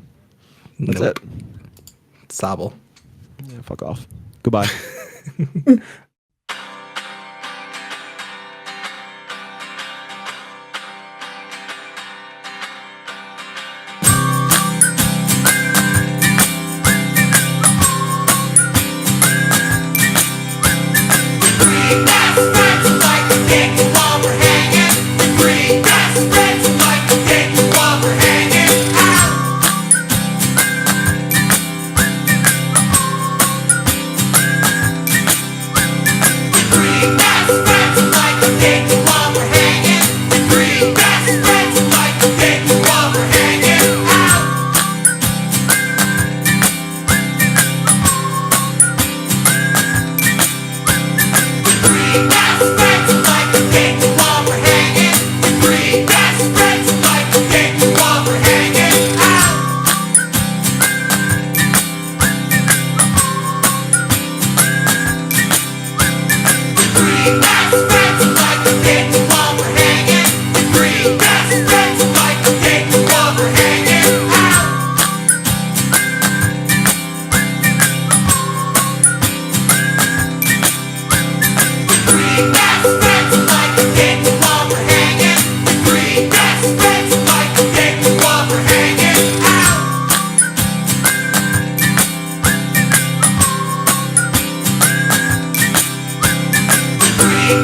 [SPEAKER 1] That's
[SPEAKER 2] Nope.
[SPEAKER 1] it.
[SPEAKER 2] Sobble.
[SPEAKER 1] Yeah, fuck off. Goodbye.
[SPEAKER 7] Green